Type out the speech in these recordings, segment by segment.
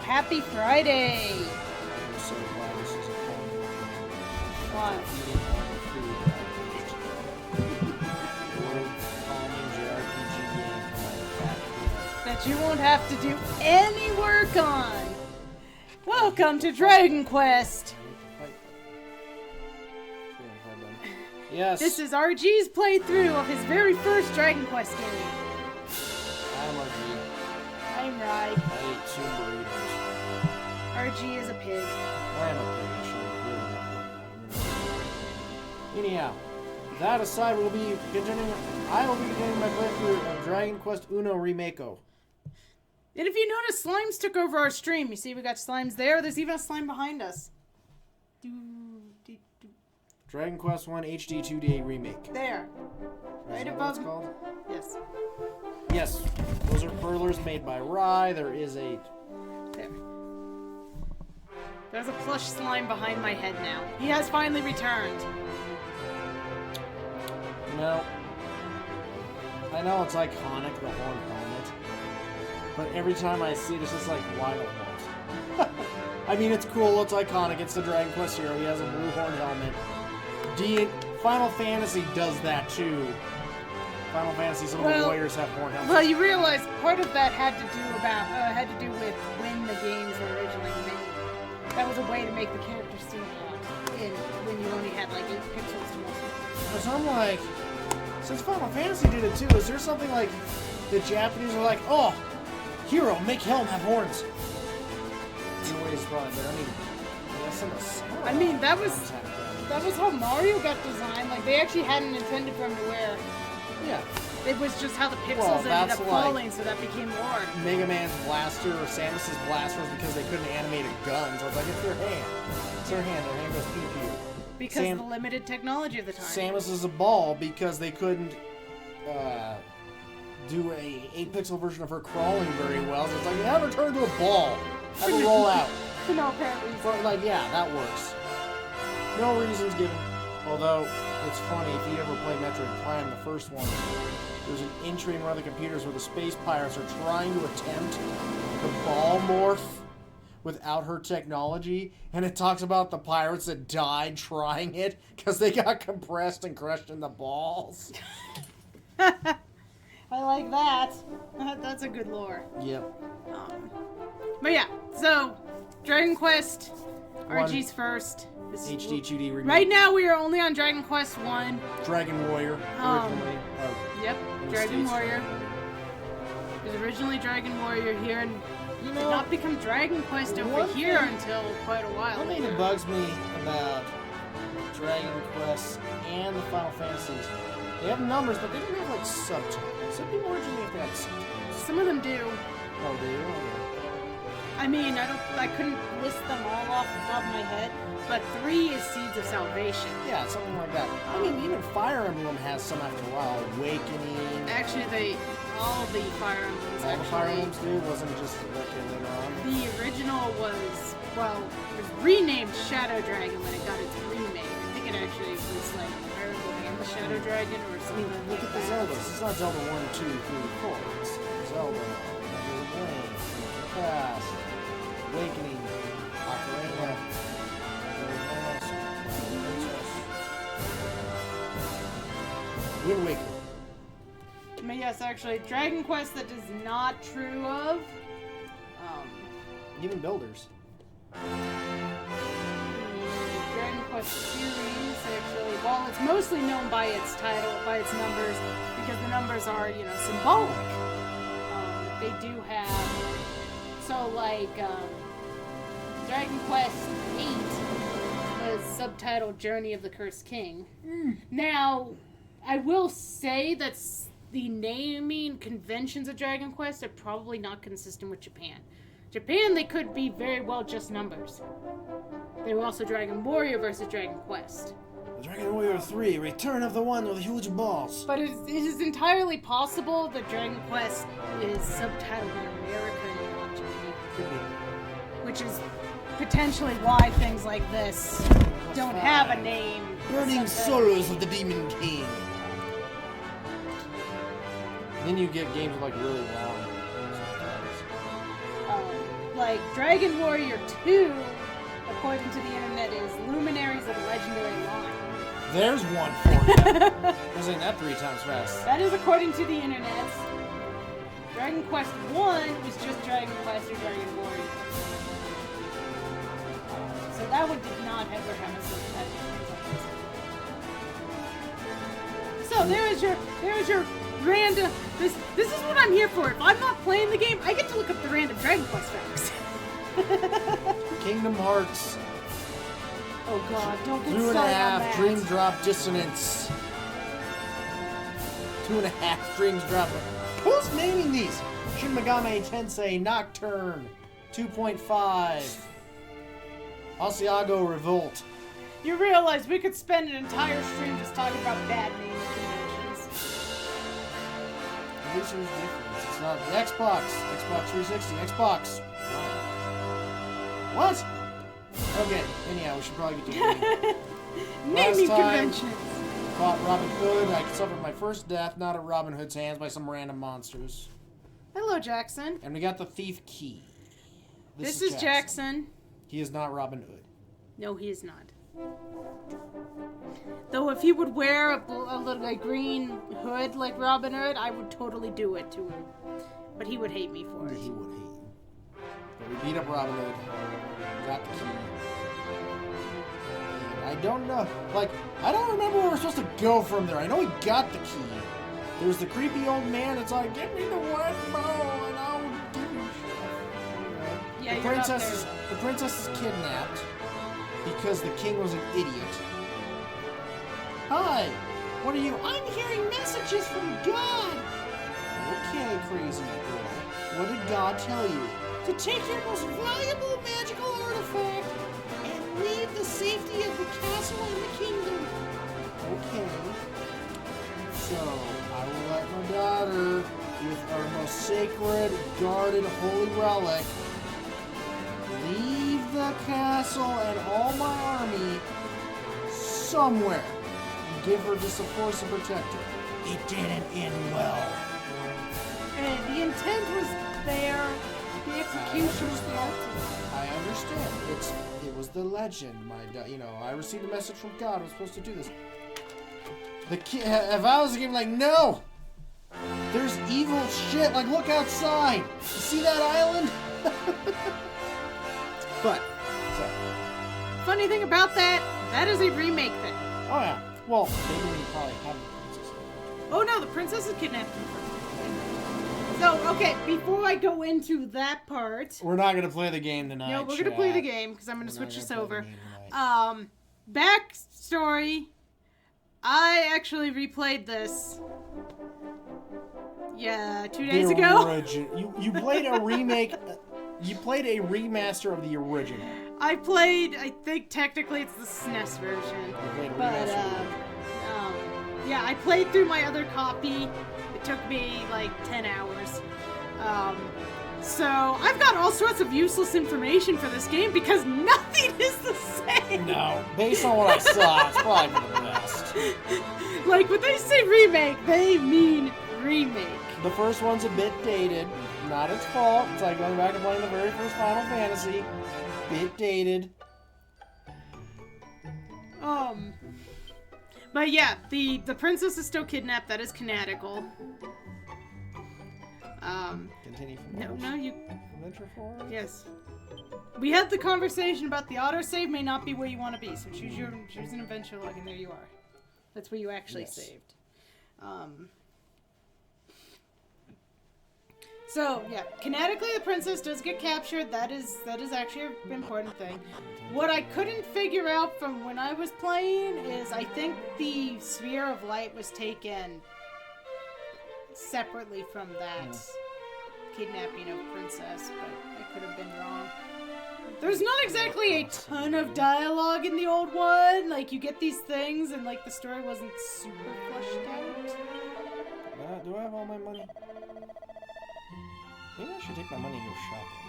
happy Friday! I'm so glad this is a fun Why? eating all the food that calming jrpg game for my fat penis. That you won't have to do any work on! Welcome to Dragon Quest! Yes. This is RG's playthrough of his very first Dragon Quest game. I'm RG. I'm right. I ate 2 burritos. RG is a pig. I am a pig. I should really. Anyhow, that aside, I will be continuing my playthrough of Dragon Quest Uno Remake-o. And if you notice, slimes took over our stream. You see we got slimes there. There's even a slime behind us. Dragon Quest 1 HD-2D Remake. There. Right Is that above. what it's called? Yes. Yes. Those are furlers made by Rye. There is a... There. There's a plush slime behind my head now. He has finally returned. You know... I know it's iconic, the horn helmet. But every time I see it, it's just like, why the horns? I mean, it's cool, it's iconic, it's the Dragon Quest hero, he has a blue horn helmet. Final Fantasy does that too. Final Fantasy, some of the warriors have horn helmets. Well, you realize part of that had to do with when the games were originally made. That was a way to make the characters stand out when you only had like 8 pixels to most. Because I'm like, since Final Fantasy did it too, is there something like the Japanese are like, oh, hero, make helm have horns? In ways, probably, but I mean, I mean, that was how Mario got designed. Like, they actually hadn't intended for him to wear. Yeah. It was just how the pixels ended up like falling, so that became more. Mega Man's blaster or Samus's blaster was because they couldn't animate a gun. So it's like, it's their hand. It's their hand. Their hand goes pew pew. Because of the limited technology of the time. Samus is a ball because they couldn't do a 8-pixel version of her crawling very well. So it's like, have her turn into a ball. Have her roll out. For no apparent reason. But, like, yeah, that works. No reasons given. Although, it's funny, if you ever play Metroid Prime, the first one, there's an entry in one of the computers where the space pirates are trying to attempt the ball morph without her technology, and it talks about the pirates that died trying it because they got compressed and crushed in the balls. I like that. That's a good lore. Yep. But yeah, so Dragon Quest, RG's first. HD-2D remake. Right now we are only on Dragon Quest 1. Dragon Warrior, originally. Yep, Dragon Warrior. It was originally Dragon Warrior here, and did not become Dragon Quest over here until quite a while later. One thing that bugs me about Dragon Quest and the Final Fantasies, they have numbers, but they don't have like subtitles. It'd be more interesting if they had subtitles. Some of them do. Oh, do you? I mean, I couldn't list them all off the top of my head, but 3 is Seeds of Salvation. Yeah, something like that. I mean, even Fire Emblem has some after a while. Awakening. Actually, all the Fire Emblems. All the Fire Emblems do? Wasn't just later on? The original was, it was renamed Shadow Dragon when it got its remake. I think it actually was like Fire Emblem and the Shadow Dragon or something. I mean, look at the Zeldas. It's not Zelda 1, 2, 3, 4. It's Zelda. Past. Awakening, Ocarina, Wind Waker. But yes, actually, Dragon Quest that is not true of. Even Builders. The Dragon Quest series, actually, while it's mostly known by its title, by its numbers, because the numbers are, symbolic. They do have. So, like, Dragon Quest 8 was subtitled Journey of the Cursed King. Now, I will say that the naming conventions of Dragon Quest are probably not consistent with Japan. Japan, they could be very well just numbers. They were also Dragon Warrior versus Dragon Quest. Dragon Warrior 3, Return of the One with Huge Balls. But it is entirely possible that Dragon Quest is subtitled in America and not Japan. Could be. Which is potentially why things like this don't have a name. Burning Sorrows of the Demon King. Then you get games like really long. like Dragon Warrior 2, according to the internet, is Luminaries of the Legendary Line. There's one for you. I'm saying that 3 times fast. That is according to the internet. Dragon Quest 1 was just Dragon Quest or Dragon Warrior. So that one did not ever have a subtitle. So there is your random. This is what I'm here for. If I'm not playing the game, I get to look up the random Dragon Quest facts. Kingdom Hearts. Oh god, don't get 2.5 started on that. Dream Drop Dissonance. 2.5 Dreams Drop. Who's naming these? Shin Megami Tensei Nocturne. 2.5. Asiago Revolt. You realize we could spend an entire stream just talking about bad naming conventions. At least there's a difference. It's not the Xbox. Xbox 360. Xbox. What? Okay, anyhow, we should probably get to the game. Naming conventions. Fought Robin Hood. I suffered my first death, not at Robin Hood's hands, by some random monsters. Hello, Jackson. And we got the Thief Key. This is Jackson. He is not Robin Hood. No, he is not. Though if he would wear a little green hood like Robin Hood, I would totally do it to him. But he would hate me for it. He would hate you. But we beat up Robin Hood. Got the key. And I don't know. Like, I don't remember where we're supposed to go from there. I know we got the key. There's the creepy old man that's like, give me the wet bow and I'll give you shit. Yeah, the princess is kidnapped because the king was an idiot. Hi, what are you? I'm hearing messages from God. Okay, crazy girl. What did God tell you? To take your most valuable magical artifact and leave the safety of the castle and the kingdom. Okay. So, I will let my daughter, with our most sacred, guarded, holy relic, leave the castle and all my army somewhere and give her just a force to protect her. It didn't end well. And the intent was there. The execution was the ultimate. I understand. It was the legend. I received a message from God. I was supposed to do this. If I was a game like, no! There's evil shit. Like, look outside. You see that island? But, so. Funny thing about that is a remake thing. Oh, yeah. Well, they didn't probably have the princess. Oh no, the princess is kidnapped. So, okay, before I go into that part... We're not going to play the game tonight. No, we're going to play the game, because I'm going to switch this over. Backstory. I actually replayed this. Yeah, 2 days ago. You played a remake... You played a remaster of the original. I think technically it's the SNES version. But, yeah, I played through my other copy. It took me like 10 hours. So I've got all sorts of useless information for this game because nothing is the same. No, based on what I saw, it's probably for the best. Like when they say remake, they mean remake. The first one's a bit dated. Not its fault. It's like going back and playing the very first Final Fantasy. Bit dated. But yeah, the princess is still kidnapped. That is canonical. Continue from No, you... Adventure forward? Yes. We had the conversation about the autosave may not be where you want to be, so choose an adventure log, and there you are. That's where you actually saved. So, yeah, canonically the princess does get captured. That is actually an important thing. What I couldn't figure out from when I was playing is I think the Sphere of Light was taken separately from that kidnapping of princess, but I could have been wrong. There's not exactly a ton of dialogue in the old one. Like, you get these things and, like, the story wasn't super fleshed out. Do I have all my money? Maybe I should take my money and go shopping.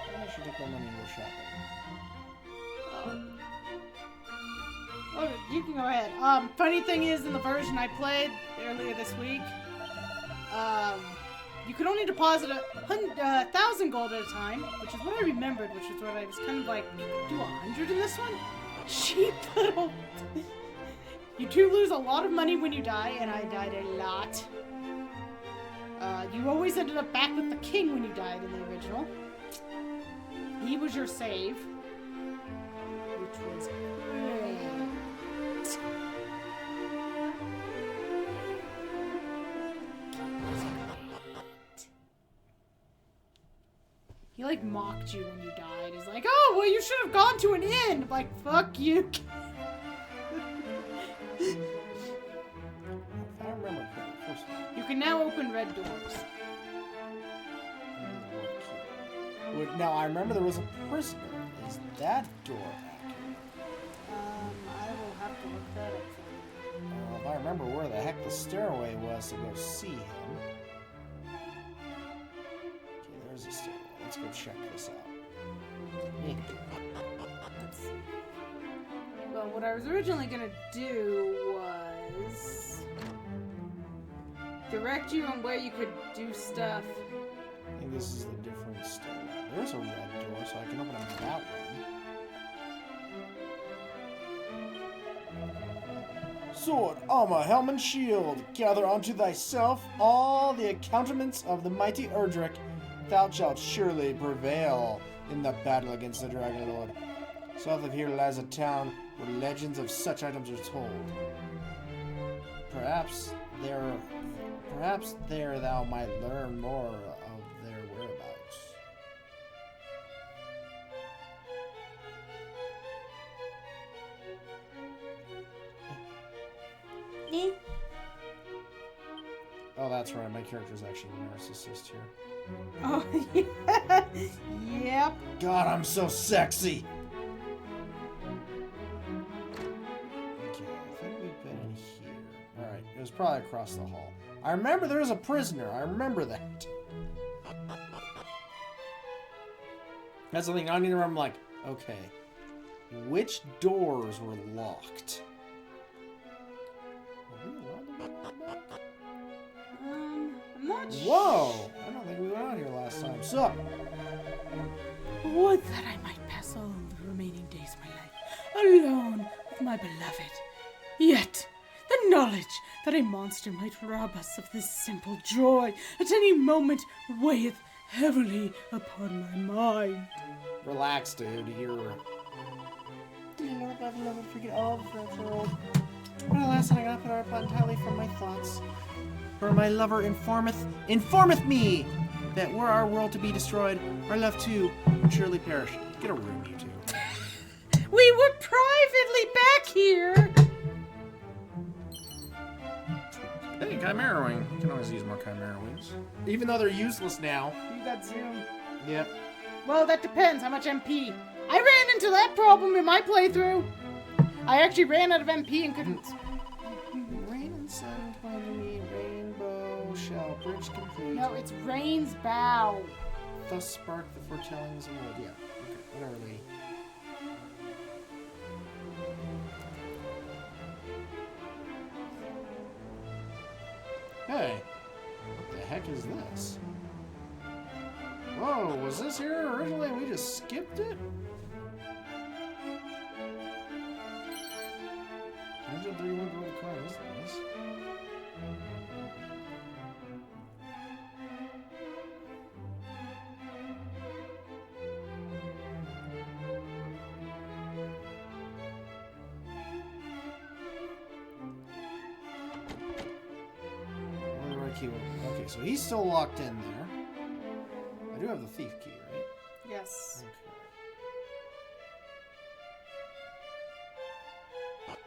Maybe I should take my money and go shopping. Oh, you can go ahead. Funny thing is, in the version I played earlier this week, you could only deposit 1,000 gold at a time, which is what I remembered, which is what I was kind of like, you could do 100 in this one? Cheap little... You do lose a lot of money when you die, and I died a lot. You always ended up back with the king when you died in the original. He was your save, which was great. He like mocked you when you died. He's like, "Oh, well, you should have gone to an inn." I'm like, fuck you. If I remember correctly, first You can now open red doors. now I remember there was a prisoner. Is that door accurate? I will have to look that up for you. Well, if I remember where the heck the stairway was to go see him. Okay, there's a stairway. Let's go check this out. Well, what I was originally gonna do was direct you on where you could do stuff. I think this is the different stairway. There's a red door, so I can open up that one. Sword, armor, helm, and shield, gather unto thyself all the accoutrements of the mighty Erdrick. Thou shalt surely prevail in the battle against the Dragon Lord. South of here lies a town where legends of such items are told. Perhaps there thou might learn more of their whereabouts. Oh, that's right. My character's actually a narcissist here. Oh, yeah. Yep. God, I'm so sexy! Okay, I think we've been in here. Alright, it was probably across the hall. I remember there was a prisoner. I remember that. That's the thing. I need to remember, like, okay, which doors were locked? Were we allowed to go out back? I'm not sure. Whoa! I don't think we went out here last time. Sup? Would that I might pass all the remaining days of my life alone with my beloved. Yet, the knowledge that a monster might rob us of this simple joy at any moment weigheth heavily upon my mind. Relax, dude. You're... I've never forget all of that world. When the last time I got up in our plot entirely from my thoughts. For my lover informeth me that were our world to be destroyed, our love too would surely perish. Get a room, you two. We were privately back here. Hey, Chimera Wing. You can always use more Chimera Wings. Even though they're useless now. You got Zoom. Yep. Well, that depends. How much MP? I ran into that problem in my playthrough. I actually ran out of MP and couldn't... Rain and sun, me, rainbow, shall bridge complete. No, it's Rain's Bow. Thus spark the foretellings of wood. Yeah, okay, whatever they... Hey, what the heck is this? Whoa, was this here originally and we just skipped it? 131 gold coins, this. Okay, so he's still locked in there. I do have the thief key, right? Yes. Okay.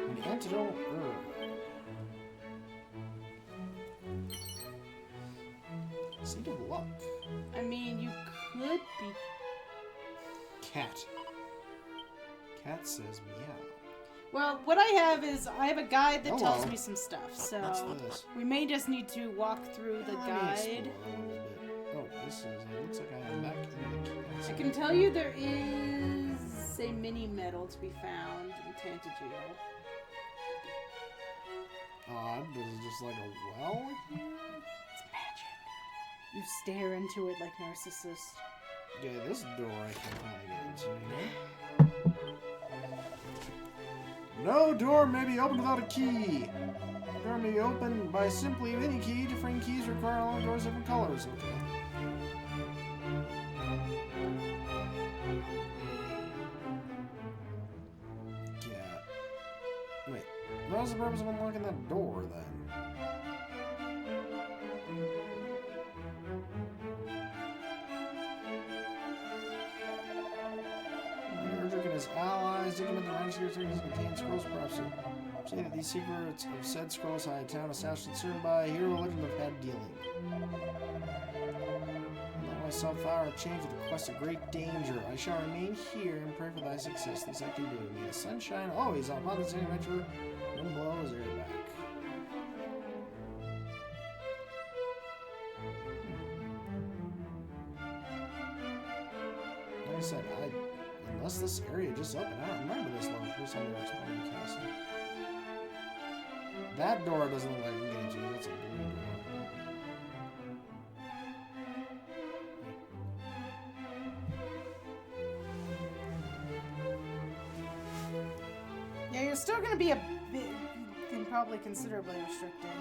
An antidote herb. Seed of luck. I mean, you could be... Cat. Cat says meow. Well, what I have is I have a guide that tells Hello. me some stuff, so What's this? we may just need to walk through the Let me guide. explore a little bit. Oh, this is. It looks like I am back in the I can tell you there is a mini medal to be found in Tantagel. Odd. This is just like a well here. It's magic. You stare into it like Narcissist. Okay, this door I can finally get into. No door may be opened without a key. The door may be opened by simply any key. Different keys require all doors different colors. Okay. Yeah. Wait. What was the purpose of unlocking that door then? Erdrick and his allies document the ranks here to contain scrolls perhaps say that these secrets of said scrolls hide a town assassin served by a hero legend of head dealing. Let myself flower change with the quest of great danger. I shall remain here and pray for thy success. This I can do. May the sunshine always upon this adventure. Wind blow his air back. Like I said, unless this area just opened, I don't remember this long. First time we were exploring the castle. That door doesn't look like I can get into. That's a blue door. Yeah, you're still going to be a bit, probably considerably restricted.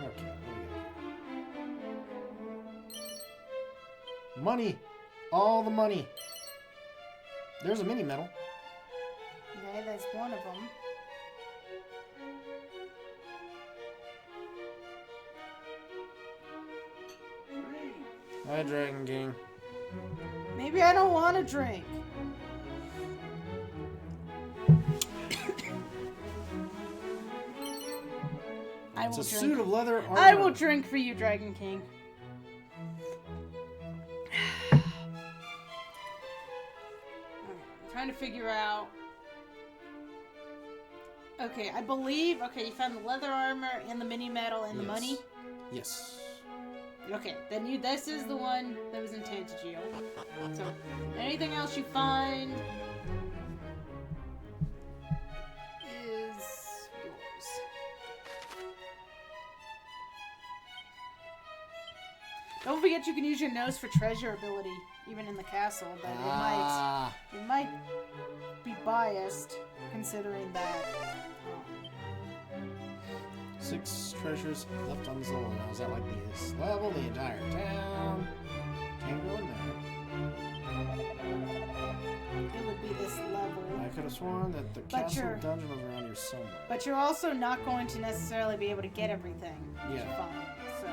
Okay, money! All the money! There's a mini medal. Okay, that's one of them. Hi, Dragon King. Maybe I don't want to drink. I will It's a drink. suit of leather armor. I will drink for you, Dragon King. I'm trying to figure out. Okay, I believe. Okay, you found the leather armor and the mini medal and the money. Yes. Okay, then this is the one that was in Tantagel. So, anything else you find is yours. Don't forget you can use your nose for treasure ability, even in the castle, but it might be biased considering that. 6 treasures left on this level. Now, is that like this level, the entire town? Can't go in there. It would be this level. I could have sworn that the castle dungeon was around here somewhere. But you're also not going to necessarily be able to get everything that you find, so...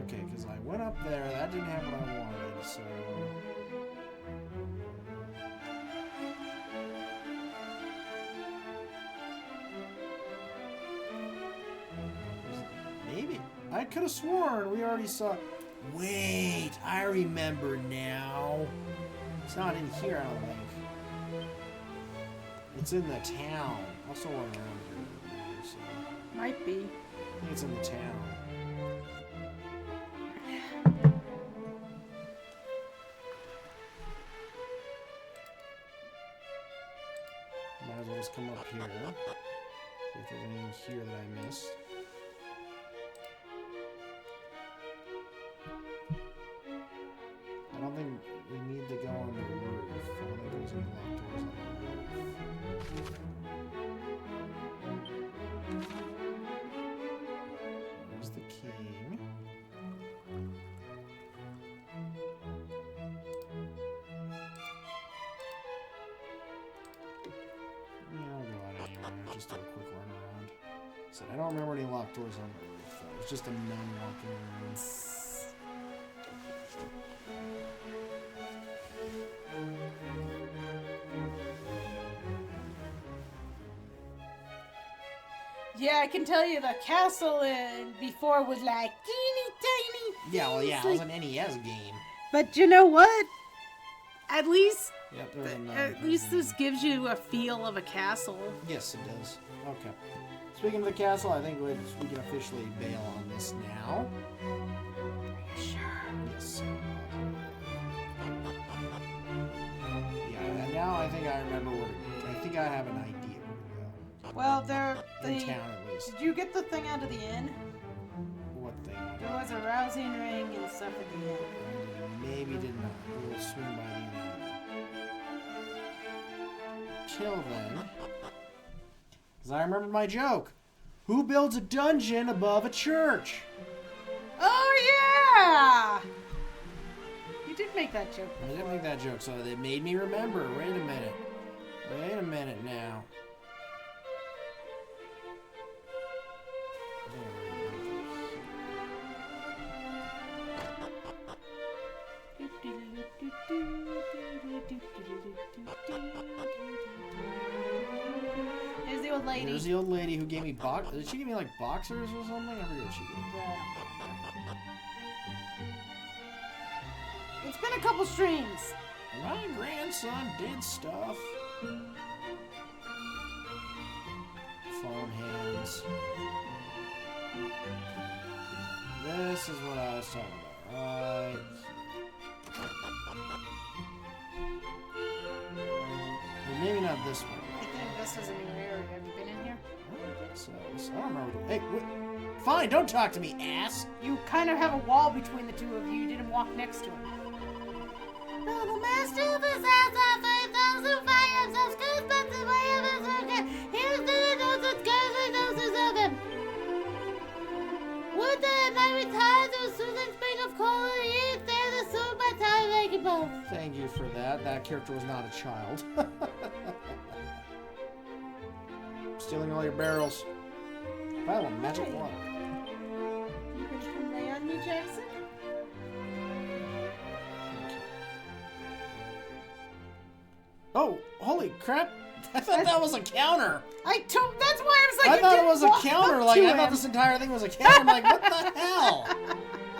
Okay, because I went up there, that didn't have what I wanted, so... Maybe. I could have sworn we already saw... Wait, I remember now. It's not in here, I don't think. It's in the town. I'll still run around here. So. Might be. I think it's in the town. Might as well just come up here. See if there's anything here that I missed. I don't think we need to go on the roof. I don't think there's any locked doors on the roof. There's the king. just do a quick run around. So I don't remember any locked doors on the roof, though. It was just a nun walking around. Yeah, I can tell you the castle before was like teeny tiny. Yeah, well, yeah, it was an NES game. But you know what? At least, Yep, there was a nun. at least this gives you a feel of a castle. Yes, it does. Okay. Speaking of the castle, I think we can officially bail on this now. Sure. Yes. Yeah, and now I think I remember where to, I think I have an idea where to Well, go. In town, at least. Did you get the thing out of the inn? What thing? There was a rousing ring and stuff at the inn. Maybe did not. We'll swing by the inn. Till then, because I remembered my joke. Who builds a dungeon above a church? Oh, yeah! You did make that joke before. I did make that joke, so it made me remember. Wait a minute. Wait a minute now. There's the old lady. There's the old lady who gave me Did she give me like boxers or something? I forget what she gave me. It's been a couple streams. My grandson did stuff. Farm hands. This is what I was talking about, right? Well, maybe not this one. I think this is a new area. Have you been in here? I don't think so. I don't remember. Hey, fine, don't talk to me, ass. You kind of have a wall between the two of you. You didn't walk next to him. The master of his hands are 5,000 fires of skills, but the way of his okay. Here's the notes that goes of him. Would that I retire to a soothing spring of cold and eat there the soul by time like above. Thank you for that. That character was not a child. Stealing all your barrels. Pile of magic water. You can come lay on me, Jackson? Oh, holy crap. I thought that was a counter. That's why I was like, I thought it was a counter. Like, I thought this entire thing was a counter. I'm like, what the hell?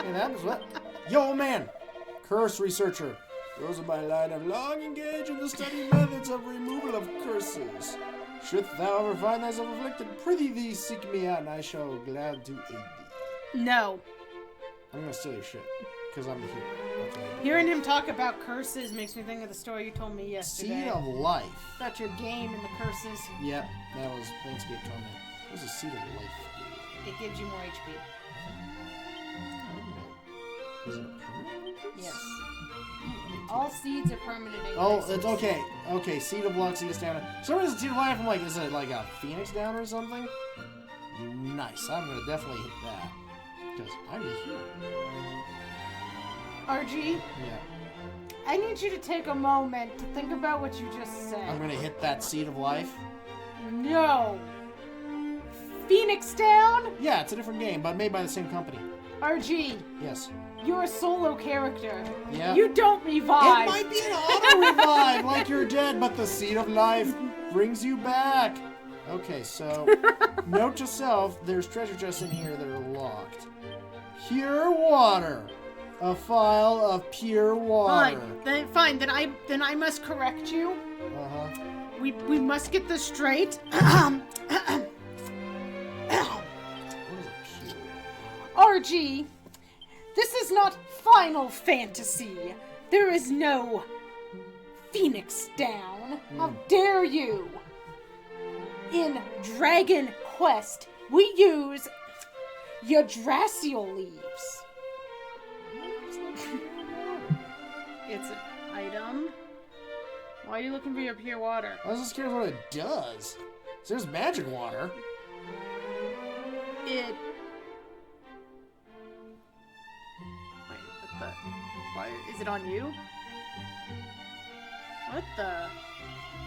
Hey, that was what? Yo, old man. Curse researcher. Those are my line of long engaged in the study methods of removal of curses. Shouldst thou ever find thyself afflicted, prithee thee seek me out, and I shall glad to aid thee. No. I'm gonna steal your shit, because I'm the hero. Okay. Hearing him talk about curses makes me think of the story you told me yesterday. Seed of life. About your game and the curses. Yep, that was Planescape Torment. It was a seed of life. It gives you more HP. Is it a permanent? Yes. All seeds are permanent increases. Oh, it's okay. Okay, seed of luck, seed of stamina. For some reason, seed of life, I'm like, is it like a phoenix down or something? Nice. I'm gonna definitely hit that. Because I'm the hero. RG? Yeah. I need you to take a moment to think about what you just said. I'm gonna hit that seed of life? No. Phoenix Down? Yeah, it's a different game, but made by the same company. RG, Yes. you're a solo character. Yeah. You don't revive. It might be an auto-revive, like you're dead, but the seed of life brings you back. Okay, so, note to self, there's treasure chests in here that are locked. Pure water. A file of pure water. Fine. Then I must correct you. Uh-huh. We must get this straight. What is a pure? RG, this is not Final Fantasy. There is no Phoenix Down. How dare you? In Dragon Quest, we use Yggdrasil leaves. It's an item. Why are you looking for your pure water? I was just curious what it does. So there's magic water. Wait, what the? Why is it on you? What the?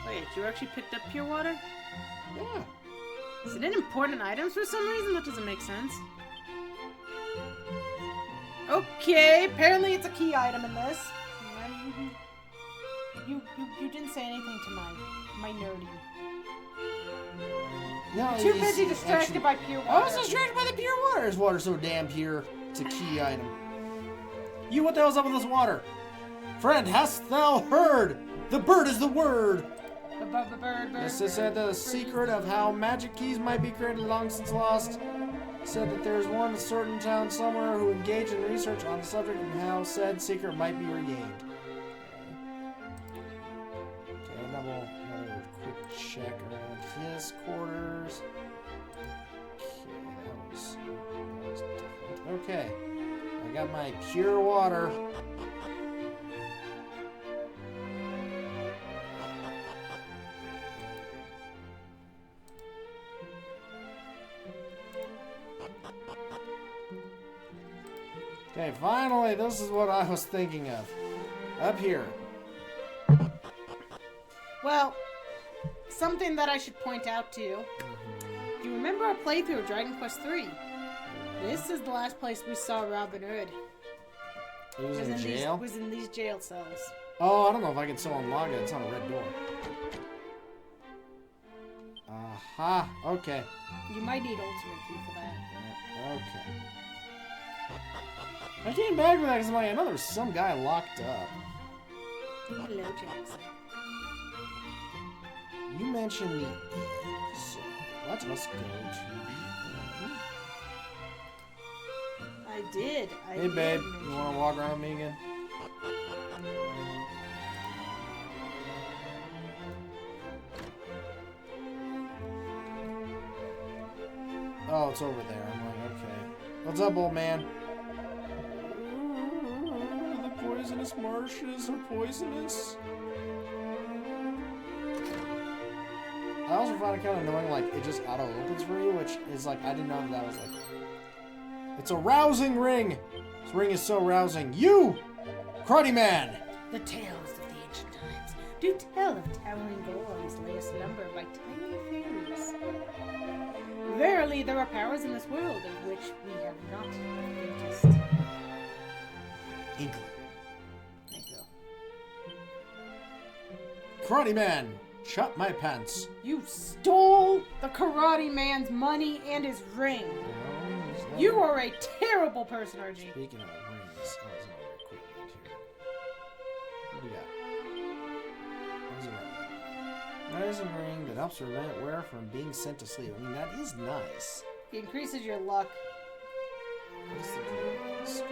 Wait, you actually picked up pure water? Yeah. Is it in important items for some reason? That doesn't make sense. Okay, apparently it's a key item in this. You didn't say anything to my nerdy. No, You're too busy distracted by pure water. I was distracted by the pure water. Is water so damn pure? It's a key item. You, what the hell's up with this water? Friend, hast thou heard? The bird is the word. This is the secret of how magic keys might be created long since lost. Said that there is one certain town somewhere who engaged in research on the subject and how said secret might be regained. Okay, another quick check around his quarters. Okay, that was different. Okay, I got my pure water. Okay, finally, this is what I was thinking of. Up here. Well, something that I should point out to you. Do you remember our playthrough of Dragon Quest III? This is the last place we saw Robin Hood. It was in jail? It was in these jail cells. Oh, I don't know if I can still unlock it. It's on a red door. Aha, okay. You might need ultimate key for that. Okay. I came back with that because I know there was some guy locked up. Hello, Jackson. You mentioned the inn, so let us go to the inn. I did. Hey, babe, you want to walk around with me again? Oh, it's over there. I'm like, okay. What's up, old man? The poisonous marshes are poisonous. I also find it kind of annoying, like, it just auto-opens for you, which is like, I didn't know that was like... It's a rousing ring! This ring is so rousing. You! Karate Man! The tales of the ancient times do tell of towering golems lay slumber by tiny fairies. Verily, there are powers in this world of which we have not the faintest inkling. There you go. Karate Man! Chop my pants. You stole the Karate Man's money and his ring. No, You are a terrible person, RG. Speaking of rings, oh, there's another equipment here. What do we got? What is it? That is a ring that helps prevent wearer from being sent to sleep. I mean, that is nice. It increases your luck. What's the dragon's?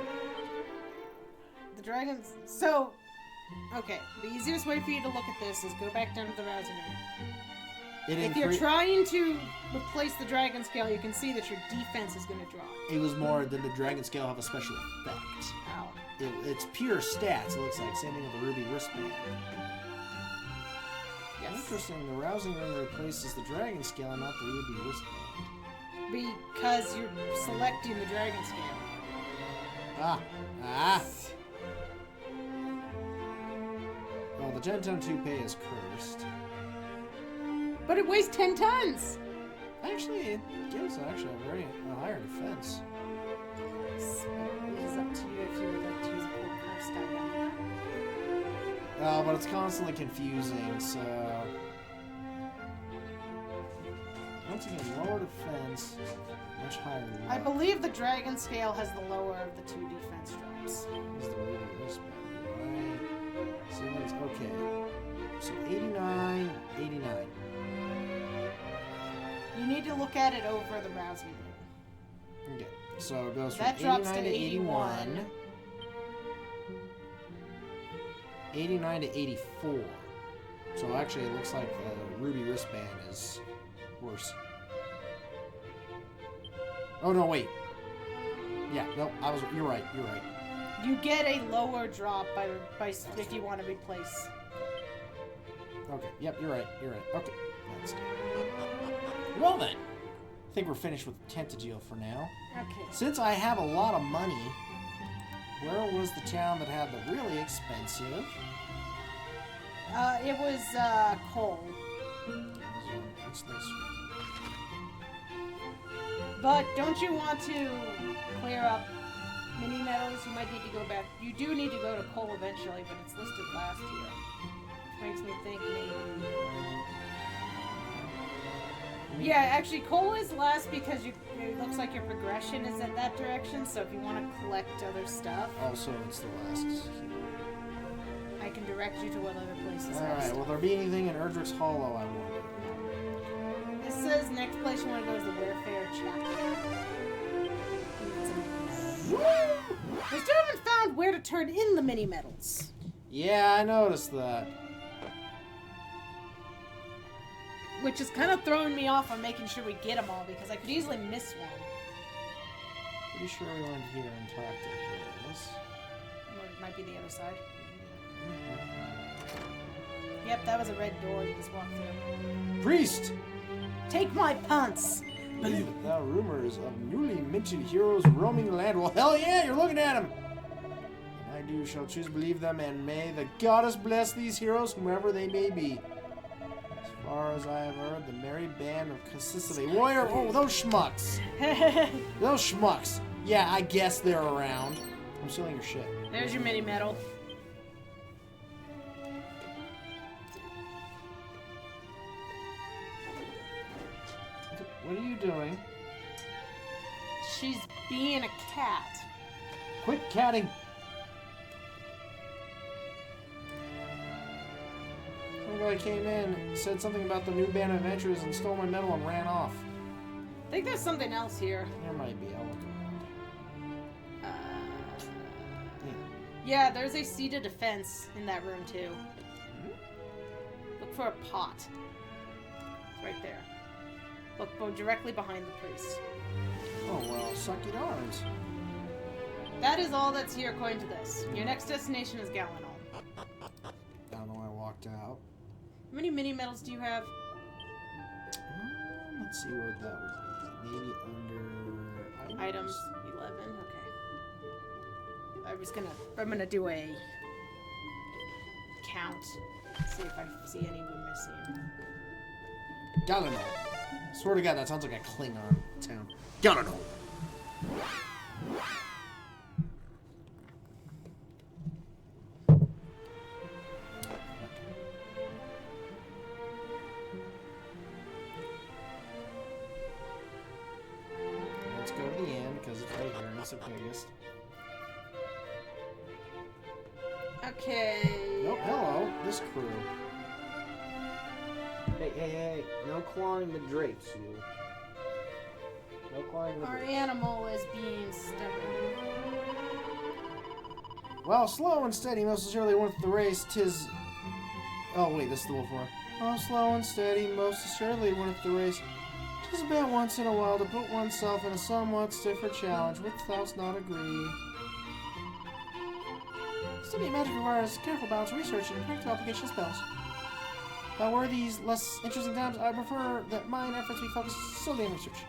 The dragons. So, okay. The easiest way for you to look at this is go back down to the rousing ring. If you're trying to replace the dragon scale, you can see that your defense is going to drop. It was more than the dragon scale have a special effect. Ow. It's pure stats, it looks like. Same thing with the ruby wristband. Yes. Interesting, the rousing ring replaces the dragon scale and not the ruby wristband. Because you're selecting the dragon scale. Well, the 10-ton toupee is cursed. But it weighs 10 tons! Actually, it gives a higher defense. It is up to you if you would like to use a cool cursed item. Oh, but it's constantly confusing, so... Once again, lower defense, much higher luck. I believe the dragon scale has the lower of the 2 defense drops. Is the ruby wristband, right? So it's okay. So 89, 89. You need to look at it over the rousing ring. Okay, so it goes from That drops 89 to to 81. 89 to 84. So actually it looks like the ruby wristband is worse. Oh no, wait. Yeah, no, you're right. You get a lower drop by if you want to replace. Okay, yep, you're right. Okay, that's it. Well then, I think we're finished with Tentagil for now. Okay. Since I have a lot of money, where was the town that had the really expensive? It was Cole. What's this? But don't you want to clear up mini medals? You might need to go back. You do need to go to coal eventually, but it's listed last year. Which makes me think maybe... Yeah, actually, coal is last because it looks like your progression is in that direction, so if you want to collect other stuff... Also, it's the last. I can direct you to what other places have Alright, stuff. will there be anything in Erdrick's Hollow, I wonder? This says next place you want to go is the Warfare Chapter. We still haven't found where to turn in the mini medals. Yeah, I noticed that. Which is kind of throwing me off on making sure we get them all, because I could easily miss one. Pretty sure we went here and talked to this. Or it might be the other side. Yep, that was a red door you just walked through. Priest! Take my pants! Believe thou rumors of newly minted heroes roaming the land. Well, hell yeah, you're looking at them! And I do shall choose to believe them, and may the goddess bless these heroes, whomever they may be. As far as I have heard, the merry band of consistently warrior. Oh, those schmucks! Those schmucks! Yeah, I guess they're around. I'm stealing your shit. There's your mini medal. What are you doing? She's being a cat. Quit catting! Some guy came in, said something about the new band of adventurers, and stole my medal and ran off. I think there's something else here. There might be. I'll look around. Yeah, there's a seated defense in that room too. Look for a pot. It's right there. Look, go directly behind the priest. Oh, well, suck it ours. That is all that's here according to this. Your next destination is Galenol. I don't know why I walked out. How many mini medals do you have? Let's see where that would be. Maybe under Items 11. Okay. I'm gonna do a count. See if I see any we're missing. Galenol. Swear to God, that sounds like a Klingon town. Galenol. Let's go to the end because it's right here and it's the biggest. Okay. Nope. Hello, this crew. Hey, no clawing the drapes, you. No clawing the Our drapes. animal is being stubborn. Well, slow and steady most assuredly won the race, 'tis... Oh, wait, this is the wolf war. Oh, slow and steady most assuredly won the race. 'Tis about once in a while to put oneself in a somewhat stiffer challenge, which thou'st not agree. Study magic requires careful balance, research, and practical application of spells. But were these less interesting times, I prefer that mine efforts be focused solely on research.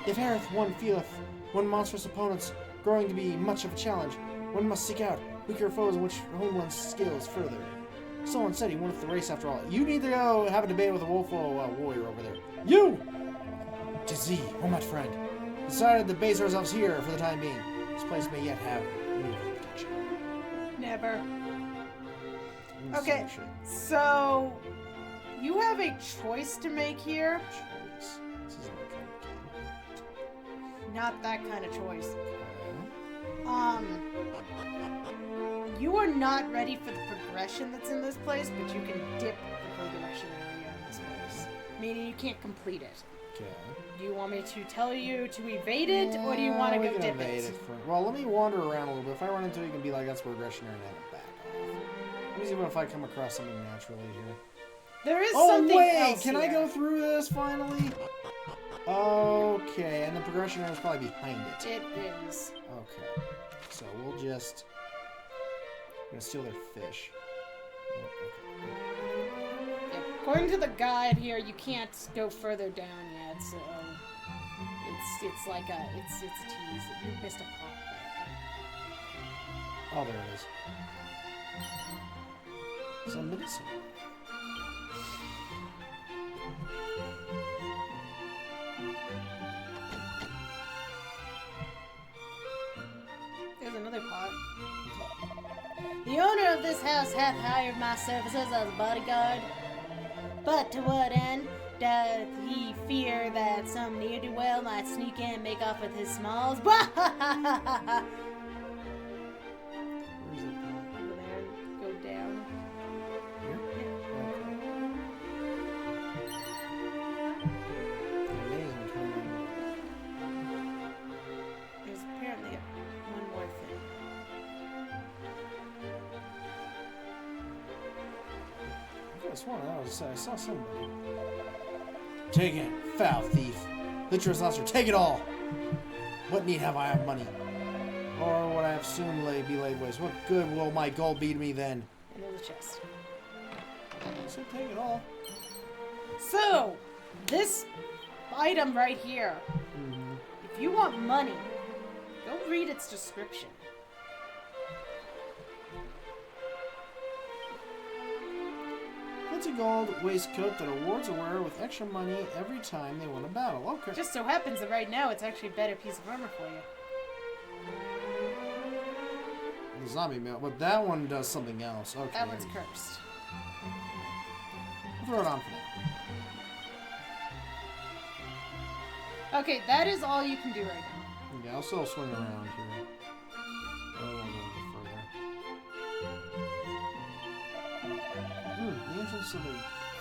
If ereth one feeleth one monstrous opponents growing to be much of a challenge, one must seek out weaker foes in which hone one's skills further. Someone said he wanted the race after all. You need to go have a debate with a wolf warrior over there. You! 'Tis thee, oh my friend. Decided to base ourselves here for the time being. This place may yet have new protection. Never. Okay, so you have a choice to make here. Choice. This isn't the kind of game. Not that kind of choice. Okay. You are not ready for the progression that's in this place, but you can dip the progression area in this place. Meaning you can't complete it. Okay. Do you want me to tell you to evade it, or do you want to we go can dip evade it? Well, let me wander around a little bit. If I run into it, you can be like, that's progression area, and have it back off. Let me see if I come across something naturally here. There is Oh, something wait! else Can I here. go through this, finally? Okay, and the progression area is probably behind it. It is. Okay. So we'll just... I'm gonna steal their fish. Okay. Yeah, according to the guide here, you can't go further down yet, so it's like a it's a tease. You missed a pot. Oh, there it is. Some medicine. owner of this house hath hired my services as a bodyguard. But to what end? Doth he fear that some ne'er-do-well might sneak in and make off with his smalls? Where is it? Over there, go down. Here? Amazing turn. There's apparently one more thing. I sworn I saw somebody. Take it, foul thief. Liturous monster, take it all! What need have I of money? Or would I have soon be laid waste? What good will my gold be to me then? And there's a chest. So take it all. So, this item right here, if you want money, go read its description. It's a gold waistcoat that awards a wearer with extra money every time they win a battle. Okay. Just so happens that right now it's actually a better piece of armor for you. The zombie mail, but that one does something else. Okay. That one's cursed. I'll throw it on for now. Okay, that is all you can do right now. Yeah, I'll still swing around here. I don't want to go any further. The entrance to the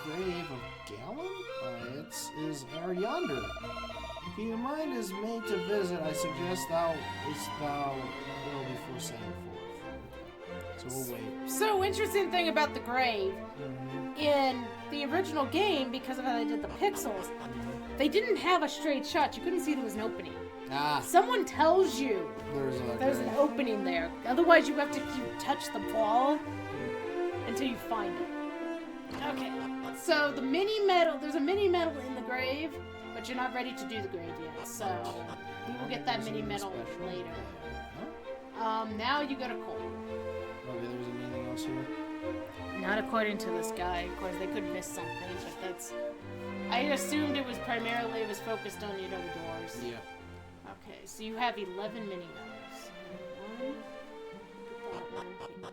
grave of Galen? Is yonder. If your mind is made to visit, I suggest thou will before setting forth. So we'll wait. So, interesting thing about the grave, in the original game, because of how they did the pixels, they didn't have a straight shot. You couldn't see there was an opening. Ah. Someone tells you there's an opening there. Otherwise, you have to touch the ball until you find it. Okay, so the there's a mini medal in the grave, but you're not ready to do the grave yet, so we will get that mini medal later. Now you go to Cole. Okay, there's anything else here? Not according to this guy. Of course, they could miss something, but that's... I assumed it was focused on, the doors. Yeah. Okay, so you have 11 mini medals. One, that one, that one.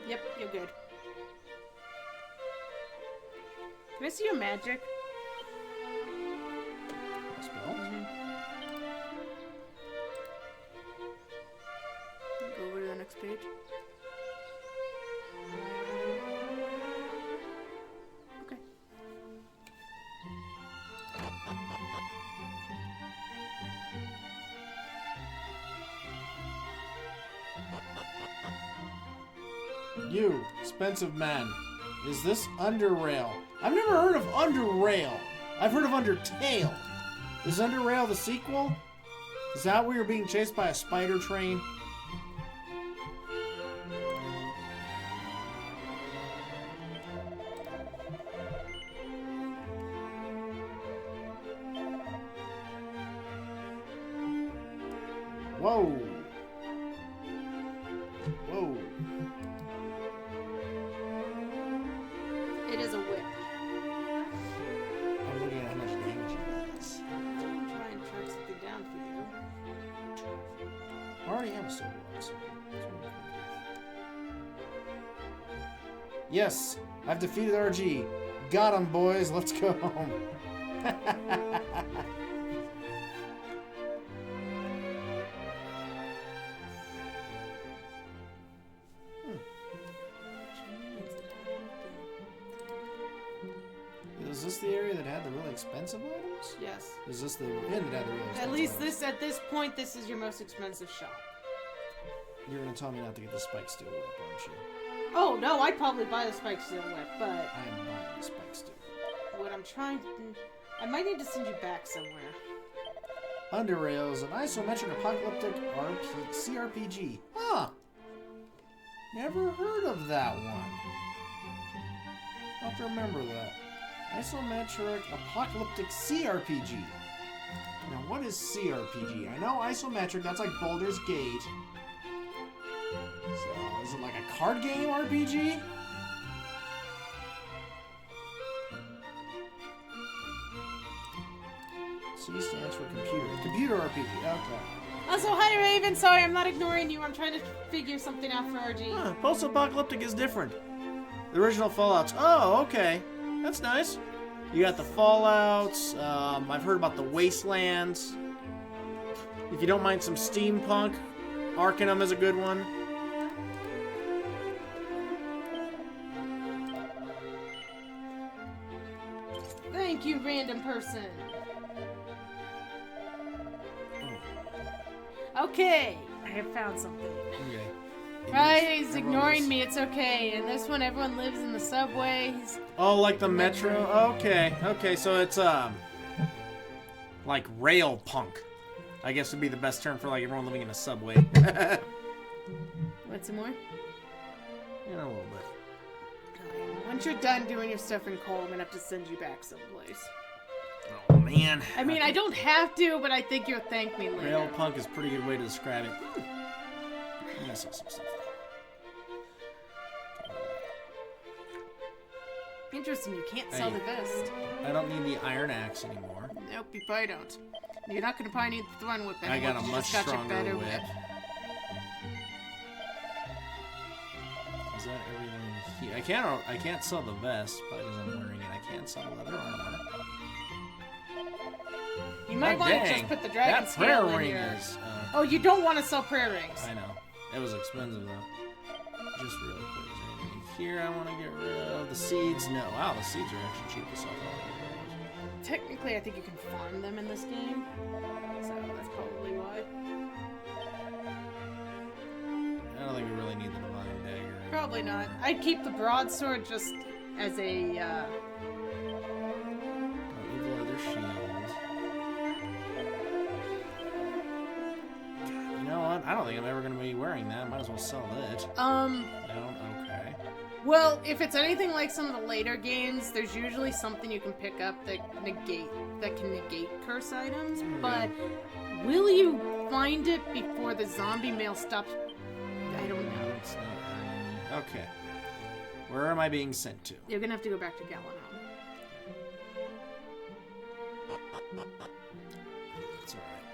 Yep, you're good. Can I see your magic? Spells? Go over to the next page. Okay. You, expensive man. Is this Underrail? I've never heard of Underrail. I've heard of Undertale. Is Underrail the sequel? Is that where you're being chased by a spider train? Whoa. Whoa. It is a whip. I'm looking at how much damage it does. I'm trying to track something down for you. I already have a silver axe. Yes, I've defeated RG. Got him, boys. Let's go home. Is this the area that had the really expensive items? Yes. Is this the inn that had the really expensive At least items? at this point, this is your most expensive shop. You're gonna tell me not to get the spike steel whip, aren't you? Oh, no, I'd probably buy the spike steel whip, but I am buying the spike steel whip. what I'm trying to... I might need to send you back somewhere. Underrail is an isometric apocalyptic CRPG. Huh. Never heard of that one. I'll have to remember that. Isometric apocalyptic CRPG. Now, what is CRPG? I know isometric, that's like Baldur's Gate. So, is it like a card game RPG? C stands for computer. Computer RPG, okay. Also, hi Raven, sorry I'm not ignoring you. I'm trying to figure something out for RG. Huh, post-apocalyptic is different. The original Fallouts. Oh, okay. That's nice. You got the Fallouts. I've heard about the Wastelands. If you don't mind some steampunk, Arcanum is a good one. Thank you, random person. Okay, I have found something. Okay. Right, he's ignoring me, it's okay. And this one, everyone lives in the subway. Oh, like the metro? Okay, okay, so it's, like rail punk. I guess would be the best term for, like, everyone living in a subway. Want some more? Yeah, a little bit. Once you're done doing your stuff in coal, I'm gonna have to send you back someplace. Oh, man. I mean, I don't have to, but I think you'll thank me later. Rail punk is a pretty good way to describe it. I'm gonna sell some stuff. Interesting, you can't sell the vest. I don't need the iron axe anymore. Nope, you probably don't. You're not gonna probably need the Thorn Whip anymore. I got a much stronger whip. Is that everything here? I can't sell the vest because I'm wearing it. I can't sell leather armor. You might want to just put the dragon scale in here. Oh, you don't want to sell prayer rings. I know. It was expensive though. Just real quick. Is there anything here I want to get rid of? The seeds? No. Wow, the seeds are actually cheap to sell. Technically, I think you can farm them in this game. So that's probably why. I don't think we really need the divine dagger. Probably not. I'd keep the broadsword just as a, evil leather shield. You know what? I don't think I'm ever going to be wearing that. Might as well sell it. No? Okay. Well, if it's anything like some of the later games, there's usually something you can pick up that can negate curse items, but will you find it before the zombie mail stops? I don't know. It's not okay. Where am I being sent to? You're gonna have to go back to Galenholm. It's alright.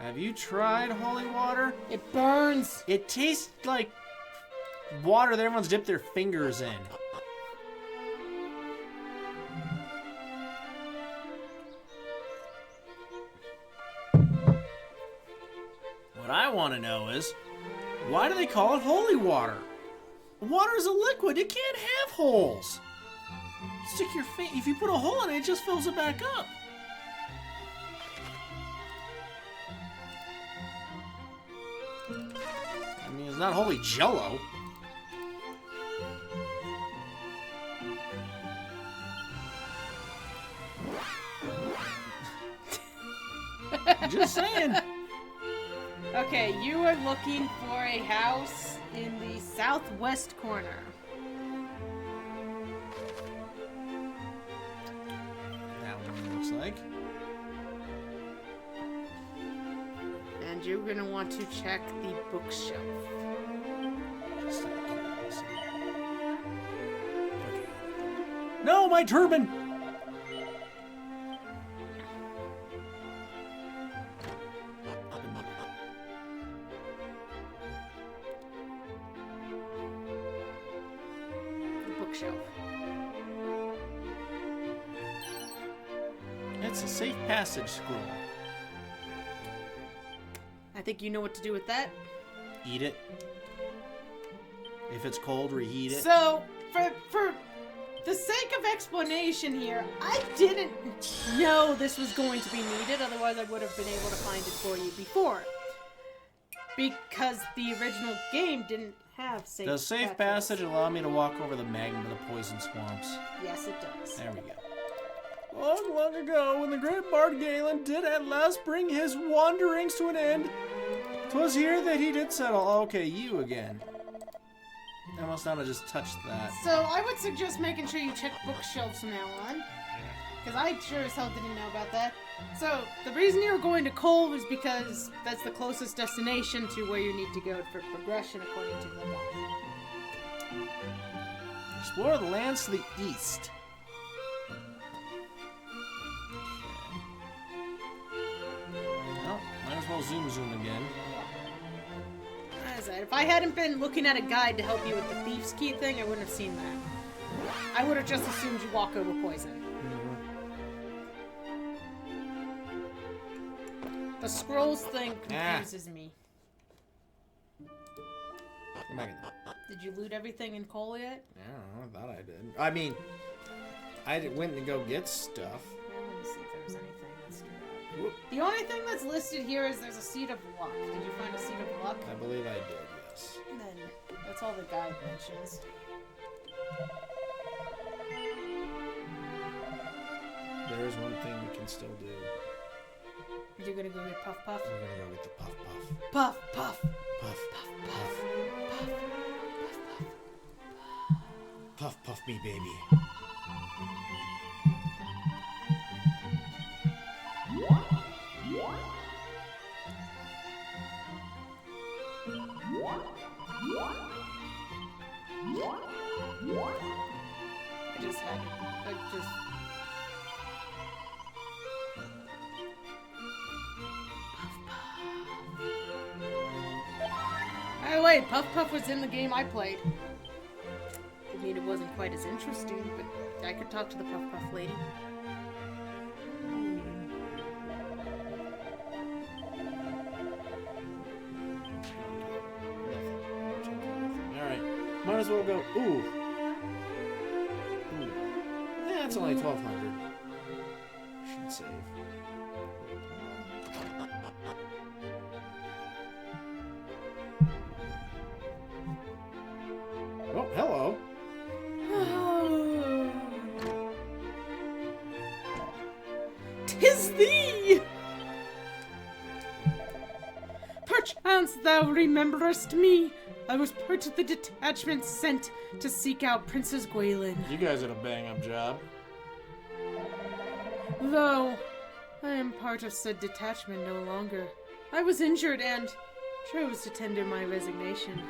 Have you tried holy water? It burns! It tastes like water that everyone's dipped their fingers in. What I want to know is, why do they call it holy water? Water is a liquid. It can't have holes. Stick your finger. If you put a hole in it, it just fills it back up. I mean, it's not holy jello. Just saying. Okay, you are looking for a house in the southwest corner. That one looks like. And you're gonna want to check the bookshelf. Just out of curiosity. Okay. No, my turban! Bookshelf. It's a safe passage scroll. I think you know what to do with that. Eat it. If it's cold, reheat it. So, for the sake of explanation here, I didn't know this was going to be needed, otherwise I would have been able to find it for you before. Because the original game didn't have safe Does safe passage allow me to walk over the magma of the poison swamps? Yes, it does. There we go. Long, long ago, when the great bard Galen did at last bring his wanderings to an end, 'twas here that he did settle. Okay, you again. I must not have just touched that. So I would suggest making sure you check bookshelves from now on. Because I sure as hell didn't know about that. So, the reason you're going to Cole is because that's the closest destination to where you need to go for progression according to the guide. Explore the lands to the east. Well, might as well zoom again. As I said, if I hadn't been looking at a guide to help you with the Thief's Key thing, I wouldn't have seen that. I would have just assumed you walk over poison. The scrolls thing confuses me. Come back in. Did you loot everything in Cole yet? I don't know. I thought I did. I mean, went to go get stuff. Yeah, let me see if there was anything that's good. The only thing that's listed here is there's a Seed of Luck. Did you find a Seed of Luck? I believe I did, yes. And then that's all the guide mentions. There is one thing we can still do. You're gonna go get Puff Puff? We're gonna go get the Puff Puff. Puff Puff! Puff, Puff Puff! Puff Puff, puff me, baby. By the way, Puff Puff was in the game I played. I mean, it wasn't quite as interesting, but I could talk to the Puff Puff lady. Alright, might as well go. Ooh. Yeah, it's only 1,200. Should save. Oh, hello. "'Tis thee! Perchance thou rememberest me. I was part of the detachment sent to seek out Princess Gwaelin. You guys did a bang-up job. Though I am part of said detachment no longer. I was injured and chose to tender my resignation.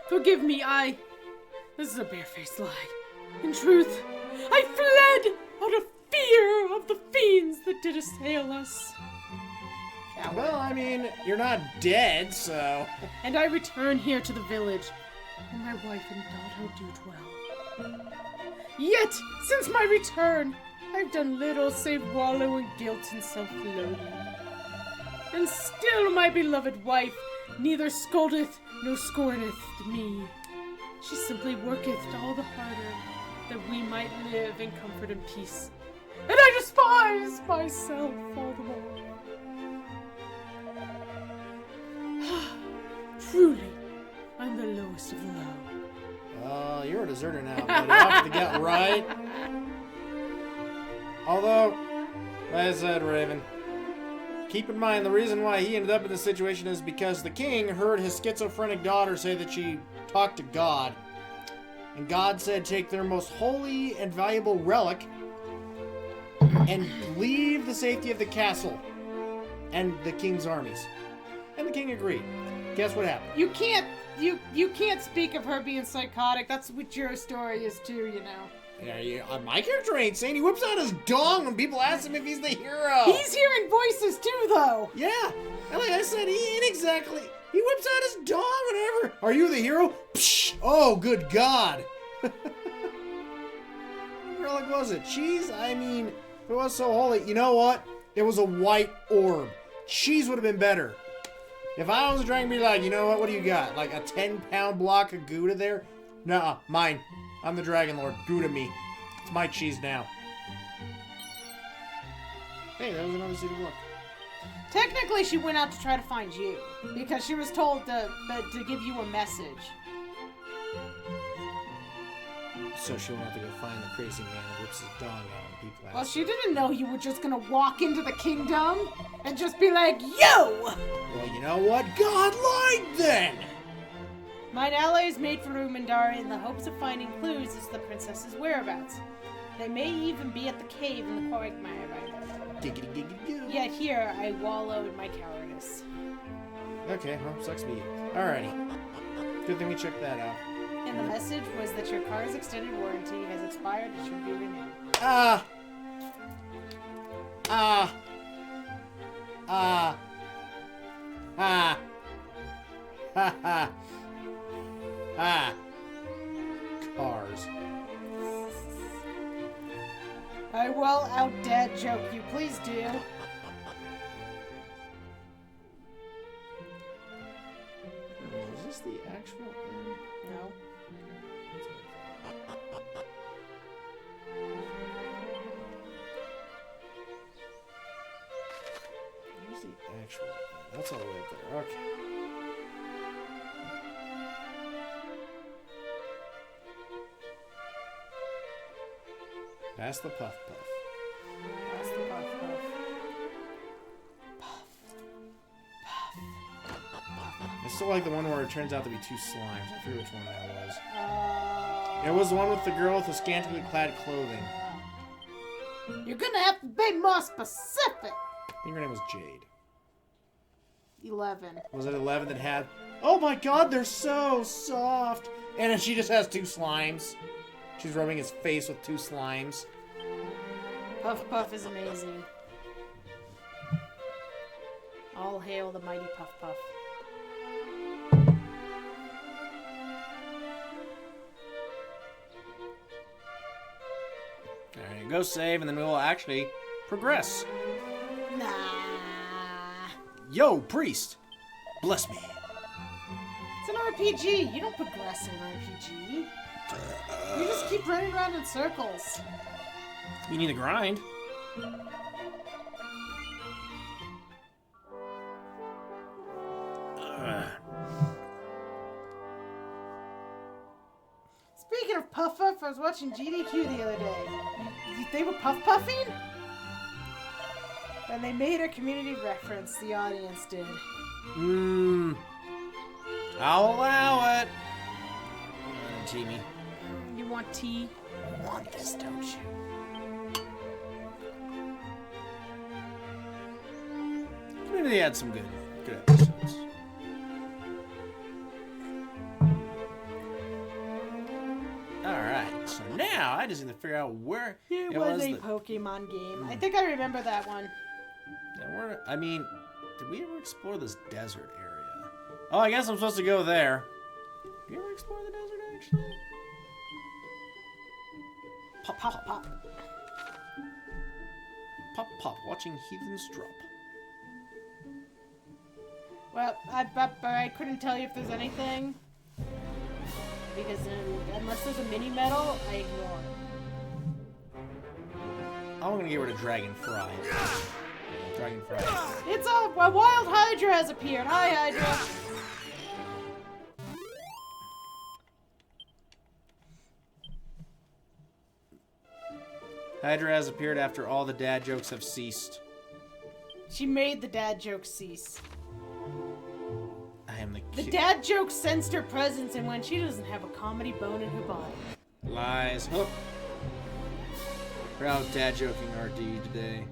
Forgive me, This is a barefaced lie. In truth, I fled out of fear of the fiends that did assail us. Well, I mean, you're not dead, so... And I return here to the village, and my wife and daughter do dwell. Yet, since my return, I've done little save wallow in guilt and self-loathing. And still my beloved wife neither scoldeth nor scorneth me. She simply worketh all the harder that we might live in comfort and peace. And I despise myself all the more. Truly, I'm the lowest of the low. You're a deserter now, buddy. Off to get right. Although, like I said, Raven, keep in mind the reason why he ended up in this situation is because the king heard his schizophrenic daughter say that she talked to God. And God said take their most holy and valuable relic and leave the safety of the castle and the king's armies. And the king agreed. Guess what happened? You can't speak of her being psychotic. That's what your story is too, you know. Yeah, my character ain't saying. He whips out his dong when people ask him if he's the hero. He's hearing voices too, though. Yeah, and like I said, he ain't exactly. He whips out his dong whenever. Are you the hero? Psh! Oh, good God. What relic was it? Cheese? I mean, if it was so holy, you know what? It was a white orb. Cheese would have been better. If I was a dragon, be like, you know what? What do you got? Like a 10-pound block of Gouda there? Nuh-uh, mine. I'm the Dragon Lord. Gouda me. It's my cheese now. Hey, that was another seed of luck. Technically, she went out to try to find you because she was told to give you a message. so she won't have to go find the crazy man who whips his dong out on people. Well, she didn't know you were just gonna walk into the kingdom and just be like, yo! Well, you know what? God lied then! Mine allies made for Umandara in the hopes of finding clues as to the princess's whereabouts. They may even be at the cave in the quagmire by now. Giggity giggity goo. Yet here, I wallow in my cowardice. Okay, well, sucks to be you. Alrighty. Good thing we checked that out. And the message was that your car's extended warranty has expired and should be renewed. Ah! Cars. I will out-dad joke you, please do. Is this the actual end? No. Where's the actual end? That's all the way up there. Okay. Past the puff puff. That's the puff puff. I still like the one where it turns out to be two slimes. I forget which one that was. It was the one with the girl with the scantily clad clothing. You're gonna have to be more specific. I think her name was Jade. 11. Was it 11 that had... Oh my god, they're so soft! And then she just has two slimes. She's rubbing his face with two slimes. Puff Puff is amazing. All hail the mighty Puff Puff. Alright, go save, and then we will actually progress. Nah. Yo, priest! Bless me. It's an RPG. You don't progress in an RPG. You just keep running around in circles. You need to grind. Speaking of Puff Puff, I was watching GDQ the other day. They were puff puffing? And they made a community reference, the audience did. I'll allow it. Teamy. You want tea? You want this, don't you? Community had some good episodes. Alright, so now I just need to figure out where It was a Pokemon game. I think I remember that one. I mean, did we ever explore this desert area? Oh, I guess I'm supposed to go there. Did you ever explore the desert, actually? Pop, pop, pop. Pop, pop, watching heathens drop. Well, I couldn't tell you if there's anything. Because unless there's a mini medal, I ignore it. I'm gonna get rid of Dragon Fry. Dragon Fry. It's a wild Hydra has appeared. Hi, Hydra. Hydra has appeared after all the dad jokes have ceased. She made the dad joke cease. I am the The dad joke sensed her presence, and when she doesn't have a comedy bone in her body. Lies. Oh. We're out dad joking RD today.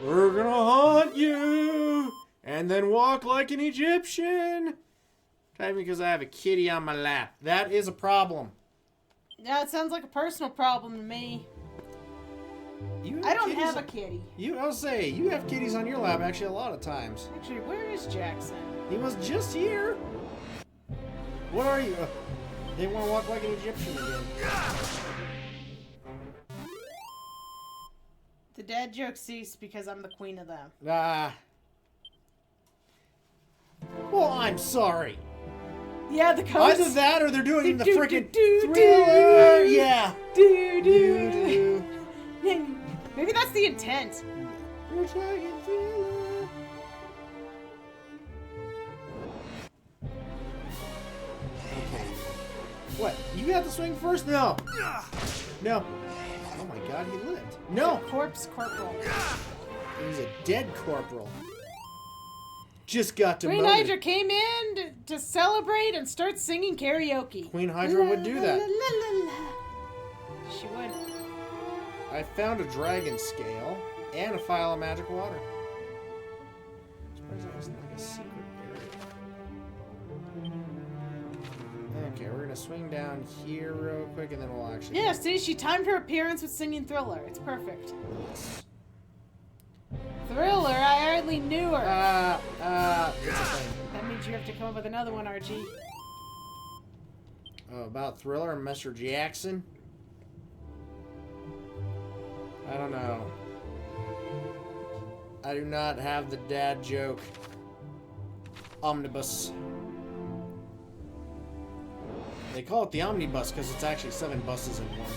We're gonna haunt you and then walk like an Egyptian. Probably because I have a kitty on my lap. That is a problem. Yeah, it sounds like a personal problem to me. I don't have a kitty. I'll say, you have kitties on your lap actually a lot of times. Actually, where is Jackson? He was just here. What are you? They want to walk like an Egyptian again. The dad joke ceased because I'm the queen of them. Well, I'm sorry. Yeah, the coast. Either that or they're doing the freaking Thriller. Thriller. Yeah. Do. Maybe that's the intent. What? You got to swing first? No. No. Oh my god, he lived. No. Corpse corporal. He's a dead corporal. Just got Queen demoted. Hydra came in to celebrate and start singing karaoke. Queen Hydra would do that. She would. I found a dragon scale and a phial of magic water. Surprised that wasn't like a secret area. Okay, we're gonna swing down here real quick and then we'll actually... Yeah, see, she timed her appearance with singing Thriller. It's perfect. Thriller, I hardly knew her. It's a thing. That means you have to come up with another one, Archie. Oh, about Thriller and Mr. Jackson? I don't know. I do not have the dad joke. Omnibus. They call it the omnibus because it's actually 7 buses in one.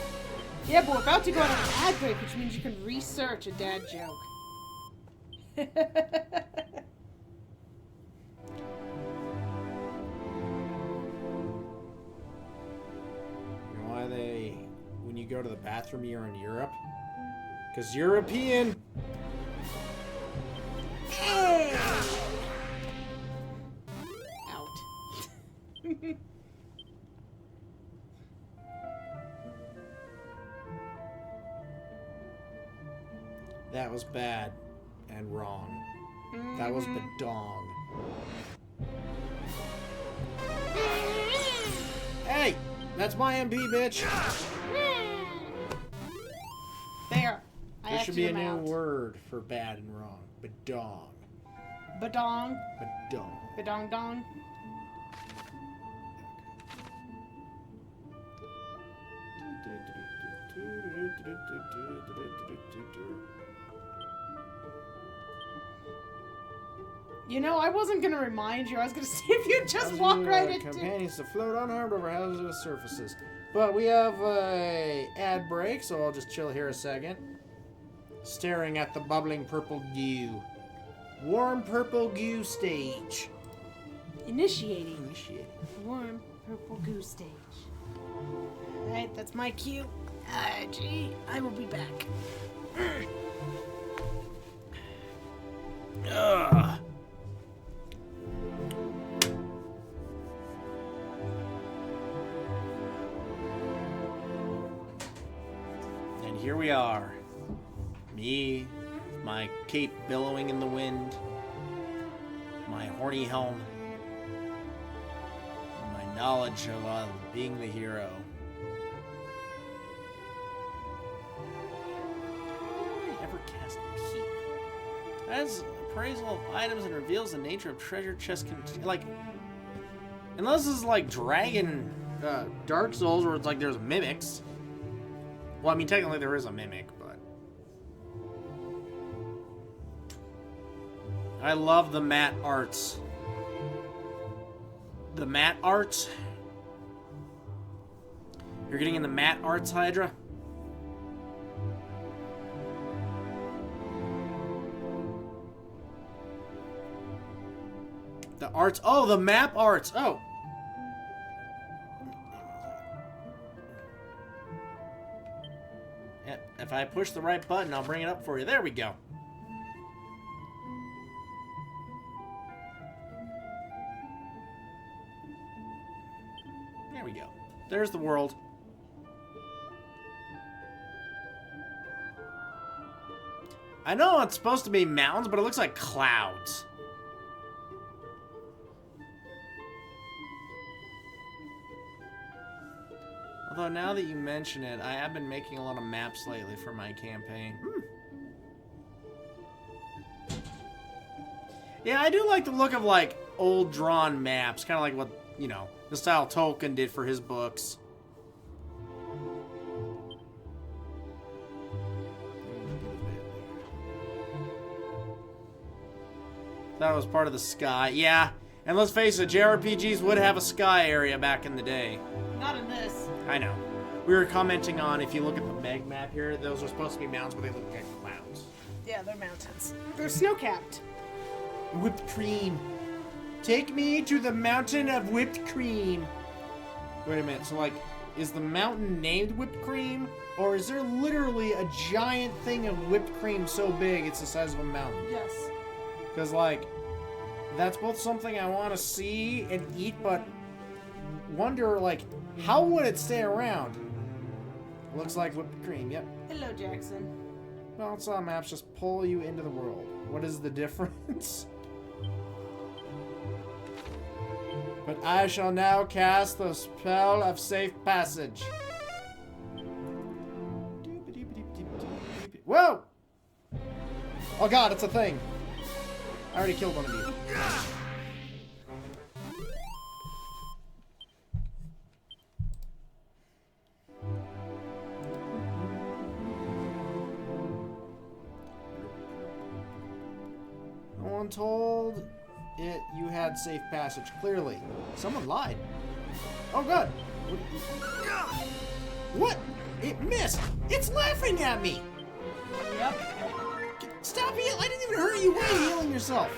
Yeah, but we're about to go on an ad break, which means you can research a dad joke. You know why when you go to the bathroom, you're in Europe? Because European. Out. That was bad and wrong. That was badong. Hey! That's my MP, bitch! There. There should be a new word for bad and wrong. Badong. Badong. Badong. Badong dong. You know, I wasn't gonna remind you. I was gonna see if you'd just walk right into companions to float unharmed over hazardous surfaces. But we have a ad break, so I'll just chill here a second. Staring at the bubbling purple goo. Warm purple goo stage. Initiating. Warm purple goo stage. Alright, that's my cue. Gee, I will be back. Ugh. And here we are. Me, my cape billowing in the wind, my horny helm, and my knowledge of being the hero. As appraisal of items and reveals the nature of treasure chest like, unless this is like Dragon Dark Souls where it's like there's mimics. Well, I mean technically there is a mimic, but I love the matte arts. The matte arts. You're getting in the matte arts, Hydra? The arts. Oh, the map arts. Oh. Yeah, if I push the right button, I'll bring it up for you. There we go. There we go. There's the world. I know it's supposed to be mountains, but it looks like clouds. Although now that you mention it, I have been making a lot of maps lately for my campaign. Yeah, I do like the look of like old drawn maps, kind of like what, you know, the style Tolkien did for his books. That was part of the sky. Yeah, and let's face it, JRPGs would have a sky area back in the day. Not in this. I know. We were commenting on, if you look at the Meg map here, those are supposed to be mountains, but they look like clouds. Yeah, they're mountains. They're snow-capped. Whipped cream. Take me to the mountain of whipped cream. Wait a minute, so like, is the mountain named whipped cream? Or is there literally a giant thing of whipped cream so big it's the size of a mountain? Yes. Because, like, that's both something I want to see and eat, but wonder, like, how would it stay around? Looks like whipped cream, yep. Hello, Jackson. Well, some maps just pull you into the world. What is the difference? But I shall now cast the spell of safe passage. Whoa! Oh god, it's a thing. I already killed one of you. No one told it you had safe passage. Clearly. Someone lied. Oh god. What? It missed! It's laughing at me! Yep. Stop it! I didn't even hurt you! Why are you healing yourself?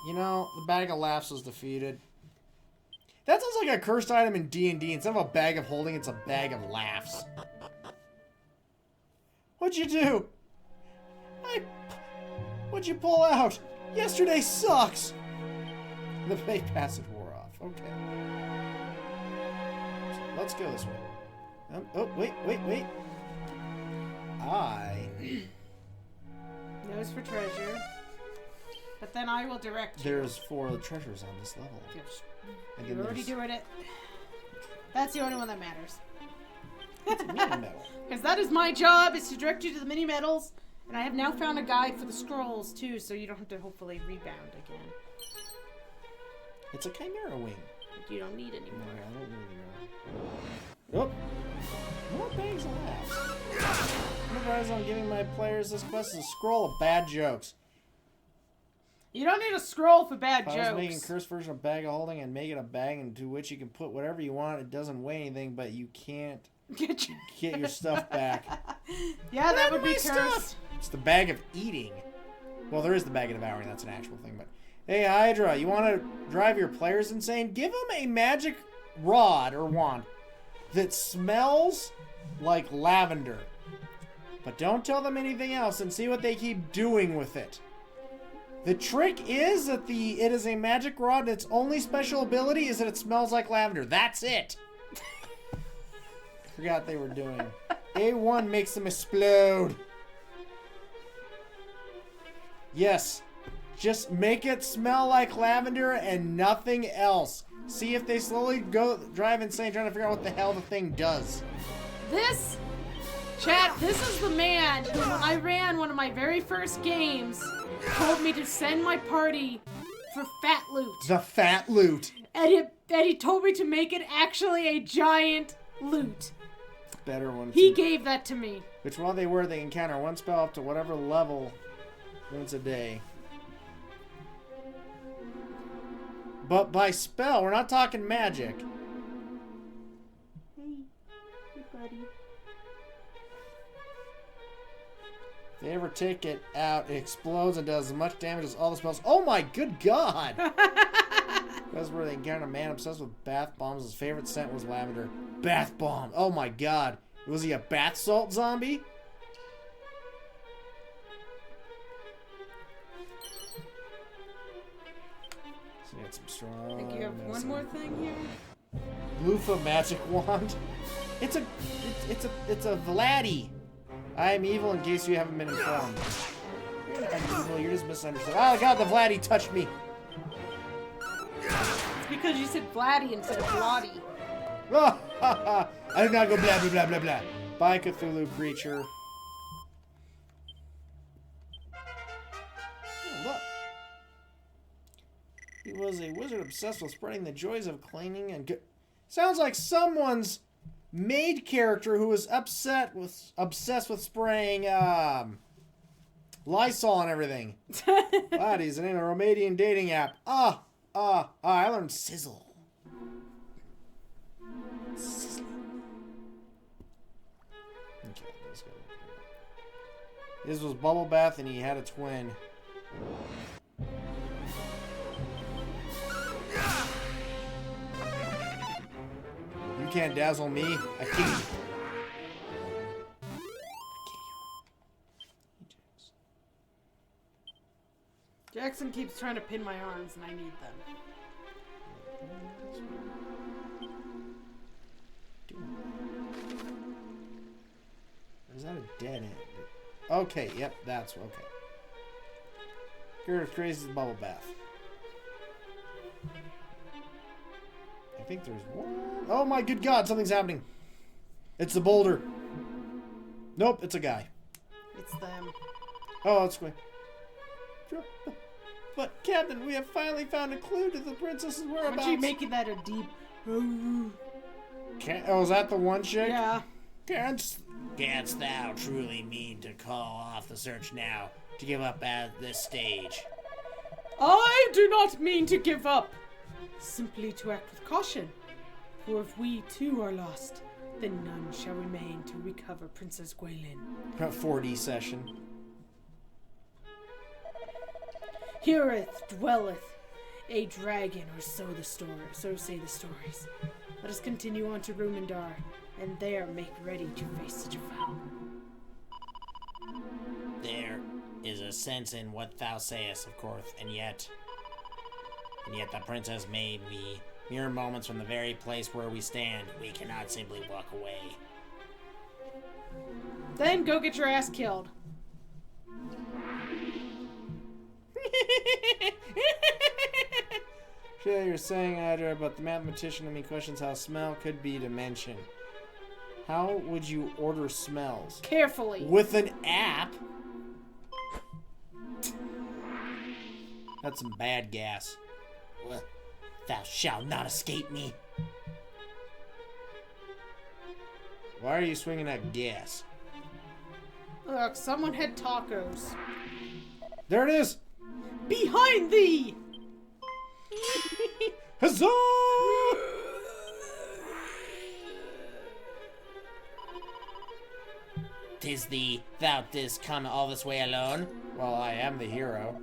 You know, the bag of laughs was defeated. That sounds like a cursed item in D&D. Instead of a bag of holding, it's a bag of laughs. What'd you do? What'd you pull out? Yesterday sucks! The fake passage wore off. Okay. So let's go this way. Oh, wait. Nose for treasure. But then I will direct you. There's 4 treasures on this level. Yes. And You're then already doing it. That's the only one that matters. It's a mini medal. Because that is my job, is to direct you to the mini medals. And I have now found a guide for the scrolls, too, so you don't have to hopefully rebound again. It's a chimera wing. But you don't need anymore. No, I don't need anymore. Oh! More bags of laughs. I'm advised on giving my players this quest is a scroll of bad jokes. You don't need a scroll for bad If I jokes. was making a cursed version of bag of holding and make it a bag into which you can put whatever you want, it doesn't weigh anything, but you can't get your stuff back. Yeah, that would be Stuff? cursed. It's the bag of eating. Well, there is the bag of devouring. That's an actual thing. But hey, Hydra, you want to drive your players insane? Give them a magic rod or wand that smells like lavender. But don't tell them anything else and see what they keep doing with it. The trick is that it is a magic rod and its only special ability is that it smells like lavender. That's it. Forgot they were doing. A1 makes them explode. Yes. Just make it smell like lavender and nothing else. See if they slowly drive insane trying to figure out what the hell the thing does. This is the man who, when I ran one of my very first games, told me to send my party for fat loot. The fat loot. And he told me to make it actually a giant loot. Better one. He gave that to me. Which while they were, they encounter one spell up to whatever level once a day. But by spell, we're not talking magic. Hey buddy. If they ever take it out, it explodes and does as much damage as all the spells. Oh my good god! That's where they encountered a man obsessed with bath bombs. His favorite scent was lavender. Bath bomb! Oh my god. Was he a bath salt zombie? So you got some strong... I think you have one more thing here. Lufa magic wand. It's a Vladdy. I am evil in case you haven't been informed. You're not evil, you're just misunderstood. Oh god, the Vladdy touched me. It's because you said Vladdy instead of Blotty. I did not go blah blah blah blah blah. Bye, Cthulhu creature. Oh, look. He was a wizard obsessed with spreading the joys of cleaning and sounds like someone's maid character who was obsessed with spraying Lysol and everything. Bodies and in a Romanian dating app. I learned sizzle. Okay, let's go. This was Bubble Bath and he had a twin. can't dazzle me. I kill you. Jackson keeps trying to pin my arms, and I need them. Or is that a dead end? Okay, yep, that's okay. Girth crazes the bubble bath. I think there's one. Oh my good god, something's happening. It's the boulder. Nope, it's a guy. It's them. Oh, it's going. But Captain, we have finally found a clue to the princess's whereabouts. Aren't you making that a deep? Oh, is that the one chick? Yeah. Canst thou truly mean to call off the search now, to give up at this stage? I do not mean to give up. Simply to act with caution. For if we too are lost, then none shall remain to recover Princess Gwaelin. A 4D session. Heareth dwelleth a dragon, or so say the stories. Let us continue on to Rumendar, and there make ready to face such a foe. There is a sense in what thou sayest, of course, and yet the princess made me mere moments from the very place where we stand. We cannot simply walk away. Then go get your ass killed. Sure, you're saying, Adra, but the mathematician in me questions how smell could be dimension. How would you order smells? Carefully. With an app? That's some bad gas. Thou shalt not escape me. Why are you swinging that gas? Look, someone had tacos. There it is! Behind thee! Huzzah! Tis thee, thou didst come all this way alone? Well, I am the hero.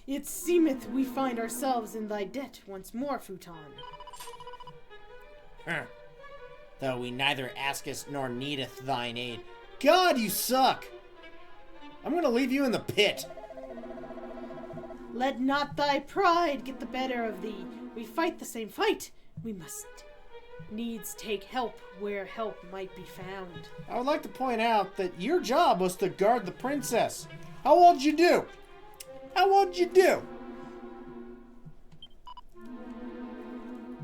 It seemeth we find ourselves in thy debt once more, Futon. Though we neither askest nor needeth thine aid. God, you suck! I'm gonna leave you in the pit. Let not thy pride get the better of thee. We fight the same fight. We must needs take help where help might be found. I would like to point out that your job was to guard the princess. How what'd you do? How what'd you do?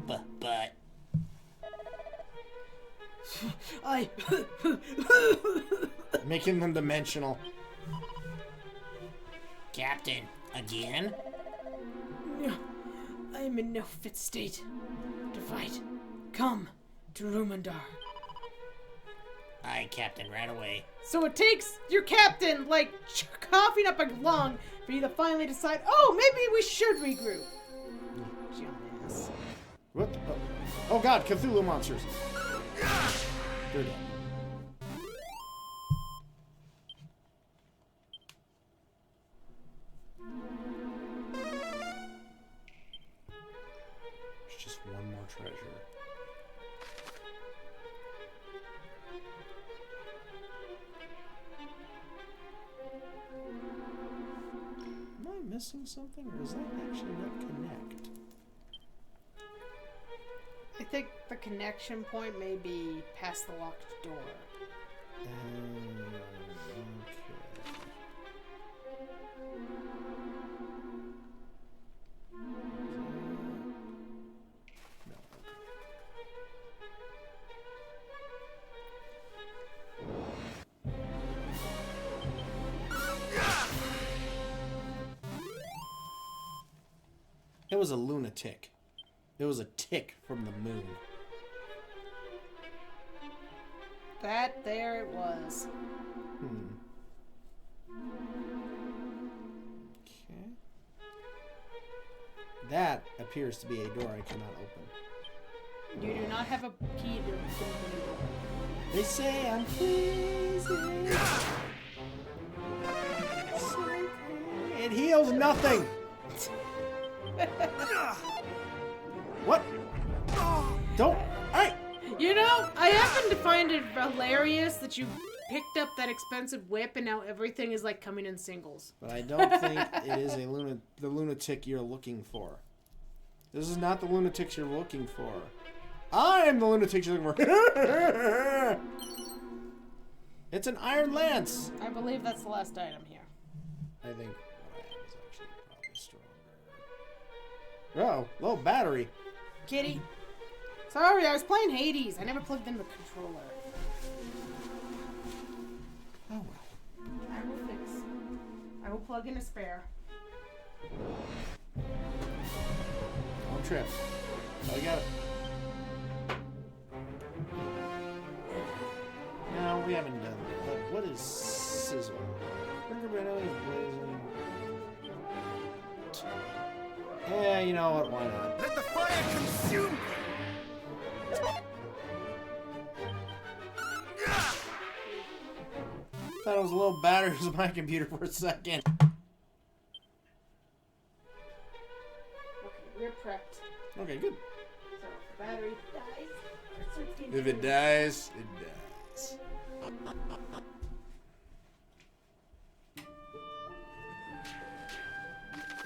But... I... Making them dimensional. Captain, again? I am in no fit state to fight. Come to Rumendar. Aye, Captain, right away. So it takes your captain, like, coughing up a lung for you to finally decide, oh, maybe we should regroup. Dumbass. What the... Oh god, Cthulhu monsters. They're dead. There's just one more treasure. Am I missing something, or does that actually not connect? I think the connection point may be past the locked door. Okay. No. It was a lunatic. It was a tick from the moon. That there it was. Okay. That appears to be a door I cannot open. You do not have a key to open the door. They say I'm crazy. It heals nothing. What? Don't. Hey. You know, I happen to find it hilarious that you picked up that expensive whip and now everything is like coming in singles. But I don't think it is the lunatic you're looking for. This is not the lunatics you're looking for. I am the lunatic you're looking for. It's an iron lance. I believe that's the last item here. I think what I have is actually probably stronger. Oh, low battery. Kitty. Sorry, I was playing Hades. I never plugged in the controller. Oh well. I will fix. I will plug in a spare. Don't trip. I got it. No, we haven't done that. What is sizzle? Yeah, you know what? Why not? Let the fire consume me! Thought it was a little batteries in my computer for a second. Okay, we're prepped. Okay, good. So if the battery dies, If it dies, it dies.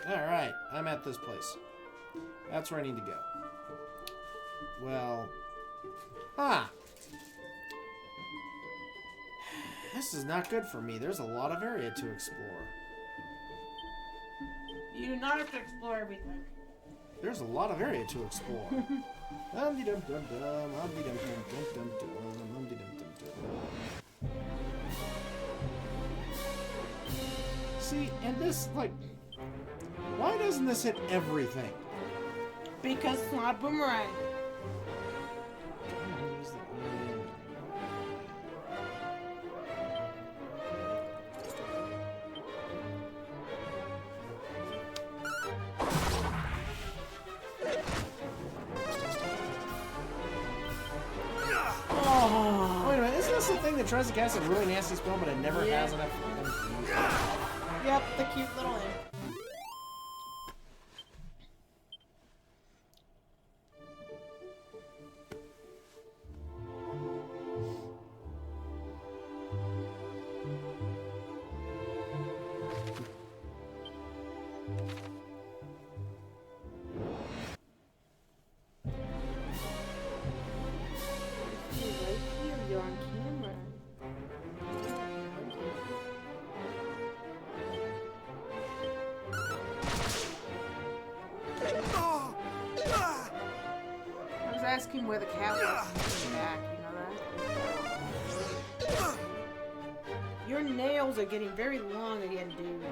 Alright, I'm at this place. That's where I need to go. Well... This is not good for me. There's a lot of area to explore. You do not have to explore everything. There's a lot of area to explore. Hum-de-dum-dum-dum, hum-de-dum-dum-dum-dum, hum-de-dum-dum-dum. See, and this, like... Why doesn't this hit everything? Because it's not a boomerang. Wait a minute, isn't this the thing that tries to cast a really nasty spell, but it never has enough? Yep, the cute little imp. You're on camera. I was asking where the cat was in the back, you know that? Your nails are getting very long again, dude.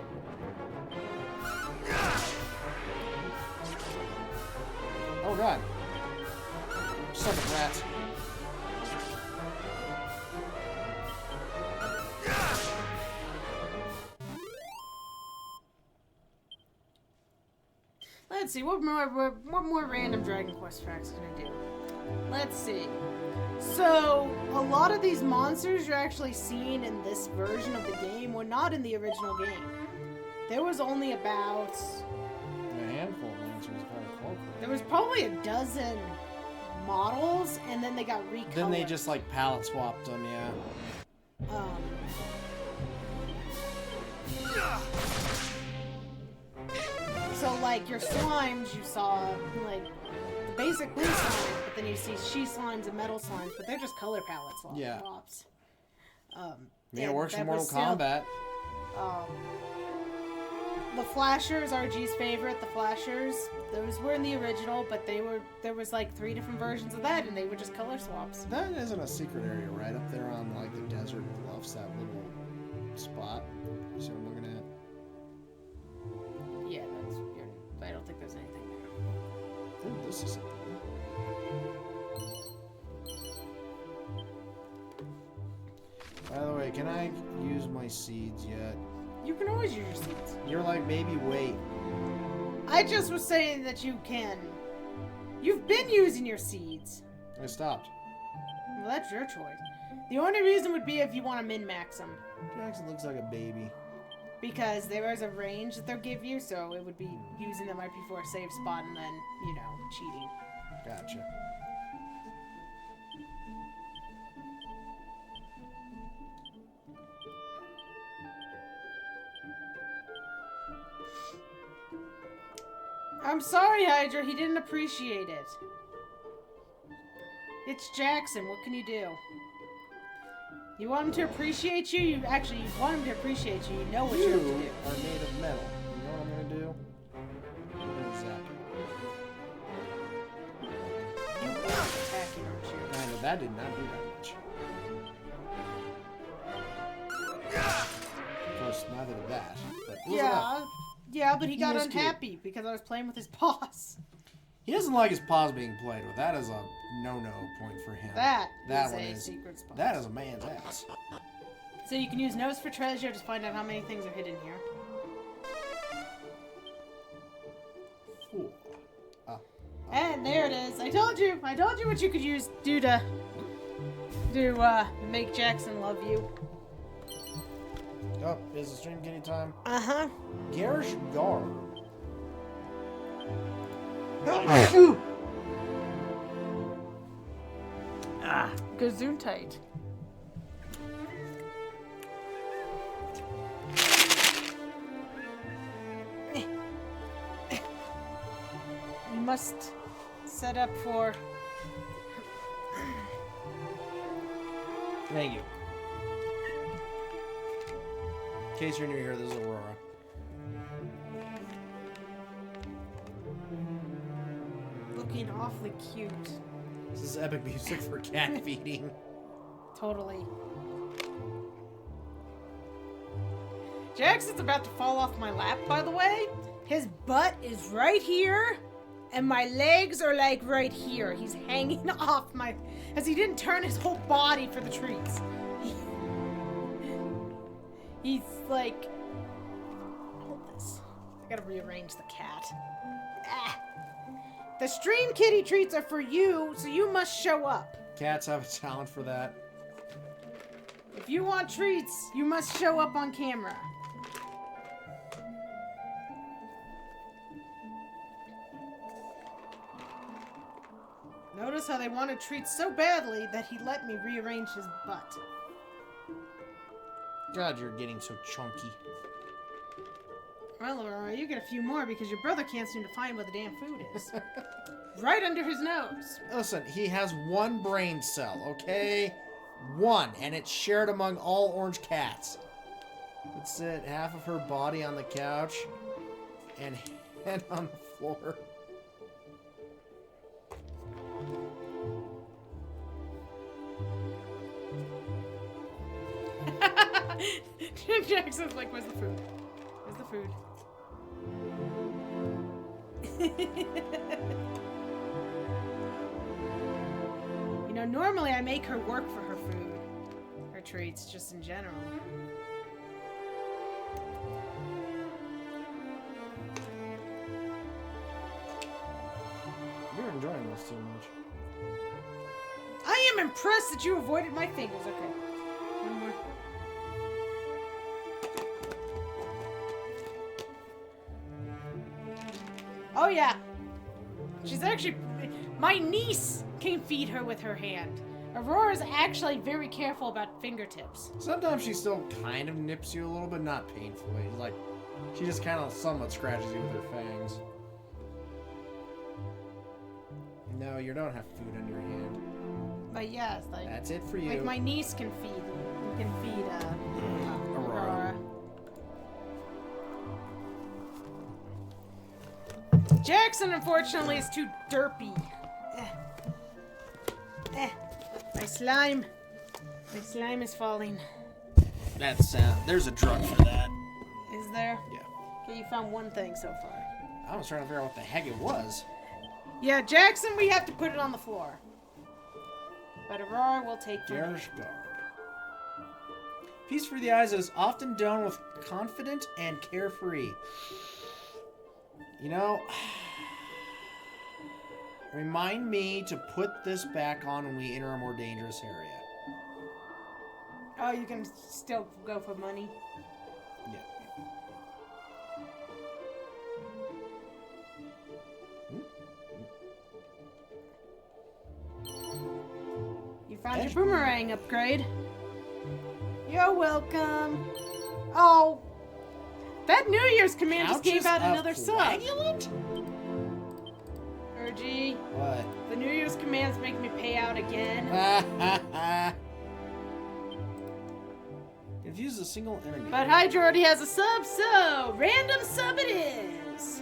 Oh god. Son of rats. Let's see, what more random Dragon Quest tracks can I do? Let's see. So, a lot of these monsters you're actually seeing in this version of the game were not in the original game. There was only about... A handful of answers, if I recall. There was probably a dozen models, and then they got recolored. Then they just, like, palette swapped them, yeah. So, like, your slimes, you saw, like, the basic blue slime, but then you see she slimes and metal slimes, but they're just color palette swaps. Yeah. I mean, it works for Mortal Kombat. The Flashers, RG's favorite, the Flashers, those were in the original, but there was like 3 different versions of that, and they were just color swaps. That isn't a secret area, right? Up there on, like, the desert bluffs, that little spot. You see what I'm looking at? Yeah, I don't think there's anything there. I think this is something. By the way, can I use my seeds yet? You can always use your seeds. You're like, maybe wait. I just was saying that you can. You've been using your seeds. I stopped. Well, that's your choice. The only reason would be if you want to min-max them. Jackson looks like a baby. Because there is a range that they'll give you, so it would be using them right before a save spot and then, you know, cheating. Gotcha. I'm sorry, Hydra. He didn't appreciate it. It's Jackson. What can you do? You want him to appreciate you? You want him to appreciate you. You know what you have to do. are made of metal. You know what I'm gonna do? I'm gonna zap You are attacking, aren't you? you. I know that did not do that much. Of course, neither did that. But it was enough. Yeah, but he got was unhappy because I was playing with his boss. He doesn't like his paws being played with. That is a no-no point for him. That That is one a is- secret spot. That is a man's ass. So you can use nose for treasure to find out how many things are hidden here. 4. And there it is. I told you what you could do to make Jackson love you. Oh, is the stream getting time? Uh-huh. Garish Garb. Gesundheit. You must set up for... Thank you. In case you're new here, this is Aurora. Looking awfully cute. This is epic music for cat feeding. Totally. Jackson's about to fall off my lap, by the way. His butt is right here, and my legs are like right here. He's hanging off my... As he didn't turn his whole body for the treats. He's like... Hold this. I gotta rearrange the cat. Ah. The stream kitty treats are for you, so you must show up. Cats have a talent for that. If you want treats, you must show up on camera. Notice how they wanted treats so badly that he let me rearrange his butt. God, you're getting so chunky. Well, Aurora, you get a few more because your brother can't seem to find where the damn food is. Right under his nose. Listen, he has one brain cell, okay? One, and it's shared among all orange cats. Let's sit half of her body on the couch and head on the floor. Jim Jackson's like, where's the food? Where's the food? You know, normally I make her work for her food. Her treats, just in general. You're enjoying this too much. I am impressed that you avoided my fingers. Okay. One more. Oh, yeah. She's actually... My niece can feed her with her hand. Aurora's actually very careful about fingertips. Sometimes she still kind of nips you a little, but not painfully. Like, she just kind of somewhat scratches you with her fangs. No, you don't have food on your hand. But yes, like... That's it for you. Like my niece can feed... Aurora. Jackson, unfortunately, is too derpy. My slime. My slime is falling. That's there's a drug for that. Is there? Yeah. Okay, you found one thing so far. I was trying to figure out what the heck it was. Yeah, Jackson, we have to put it on the floor. But Aurora will take the Garish Garb. Peace for the eyes is often done with confident and carefree. You know, remind me to put this back on when we enter a more dangerous area. Oh, you can still go for money? Yeah. You found your boomerang upgrade. You're welcome. Oh, that New Year's command just gave out another sub. Sergi, What? the New Year's commands make me pay out again. Confuse a single enemy. But Hydra already has a sub, so random sub it is.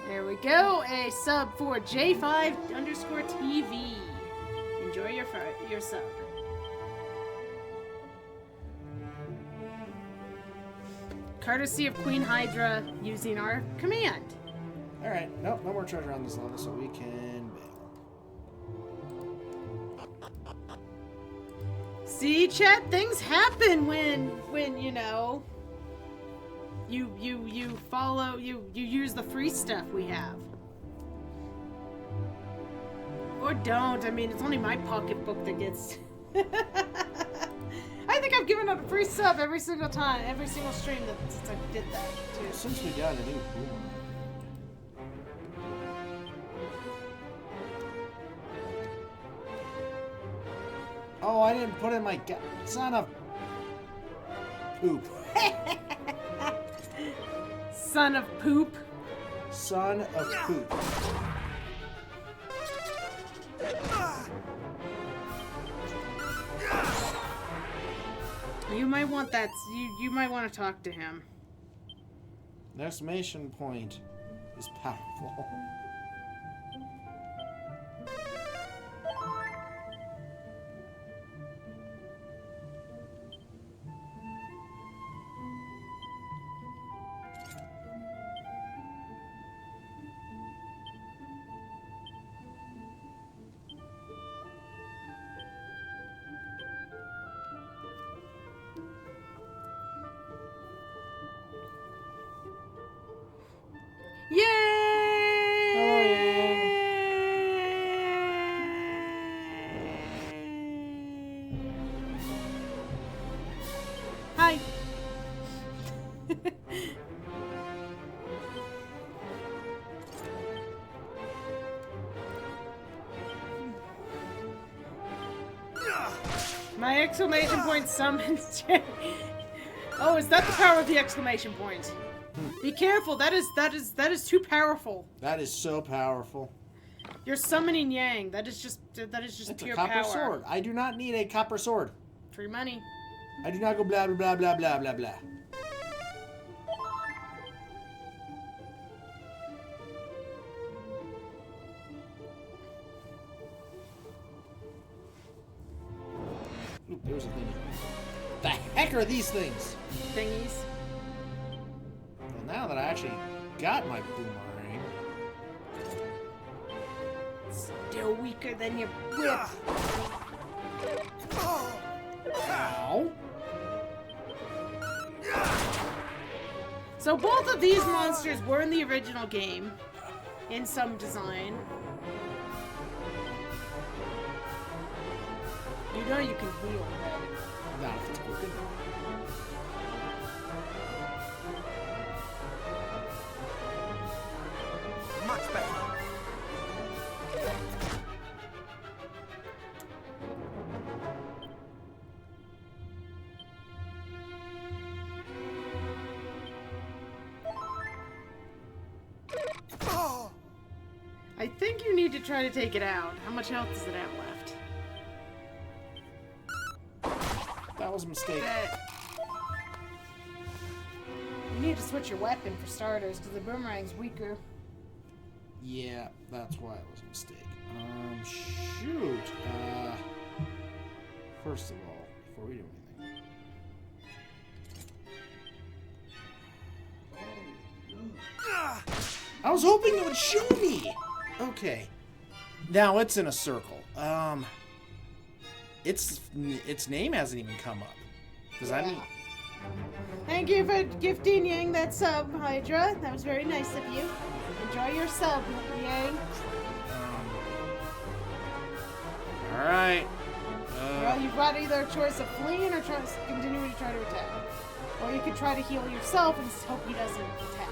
There we go, a sub for J5_TV. Enjoy your sub. Courtesy of Queen Hydra using our command. Alright, nope, no more treasure on this level, so we can bail. See, chat, things happen when you know you follow you use the free stuff we have. Or don't. I mean, it's only my pocketbook that gets I think I've given out a free sub every single time, every single stream since I did that too. Since we got a new boomerang. Oh, I didn't put in my son of poop. Son of poop. Son of poop. You might want that. You might want to talk to him. An exclamation point is powerful. Yay! Oh, yay. Hi. My exclamation point summons Jay. Oh, is that the power of the exclamation point? Be careful. That is too powerful. That is so powerful. You're summoning Yang. That is just It's pure a copper power. sword. I do not need a copper sword. Free money. I do not go blah blah blah blah blah blah. Oop, there's a thing. The heck are these things? Thingies. Well, now that I actually got my boomerang. Still weaker than your whip. Ow. So both of these monsters were in the original game, in some design. You know you can heal, right? Not if it's broken. Much better. I think you need to try to take it out. How much health does it have left? That was a mistake. You need to switch your weapon for starters, because the boomerang's weaker. Yeah, that's why it was a mistake. Shoot. First of all, before we do anything. I was hoping it would show me! Okay. Now it's in a circle. Its name hasn't even come up. Does that mean... Thank you for gifting Yang that sub, Hydra. That was very nice of you. Enjoy your sub, Yang. Alright. Well, you've got either a choice of fleeing or continuing to try to attack. Or you could try to heal yourself and hope he doesn't attack.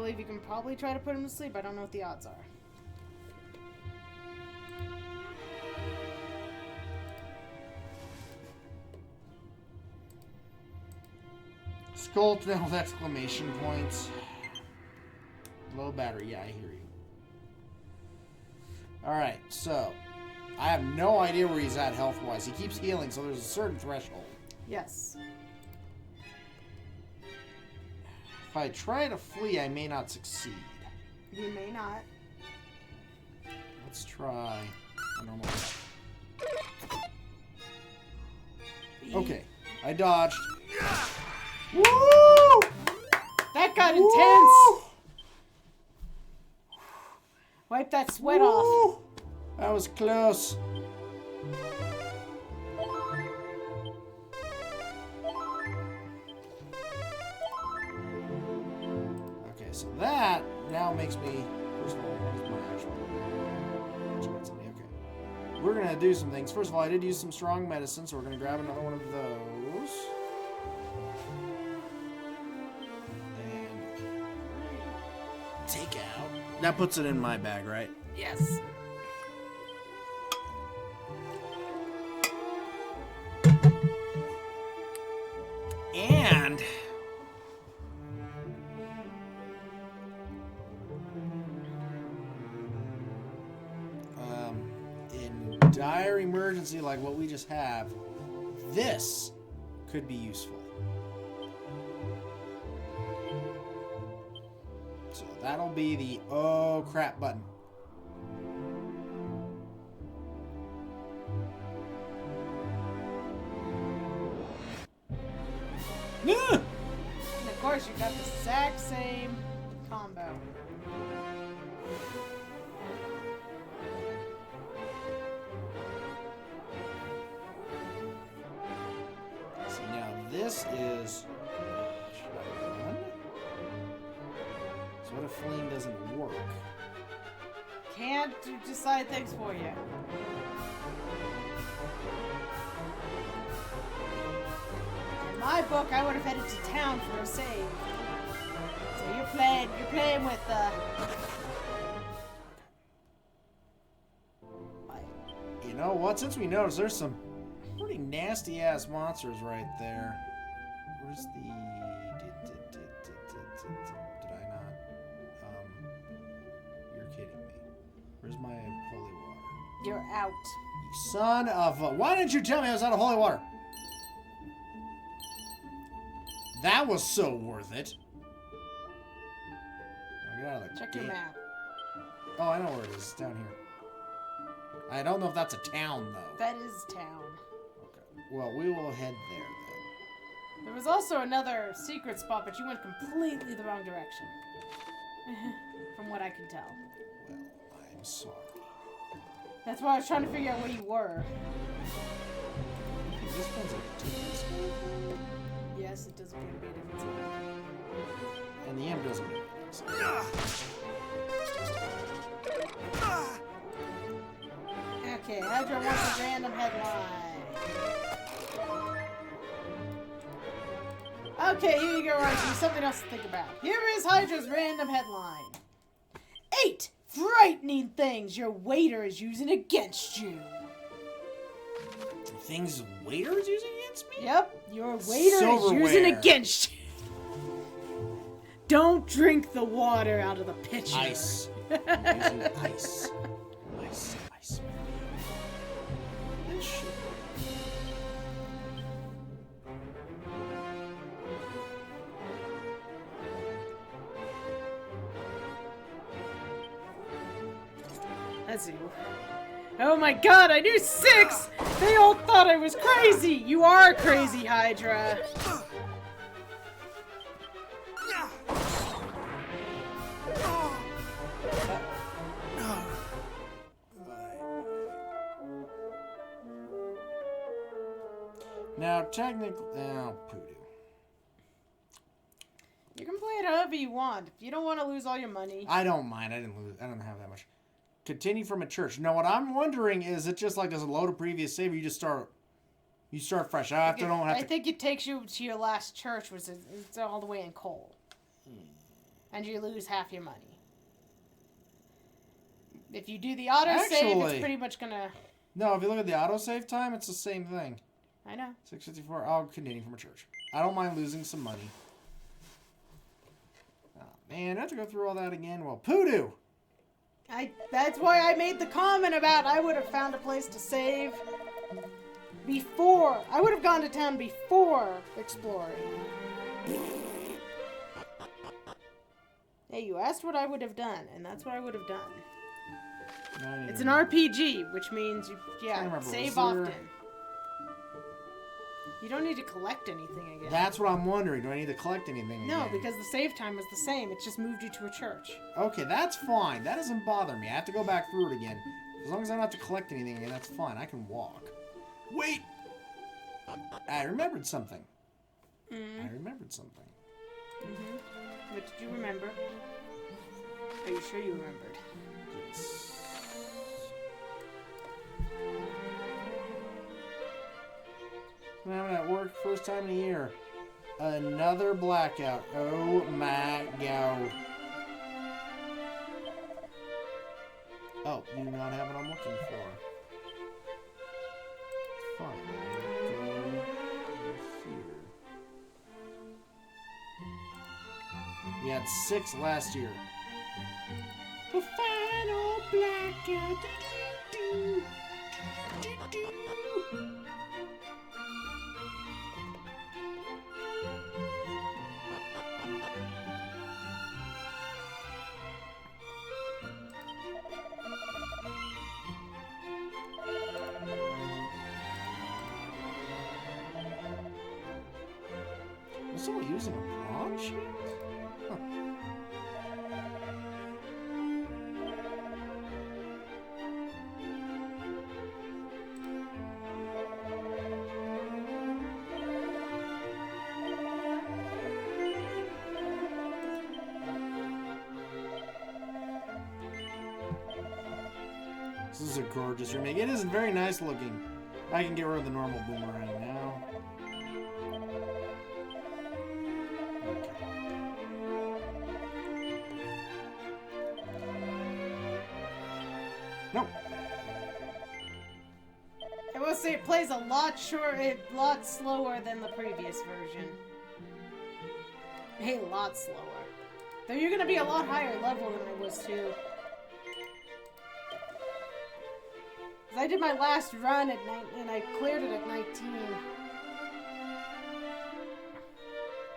believe you can probably try to put him to sleep. I don't know what the odds are. Sculpt now with exclamation points. Low battery, yeah, I hear you. Alright, so I have no idea where he's at health-wise. He keeps healing, so there's a certain threshold. Yes. If I try to flee, I may not succeed. You may not. Let's try a normal. Okay, I dodged. Woo! That got intense! Wipe that sweat off. That was close. Okay, so that now makes me. First of all, what is my actual? Okay. We're gonna do some things. First of all, I did use some strong medicine, so we're gonna grab another one of those. And take out. That puts it in my bag, right? Yes. And in dire emergency like what we just have, this could be useful. So that'll be the oh crap button. And of course, you got the exact same combo. See, now this is. Should I run? So what if fleeing doesn't work? Can't decide things for you. In my book, I would have headed to town for a save. So you're playing with You know what? Since we noticed there's some pretty nasty ass monsters right there. Where's the? Did I not? You're kidding me. Where's my holy water? You're out. You son of a! Why didn't you tell me I was out of holy water? That was so worth it. Now get out of the Check game. your map. Oh, I know where it is. It's down here. I don't know if that's a town, though. That is town. Okay. Well, we will head there, then. There was also another secret spot, but you went completely the wrong direction. From what I can tell. Well, I'm sorry. That's why I was trying to figure out where you were. This one's a different school? Yes, it does appear to be a different spot. And the M doesn't make sense. Okay, Hydra wants a random headline. Okay, here you go, Archie. Something else to think about. Here is Hydra's random headline. 8 frightening things your waiter is using against you. Things waiter is using against me? Yep, your waiter Silverware. is using against you. Don't drink the water out of the pitcher. Ice. I'm using ice. Ice. Ice. And sugar. Let's see. Oh my god, I knew 6! They all thought I was crazy! You are crazy, Hydra! Now, technically... Oh, poodoo. You can play it however you want. If you don't want to lose all your money. I don't mind. I don't have that much. Continue from a church. Now, what I'm wondering is, it just like, does it load a previous save, or you just start fresh? I think it takes you to your last church, which is it's all the way in Cole. and you lose half your money. If you do the autosave, Actually, it's pretty much gonna... No, if you look at the autosave time, it's the same thing. I know. 6:54. I'll continue from a church. I don't mind losing some money. Oh, man, I have to go through all that again. Well, poodoo! That's why I made the comment about I would have found a place to save before. I would have gone to town before exploring. Hey, you asked what I would have done, and that's what I would have done. It's an RPG, which means you, save often. You don't need to collect anything again. That's what I'm wondering. Do I need to collect anything No, again? because the save time was the same. It just moved you to a church. Okay, that's fine. That doesn't bother me. I have to go back through it again. As long as I don't have to collect anything again, that's fine. I can walk. Wait! I remembered something. I remembered something. What did you remember? Are you sure you remembered? Yes. I'm having at work first time in a year. Another blackout. Oh my god. Oh, you do not have what I'm looking for. Fine. Go here. We had 6 last year. The final blackout. Do, do, do, do. Was someone using a bronze shield? Huh. This is a gorgeous remake. It is very nice looking. I can get rid of the normal boomerang now. Nope. I will say it plays a lot slower than the previous version. A lot slower. Though you're gonna be a lot higher level than I was too. 'Cause I did my last run at 9 and I cleared it at 19.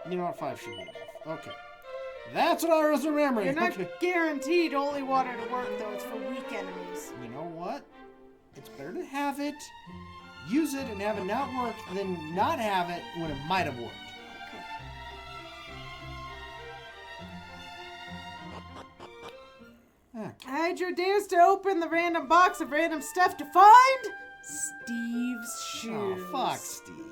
You know what? 5 should be enough. Okay. That's what I was remembering. You're not Okay. guaranteed holy water to work though, it's for weak enemies. You know what? It's better to have it, use it, and have it not work than not have it when it might have worked. Okay. Hydra dares to open the random box of random stuff to find Steve's shoes. Oh, fuck Steve.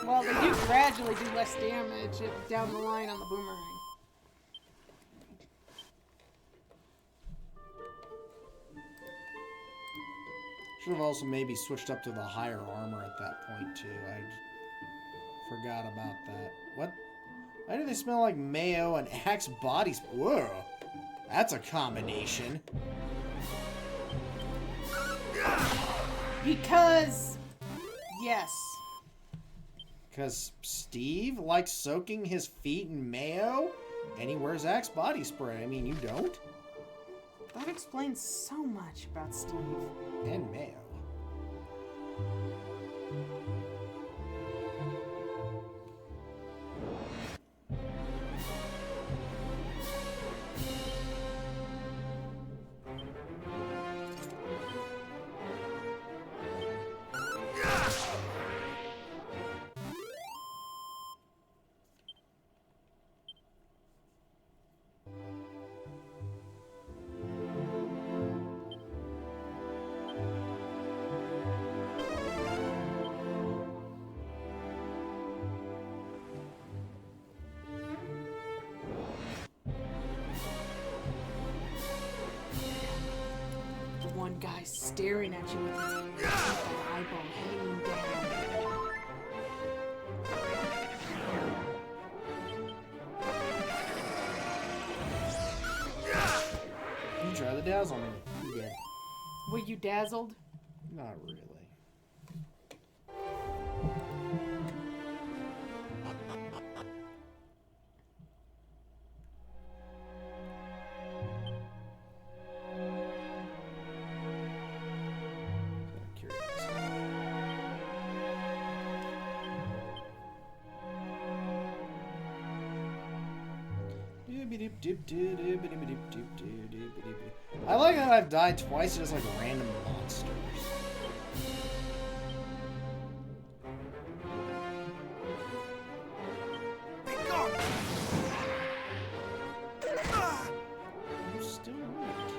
Well, they do gradually do less damage down the line on the boomerang. Should have also maybe switched up to the higher armor at that point too. I forgot about that. What? Why do they smell like mayo and Axe body spray? Whoa, that's a combination. Because, yes. Because Steve likes soaking his feet in mayo, and he wears Axe body spray. I mean, you don't? That explains so much about Steve. And mayo. guy's staring at you with his eyeball hanging down. You try the dazzle me. You get. Were you dazzled? Not really. I like that I've died twice just like random monsters. I'm still weak.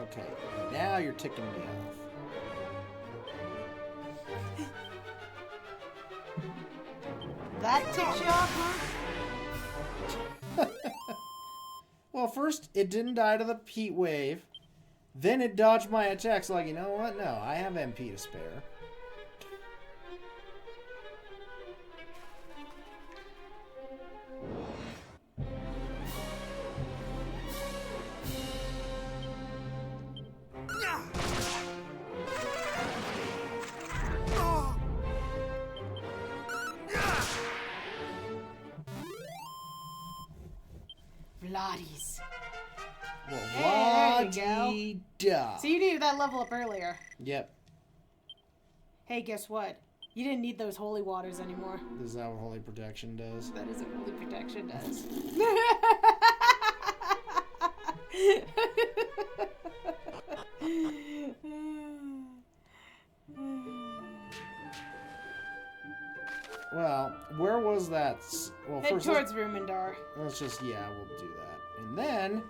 Okay, now you're ticking me off. That ticks you off, huh? Well, first, it didn't die to the heat wave. Then it dodged my attacks. Like, you know what? No, I have MP to spare. Vladies. Well, There you go. So you needed that level up earlier. Yep. Hey, guess what? You didn't need those holy waters anymore. Is that what Holy Protection does? That is what holy protection does. Well, where was that? Well, Head first, towards Rumendar. let's just, yeah, we'll do that. And then,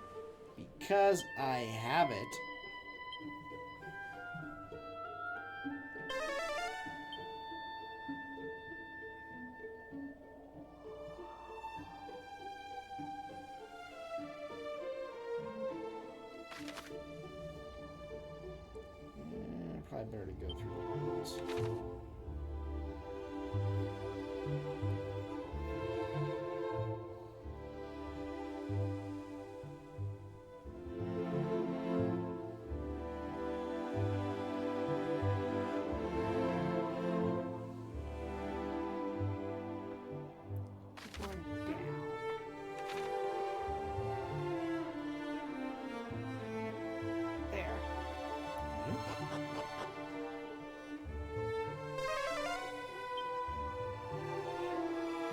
because I have it, probably better to go through the walls. There.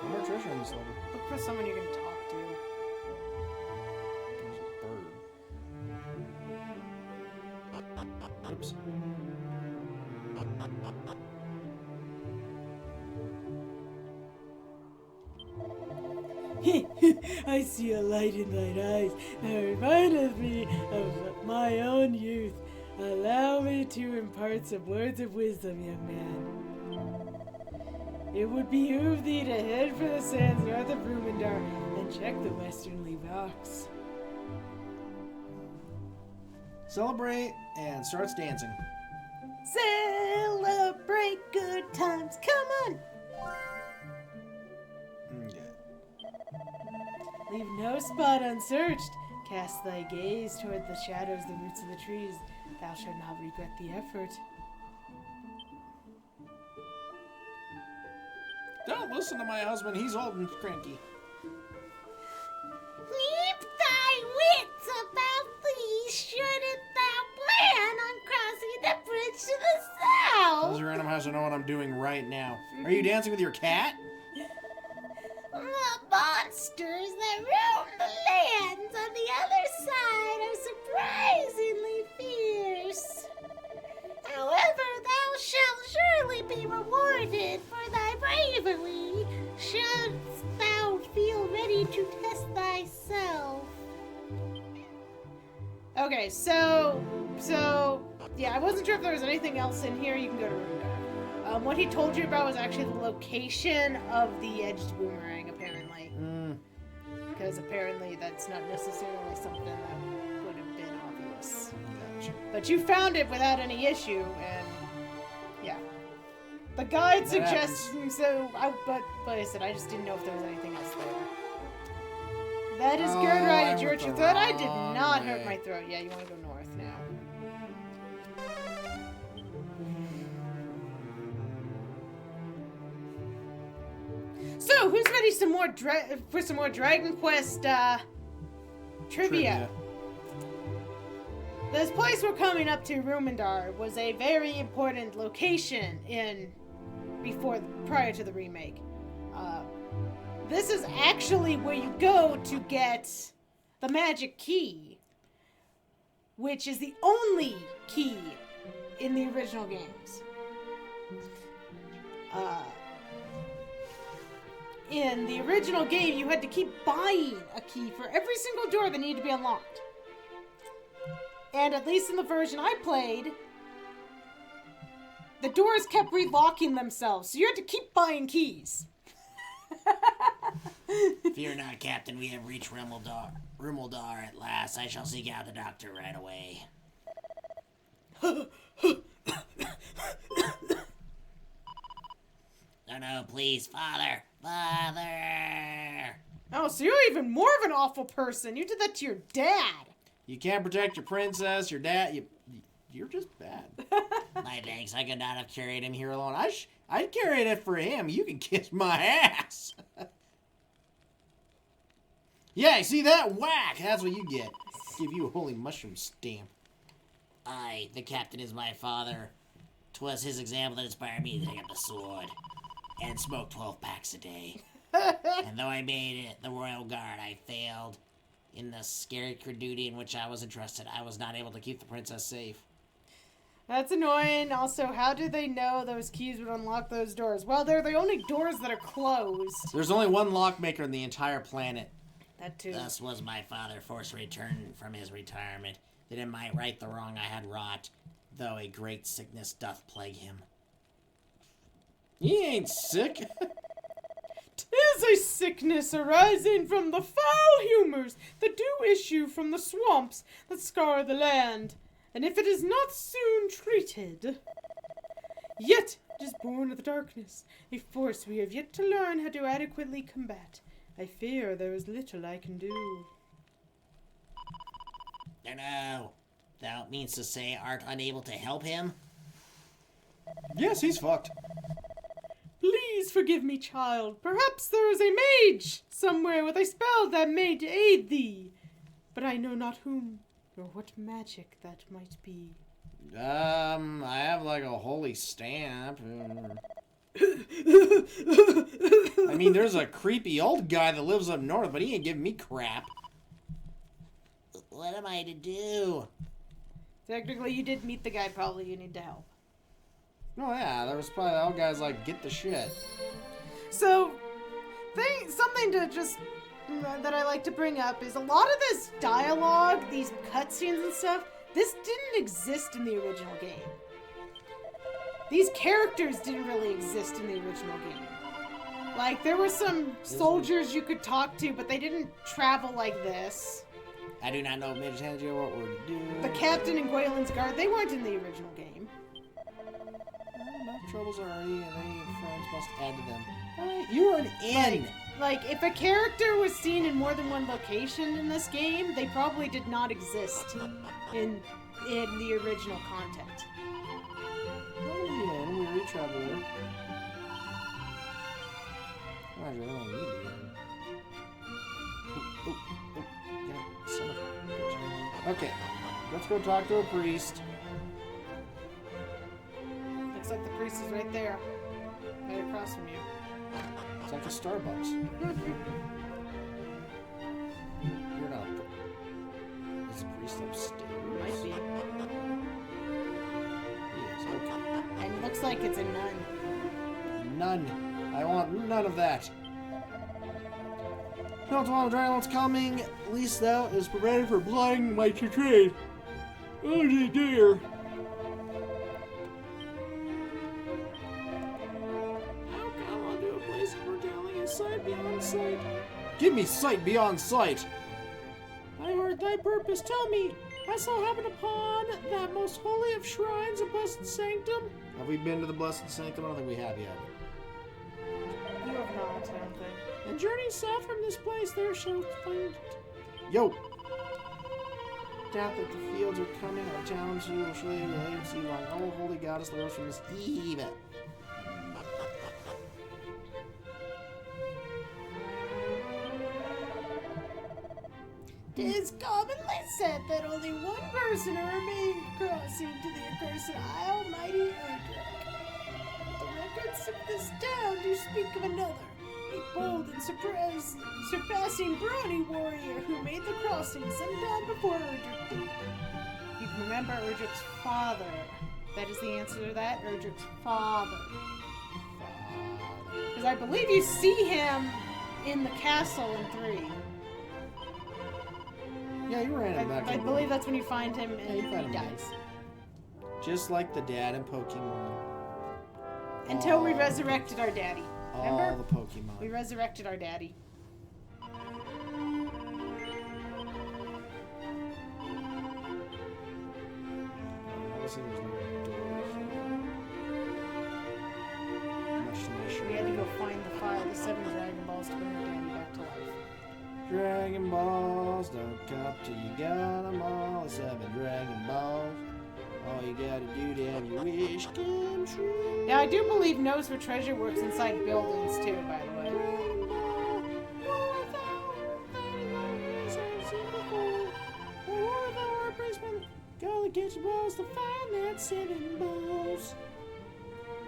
No more treasure on this level. Look for someone you can talk to. There's a bird. Oops. I see a light in thine eyes that remindeth me of my own youth. Allow me to impart some words of wisdom, young man. It would behoove thee to head for the sands north of Rumendar and check the westernly rocks. Celebrate and starts dancing. Celebrate good times. Come on. Okay. Leave no spot unsearched. Cast thy gaze toward the shadows, the roots of the trees. Thou shalt not regret the effort. Don't listen to my husband. He's old and cranky. Keep thy wits about thee, shouldn't thou plan on crossing the bridge to the south. Does your random house know what I'm doing right now? Are you dancing with your cat? The monsters that roam the lands on the other side are surprisingly fierce. However, thou shalt surely be rewarded for thy bravery, shouldst thou feel ready to test thyself. Okay, so yeah, I wasn't sure if there was anything else in here. You can go to Rumendar. What he told you about was actually the location of the edged boomerang, apparently. Because apparently that's not necessarily something that would have been obvious. place. But you found it without any issue, and yeah. The guide suggests but like I said, I just didn't know if there was anything else there. That is good, right? It's your throat. I did not hurt my throat. Yeah, you want to go north now. So, who's ready for some more Dragon Quest trivia? This place we're coming up to, Rumendar, was a very important location prior to the remake. This is actually where you go to get the magic key, which is the only key in the original games. In the original game, you had to keep buying a key for every single door that needed to be unlocked. And at least in the version I played, the doors kept relocking themselves, so you had to keep buying keys. Fear not, Captain, we have reached Rumeldar at last. I shall seek out the doctor right away. No, please, Father! Father! Oh, so you're even more of an awful person. You did that to your dad. You can't protect your princess, your dad. You're just bad. My thanks, I could not have carried him Here alone. I'd carry it for him. You can kiss my ass. Yeah, see that? Whack! That's what you get. Give you a holy mushroom stamp. The captain is my father. 'Twas his example that inspired me to take up the sword and smoke 12 packs a day. And though I made it the Royal Guard, I failed in the scary duty in which I was entrusted. I was not able to keep the princess safe. That's annoying. Also, how did they know those keys would unlock those doors? Well, they're the only doors that are closed. There's only one lockmaker in the entire planet. That too. Thus was my father forced to return from his retirement, that it might right the wrong I had wrought, though a great sickness doth plague him. He ain't sick. 'Tis a sickness arising from the foul humors that do issue from the swamps that scour the land, and if it is not soon treated, yet it is born of the darkness, a force we have yet to learn how to adequately combat. I fear there is little I can do. No. Thou means to say art unable to help him? Yes, he's fucked. Please forgive me, child. Perhaps there is a mage somewhere with a spell that may aid thee, but I know not whom or what magic that might be. I have like a holy stamp. I mean, there's a creepy old guy that lives up north, but he ain't giving me crap. What am I to do? Technically, you did meet the guy. Probably you need to help. Oh yeah, there was probably old guys like, get the shit. So, something to just that I like to bring up is a lot of this dialogue, these cutscenes and stuff, this didn't exist in the original game. These characters didn't really exist in the original game. Like, there were some soldiers you could talk to, but they didn't travel like this. I do not know, Midgetangio, what we're doing. The captain and Gwaelin's guard, they weren't in the original game. Enough troubles already, and any friends must add to them. You're an inn! Like, if a character was seen in more than one location in this game, they probably did not exist in the original content. Oh yeah, and weary traveler. I really don't need it. Okay, let's go talk to a priest. Looks like the priest is right there. Right across from you. It's like a Starbucks. You're not. Is the priest upstairs? Might be. Yes, okay. And it looks like it's a nun. None. I want none of that. Not while the dragon's coming, at least thou is prepared for blighting my trade. Oh dear. How come I'll do a place of foretelling and sight beyond sight? Give me sight beyond sight! I heard thy purpose, tell me, I so happened upon that most holy of shrines, a blessed sanctum. Have we been to the blessed sanctum? I don't think we have yet. You have not, I don't think. And journey south from this place, there shall find... Yo! Doubt that the fields are coming, our towns, you will surely relate and see long. Oh, holy goddess, the rose from this Eve. Tis commonly said that only one person remained crossing to the accursed Isle, mighty Erdrick. The records of this town do speak of another, a bold and surpassing brawny warrior who made the crossing some time before Erdrick did. You can remember Erdrick's father. That is the answer to that, Erdrick's father. Because I believe you see him in the castle in 3. Yeah, you ran him back. I believe that's when you find him and you find he him dies. Just like the dad in Pokemon. Until we resurrected our daddy. Remember? All the Pokemon. We resurrected our daddy. Obviously, there's no doors. Much to my sure. We had to go find the file, the 7 Dragon Balls, to bring our daddy back to life. Dragon Balls don't come till you got 'em all. 7 Dragon Balls. All you gotta do to have your wish come true. Now, I do believe knows where treasure works inside buildings, too, by the way. Dragon Ball, war without enemies I've seen before. War without our basement. Gotta get your balls to find that 7 balls.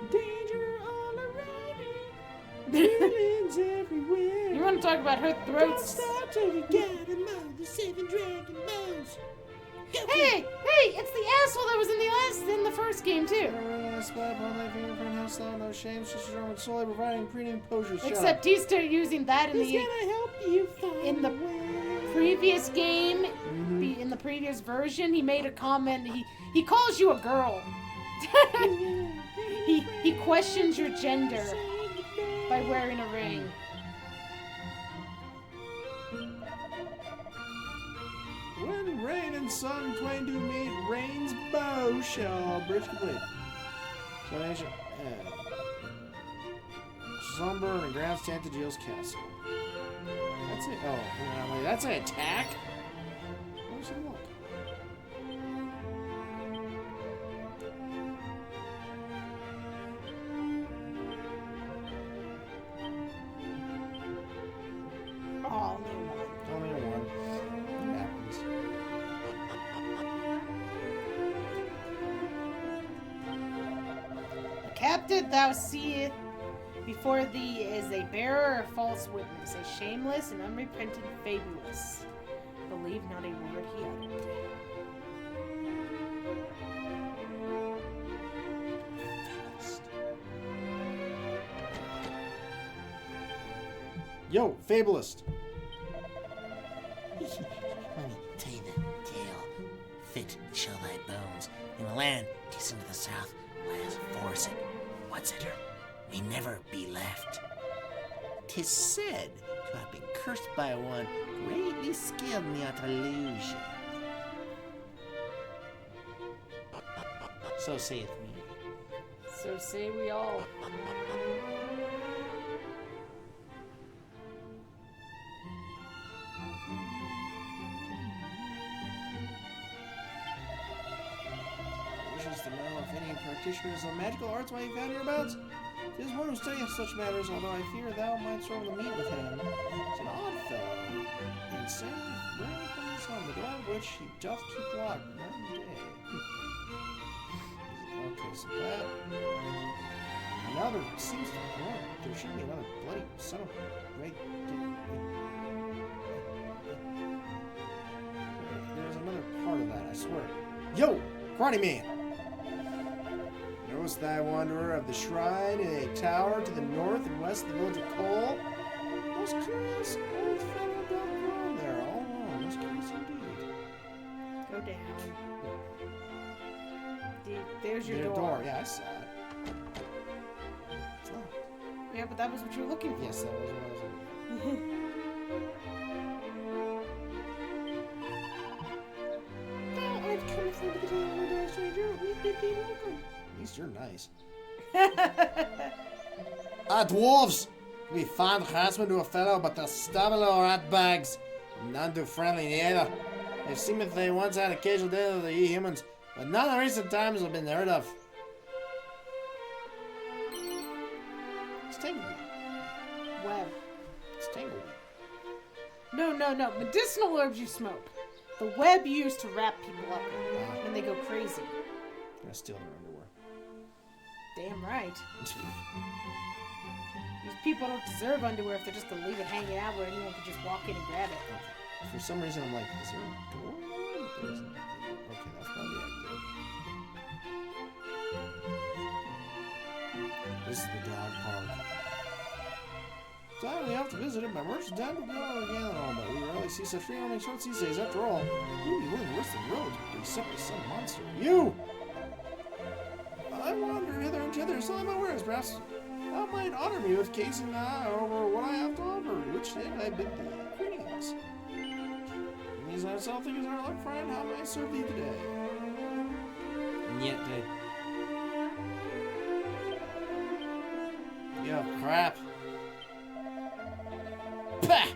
Danger all around me. Villains everywhere. You want to talk about her Don't throats? stop till you get 'em all. The 7 Dragon Balls. Hey, it's the asshole that was in the first game, too. No shame, just Roman solely providing premium potions. Except he's still using that in He's the gonna help you find in the a way. previous game. In the previous version, he made a comment. He calls you a girl. he questions your gender by wearing a ring. When rain and sun twain do meet, rain's bow shall bridge complete. So ancient. Sunburn and Grand Stand to Jill's Castle. That's it. Oh, wait, that's an attack? Where's it look? Oh, no. Only one. It happens. Captain, thou seest before thee is a bearer of false witness, a shameless and unrepentant fabulous. Believe not a word he uttered. Yo, Fabulist. Let me tell you the tale. Fit shall thy bones. In a land distant to the south lies forest. What's it? May never be left. 'Tis said to have been cursed by one greatly skilled in the art of illusion. So saith me. So say we all. Wishes to know if any practitioners of magical arts might be found hereabouts. 'Tis one who studieth such matters, although I fear thou mightst sort of meet with him. He's an odd fellow, and saith, bring from his home the door of which he doth keep locked night and day. Okay, so that. And now there seems to be more. There should be another bloody son of a great. There's another part of that, I swear. Yo, Karate Man! Knowest thy wanderer of the shrine in a tower to the north and west of the village of Cole? Most curious old fellow doth roam there all alone. Most curious indeed. Go down. There's your Near door. Yeah, I saw it. It's not. Yeah, but that was what you were looking for. Yes, that was what I was looking for. At least you're nice. Dwarves! We found harassment to a fellow, but the stubble or rat bags. None too friendly neither. It seemeth they once had occasional death of the humans, but none in recent times have been heard of. It's Tangleweed. Web. It's Tangleweed. No. Medicinal herbs you smoke. The web you use to wrap people up when they go crazy. I'm gonna steal their underwear. Damn right. These people don't deserve underwear if they're just gonna leave it hanging out where anyone can just walk in and grab it. For some reason, I'm like, is there a door? There isn't. Okay, that's probably it. This is the dog park. Time we have to visit it by merchant time to go again and all, but we rarely see such frequently short sea days after all. Who would be willing to risk the road to be set by some monster? You! I wander hither and thither, selling my wares. Perhaps thou might honor me with casing the eye over what I have to offer, which end I bid thee. Greetings. These thyself think is our luck, friend. How may I serve thee today? And yet, yo, crap. Pah!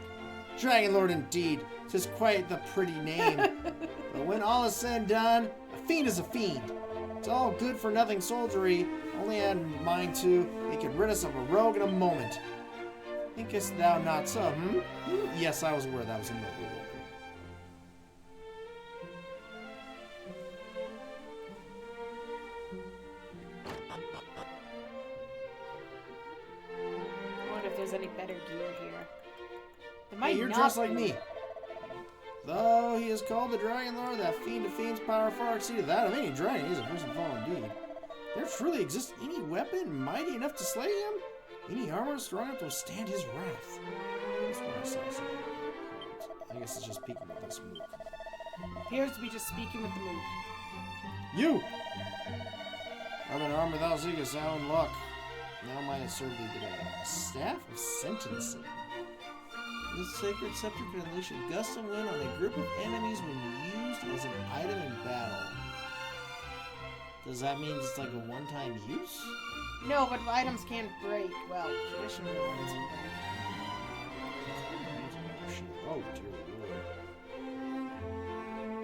Dragon Lord indeed. 'Tis quite the pretty name. But when all is said and done, a fiend is a fiend. It's all good for nothing soldiery. Only had in mind to, it could rid us of a rogue in a moment. Thinkest thou not so, Yes, I was aware that was a noble rogue. I wonder if there's any better gear here. There might Hey, you're not dressed like be. me. Though he is called the Dragon Lord, that fiend of fiends' power far exceeded that of any dragon. He is a person fallen indeed. There truly exists any weapon mighty enough to slay him? Any armor strong enough to withstand his wrath? That's what I saw something. I guess it's just speaking with this move. Appears to be just speaking with the mood. You! I'm an armor thou seekest, sound luck. Now might it serve thee today. Staff of Sentencing. This sacred scepter can unleash a gust of wind on a group of enemies when used as an item in battle. Does that mean it's like a one-time use? No, but items can't break. Well, traditional ones can break. Oh, dear lord.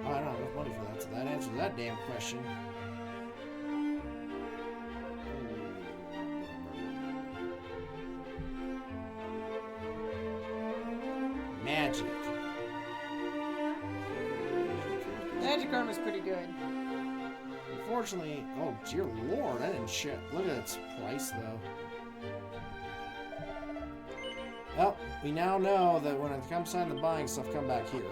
Oh, I don't have enough money for that, so that answers that damn question. Magic. Magic armor's pretty good. Unfortunately, oh dear lord, I didn't check. Look at its price though. Well, we now know that when it comes time to buying stuff, come back here.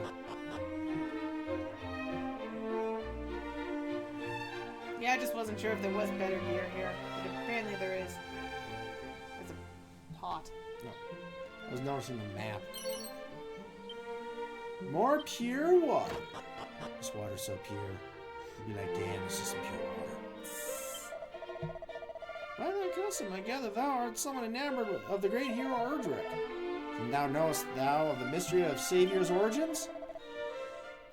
Yeah, I just wasn't sure if there was better gear here. But apparently there is. There's a pot. No. I was noticing the map. More pure water. This water's so pure. You'd be like, damn, this is some pure water. By thy custom, I gather thou art someone enamored of the great hero Erdrick. And thou knowest thou of the mystery of Savior's origins?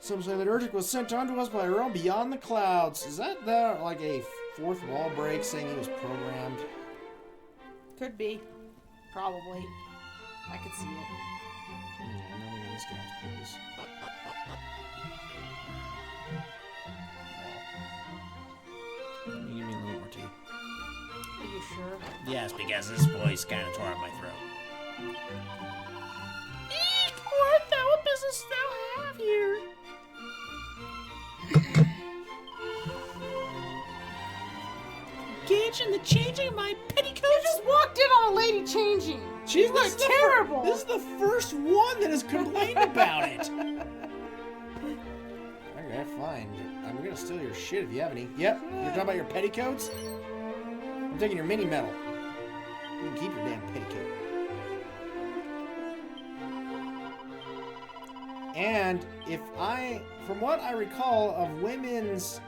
Some say that Erdrick was sent unto us by a realm beyond the clouds. Is that like a fourth wall break saying he was programmed? Could be. Probably. I could see it. Yeah, nothing in this guy's place. Give me a little more tea. Are you sure? Yes, because this voice kind of tore up my throat. Eek! What thou business thou have here? Engage in the changing of my petticoats? You just walked in on a lady changing. She's like terrible. This is the first one that has complained about it. Okay, fine. I'm gonna steal your shit if you have any. Yep, you're talking about your petticoats? I'm taking your mini medal. You can keep your damn petticoat. And from what I recall of women's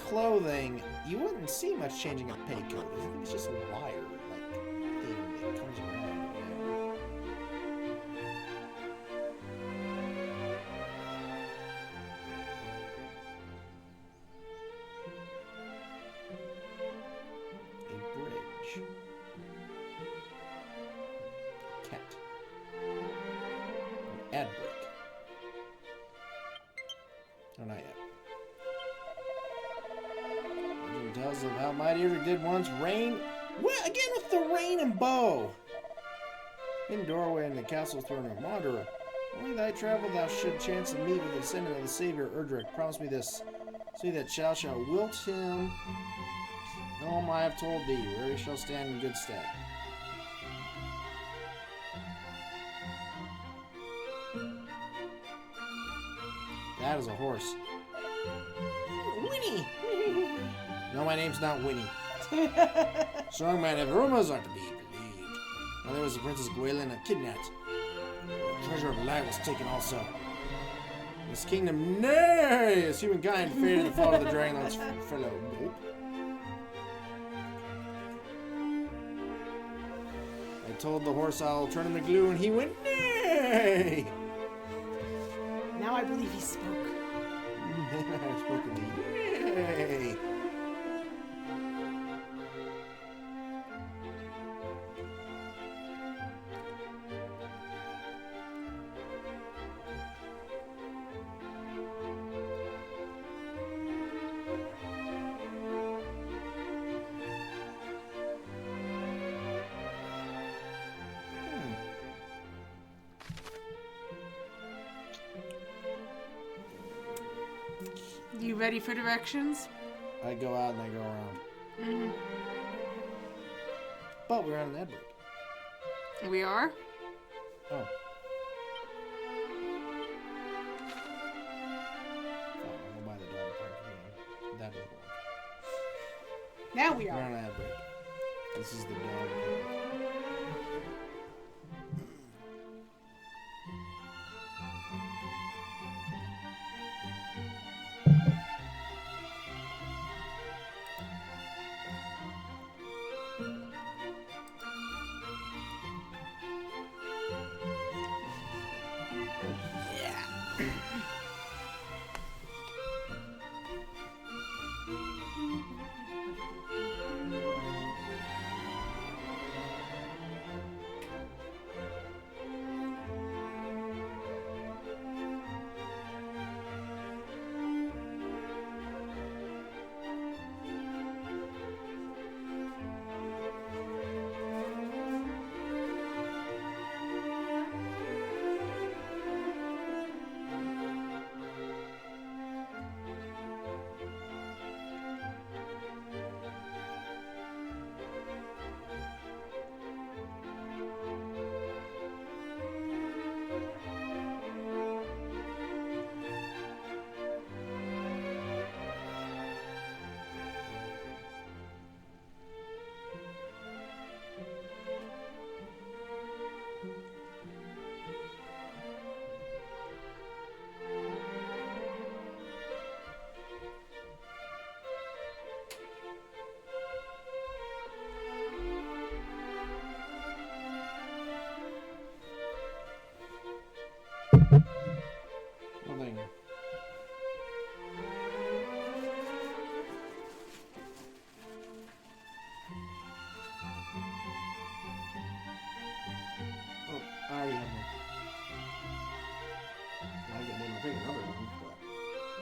clothing, you wouldn't see much changing of petticoat. I think it's just a wire, thing that comes around. Oh, not yet. Legend tells of how mighty Erdrick did once rain. What? Again with the rain and bow. In doorway in the castle's throne room. Wanderer, only thy travel thou should chance to meet with the descendant of the Savior Erdrick. Promise me this. See that shall wilt him. Whom I have told thee, where he shall stand in good stead. That is a horse. Winnie! No, my name's not Winnie. Strong man, if rumors are to be believed. Now there was the Princess Gwaelin kidnapped. The treasure of light was taken also. This kingdom, nay! As humankind feared in the fall of the Dragonlord's fellow. Nope. I told the horse I'll turn him to glue, and he went, nay! Now I believe he spoke. I've spoken to you. Nay! You ready for directions? I go out and I go around. Mm-hmm. But we're on an ad break. We are? Oh. Oh, I'll buy the dog park again. That would work. Now we We're are. on an ad break. This is the dog park. Nothing. Oh, I already have one. I get one. I'll take another one, but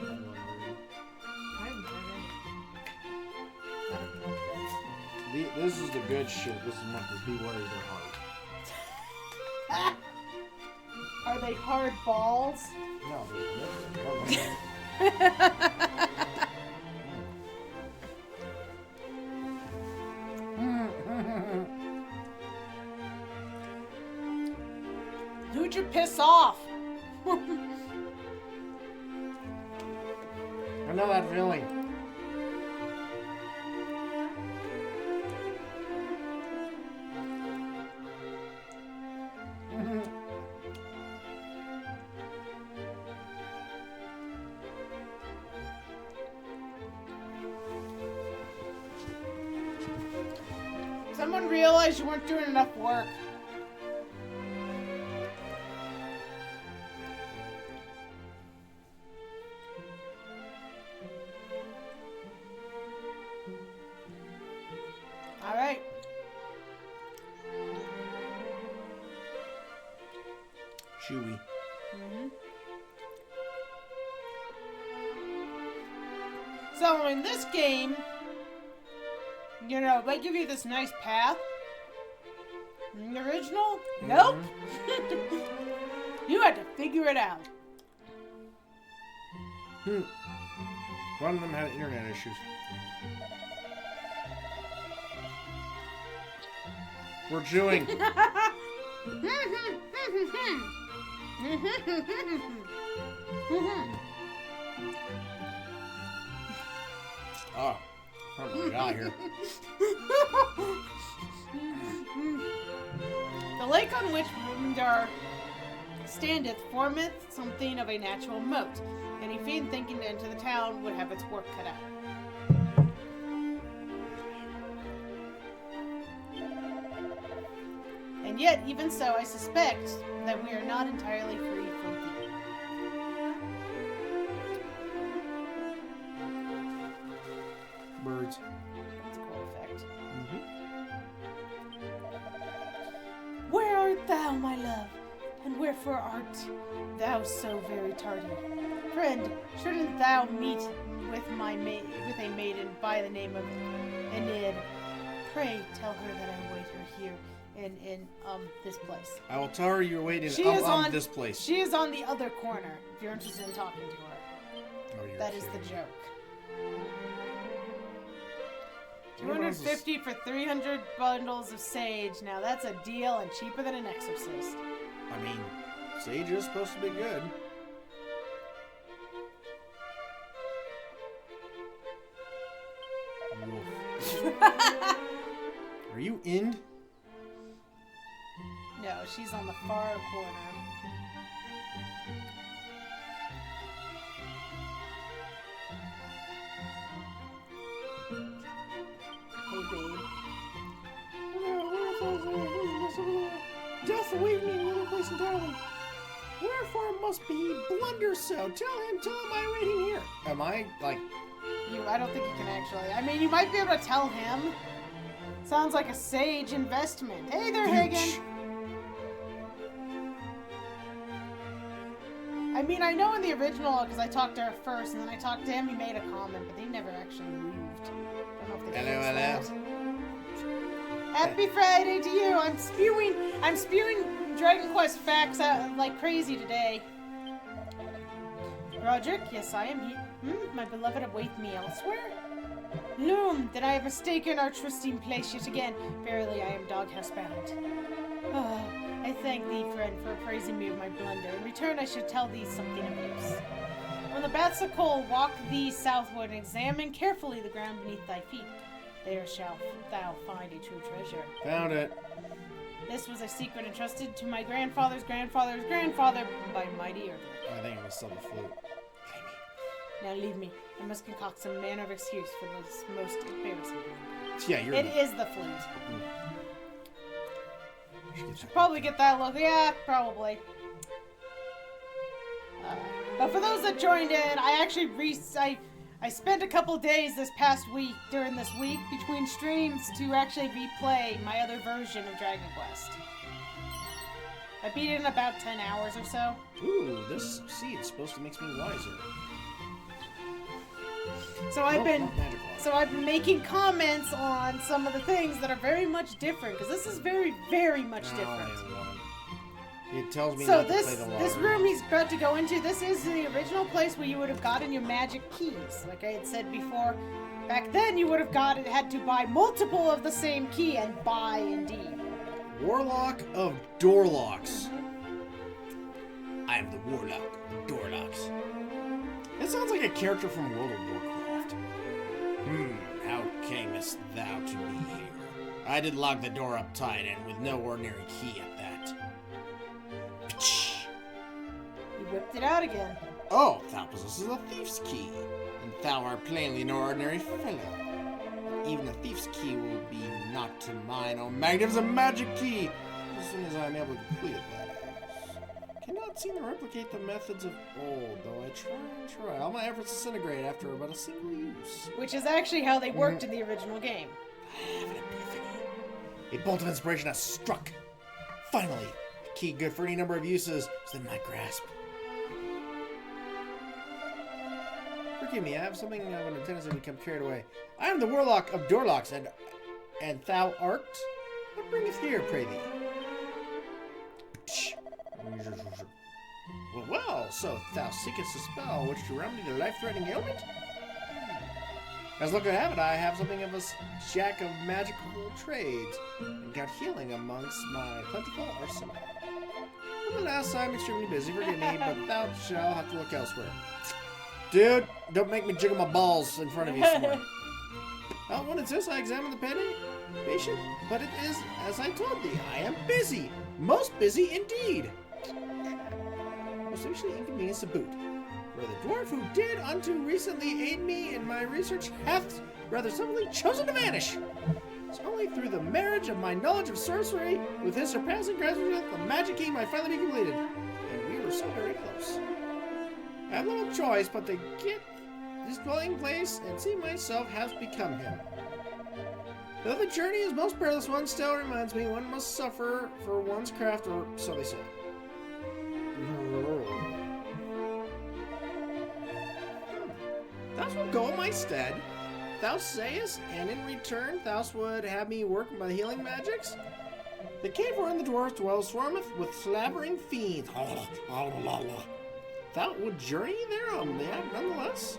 I have one already. I haven't tried any. This is the good shit. This is not the be worried they're hard. Are they hard balls? No, they're Who'd you piss off? I know that feeling. Someone realized you weren't doing enough work. All right. Chewy. So in this game, you know, they give you this nice path. In the original, nope. You had to figure it out. One of them had internet issues. We're chewing. Oh, what do we got here? The lake on which Rundar standeth formeth something of a natural moat. Any fiend thinking to enter the town would have its work cut out. And yet, even so, I suspect that we are not entirely free from fear. Birds. That's a cool effect. Where art thou, my love? And wherefore art thou so very tardy? Friend, shouldn't thou meet with a maiden by the name of Enid? Pray tell her that I await her here in this place. I will tell her you're waiting on this place. She is on the other corner, if you're interested in talking to her. Oh, you're That is the kidding. joke. 250 for 300 bundles of sage. Now that's a deal and cheaper than an exorcist. I mean, sage is supposed to be good. Are you in? No, she's on the far corner. Hey, babe. Death await me in another place entirely. Wherefore must be blunder so. Tell him I'm waiting here. Am I, like... I don't think you can actually. I mean, you might be able to tell him. Sounds like a sage investment. Hey there, Hagen. I mean, I know in the original, because I talked to her first, and then I talked to him, he made a comment, but they never actually moved. I don't know if they fixed that. Happy Friday to you! I'm spewing Dragon Quest facts out like crazy today. Roderick, yes, I am here. My beloved await me elsewhere? Loom, then I have mistaken our trysting place yet again. Verily, I am doghouse bound. Oh, I thank thee, friend, for appraising me of my blunder. In return, I should tell thee something of use. When the bats of coal, walk thee southward and examine carefully the ground beneath thy feet. There shalt thou find a true treasure. Found it. This was a secret entrusted to my grandfather's grandfather's grandfather by mighty Erdrick. I think it was still the flute. Now leave me. I must concoct some manner of excuse for this most embarrassing thing. Yeah, you're... It is the flute. Should probably get that look. Yeah, probably. But for those that joined in, I actually I spent a couple days this past week, during this week, between streams to actually replay my other version of Dragon Quest. I beat it in about 10 hours or so. Ooh, this seed is supposed to make me wiser. So I've been making comments on some of the things that are very much different, because this is very, very much different. It tells me So not to play the this room he's about to go into, this is the original place where you would have gotten your magic keys. Like I had said before, back then you would have had to buy multiple of the same key, and buy indeed. Warlock of Doorlocks. I am the Warlock of Doorlocks. It sounds like a character from World of Warcraft. How camest thou to be here? I did lock the door up tight, and with no ordinary key at that. He whipped it out again. Oh, thou possesses a thief's key, and thou art plainly no ordinary fellow. Even a thief's key will be not to mine, oh magnificent magic key, as soon as I am able to complete it, that is. Cannot seem to replicate the methods of old, though I try and try. All my efforts disintegrate after but a single use. Which is actually how they worked in the original game. I have an epiphany. A bolt of inspiration has struck. Finally, a key good for any number of uses is in my grasp. forgive me. I have something of a tendency to become carried away. I am the warlock of Dorlocks, and thou art? What bringeth here, pray thee? Well, so thou seekest a spell which to remedy the life-threatening ailment? As luck would have it, I have something of a jack of magical trades, and got healing amongst my plentiful arsenal. Alas, I'm extremely busy, forgive me, but thou shalt have to look elsewhere. Dude, don't make me jiggle my balls in front of you somewhere. Well, when it's this, I examine the patient, but it is, as I told thee, I am busy. Most busy indeed. Most especially inconvenience to boot. For the dwarf who did unto recently aid me in my research hath rather suddenly chosen to vanish. It's only through the marriage of my knowledge of sorcery with his surpassing grasp of the magic key might finally be completed. And we were so very close. I have little choice but to get this dwelling place and see myself has become him. Though the journey is most perilous, one still reminds me one must suffer for one's craft, or so they say. Thou wilt go in my stead, thou sayest, and in return thou would have me work my healing magics? The cave wherein the dwarves dwell swarmeth with slavering fiends. Thou would journey there on that nonetheless?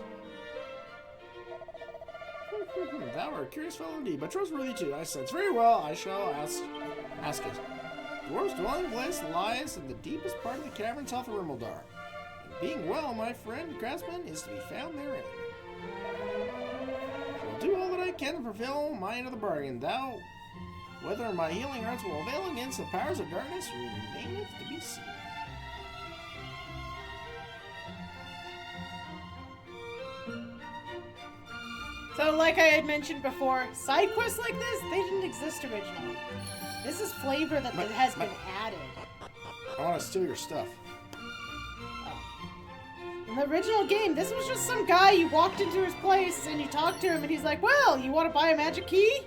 Thou art a curious fellow indeed, but trustworthy too, I sense. Very well, I shall ask it. The dwarf's dwelling place lies in the deepest part of the cavern south of Rimeldar. And being well, my friend craftsman is to be found therein. I will do all that I can to fulfill my end of the bargain. Thou, whether my healing arts will avail against the powers of darkness, remaineth to be seen. So, like I had mentioned before, side quests like this, they didn't exist originally. This is flavor that has been added. I want to steal your stuff. In the original game, this was just some guy, you walked into his place and you talked to him and he's like, well, you want to buy a magic key?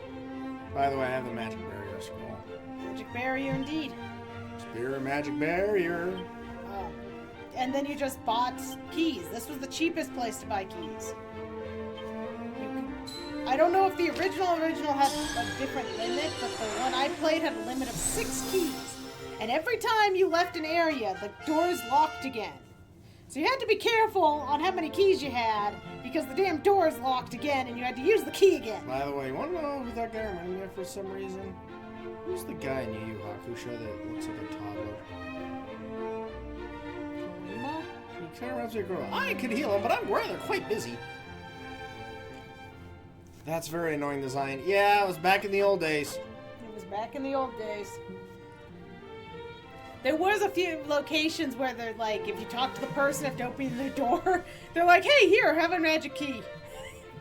By the way, I have the magic barrier scroll. Magic barrier indeed. Spear magic barrier. And then you just bought keys. This was the cheapest place to buy keys. I don't know if the original had a different limit, but the one I played had a limit of 6 keys. And every time you left an area, the doors locked again. So you had to be careful on how many keys you had, because the damn doors locked again and you had to use the key again. By the way, you want to know who that guy reminded me of for some reason? Who's the guy in Yu Yu Hakusho that looks like a toddler? He kind of reminds me of a girl. I could heal him, but I'm rather quite busy. That's very annoying design. Yeah, it was back in the old days. It was back in the old days. There was a few locations where they're like, if you talk to the person after opening the door, they're like, hey, here, have a magic key.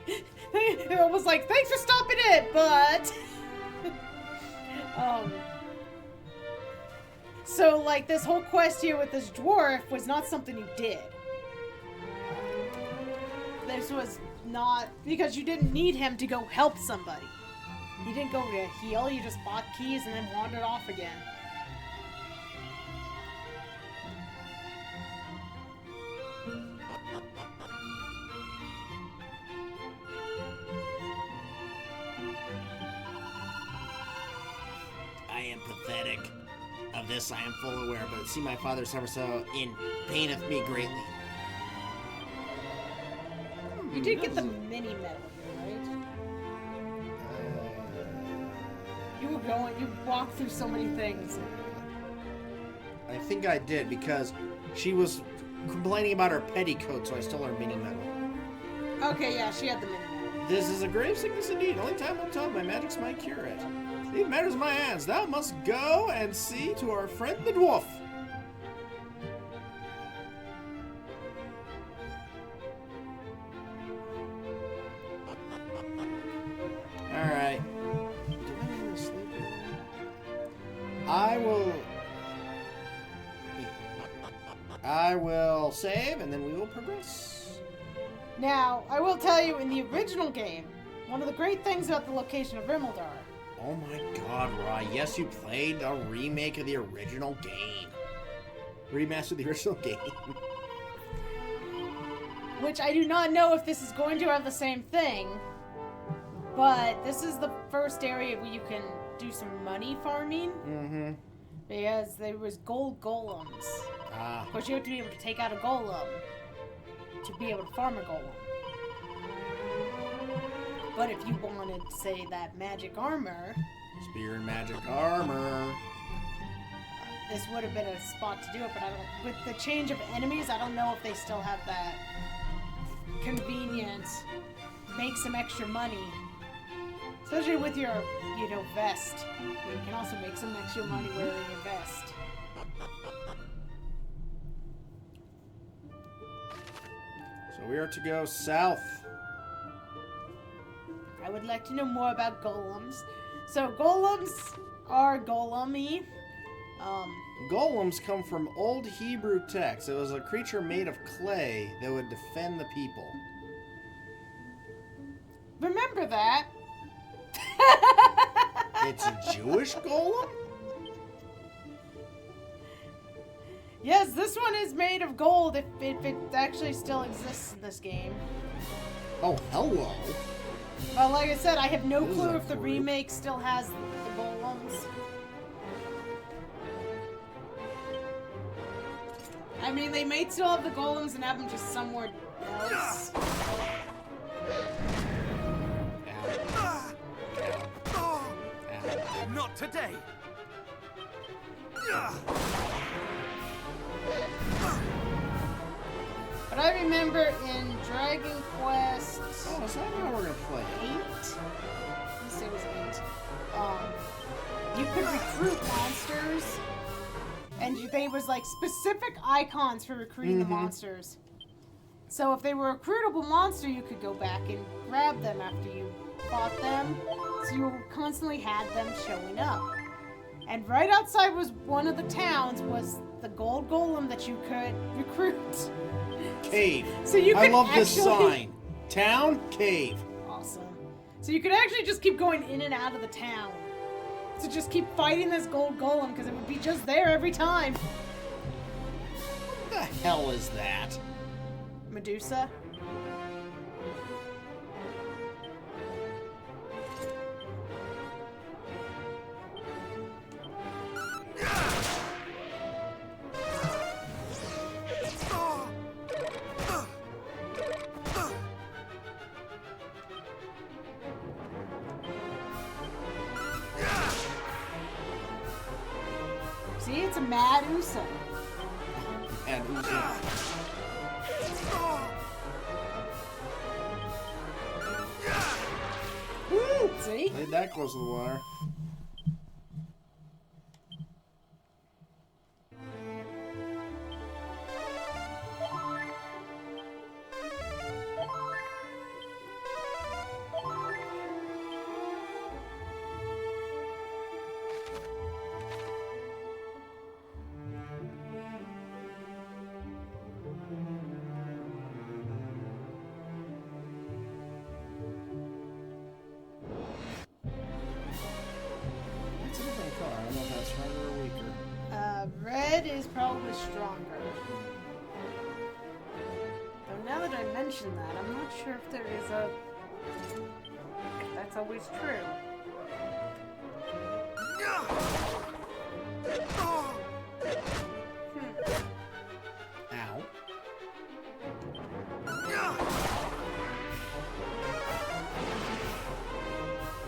It was like, thanks for stopping it, but... So, like, this whole quest here with this dwarf was not something you did. This was not... Because you didn't need him to go help somebody. You didn't go to heal, you just bought keys and then wandered off again. I am pathetic. Of this I am full aware, but see my father suffer so in paineth me greatly. You did get the mini medal here, right? You walked through so many things. I think I did, because she was complaining about her petticoat, so I stole her mini medal. Okay, yeah, she had the mini medal. This is a grave sickness indeed. Only time will tell. My magics might cure it. Leave matters in my hands. Thou must go and see to our friend the dwarf. Alright. I will save, and then we will progress. Now, I will tell you, in the original game, one of the great things about the location of Rimeldar. Oh my god, Ra, yes, you played a remake of the original game. Remastered the original game. which I do not know if this is going to have the same thing, but this is the first area where you can do some money farming. Mm-hmm. Because there was gold golems. Ah. Of course, you have to be able to take out a golem to be able to farm a golem. But if you wanted, say, that magic armor... Spear and magic armor. This would have been a spot to do it, but I don't... With the change of enemies, I don't know if they still have that convenient, make some extra money. Especially with your, you know, vest. You can also make some extra money wearing a vest. So we are to go south. I would like to know more about golems. So golems are golem-y. Golems come from old Hebrew text. It was a creature made of clay that would defend the people. Remember that. It's a Jewish golem? Yes, this one is made of gold if it actually still exists in this game. Oh, hello. Well, like I said, I have no This is clue a if the fruit. remake still has the golems. I mean, they may still have the golems and have them just somewhere else. Not today. But I remember in Dragon Quest Oh, is that how we're gonna play it? 8? Let's say it was 8. You could recruit monsters, and they was like specific icons for recruiting the monsters. So if they were a recruitable monster, you could go back and grab them after you fought them. So you constantly had them showing up. And right outside was one of the towns was the gold golem that you could recruit. Cave. So you I could love this actually- sign. Town, cave. Awesome. So you could actually just keep going in and out of the town. So just keep fighting this gold golem because it would be just there every time. What the hell is that? Medusa. See, it's a mad Usa. And who's that? Woo! See? Laid that close to the wire. It's a different color. I don't know if that's stronger or weaker. Red is probably stronger. Though now that I mention that, I'm not sure if there is a... if that's always true. Ow.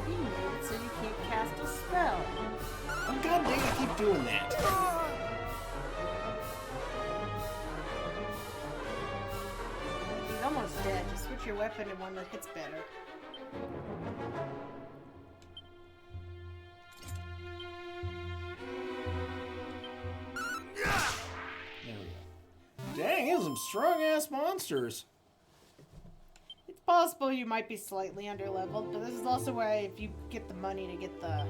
He made it so you can't cast a spell. Oh, god dang, I keep doing that. He's almost dead. Just switch your weapon to one that hits better. There we go. Dang, these are some strong-ass monsters. It's possible you might be slightly underleveled, but this is also where if you get the money to get the...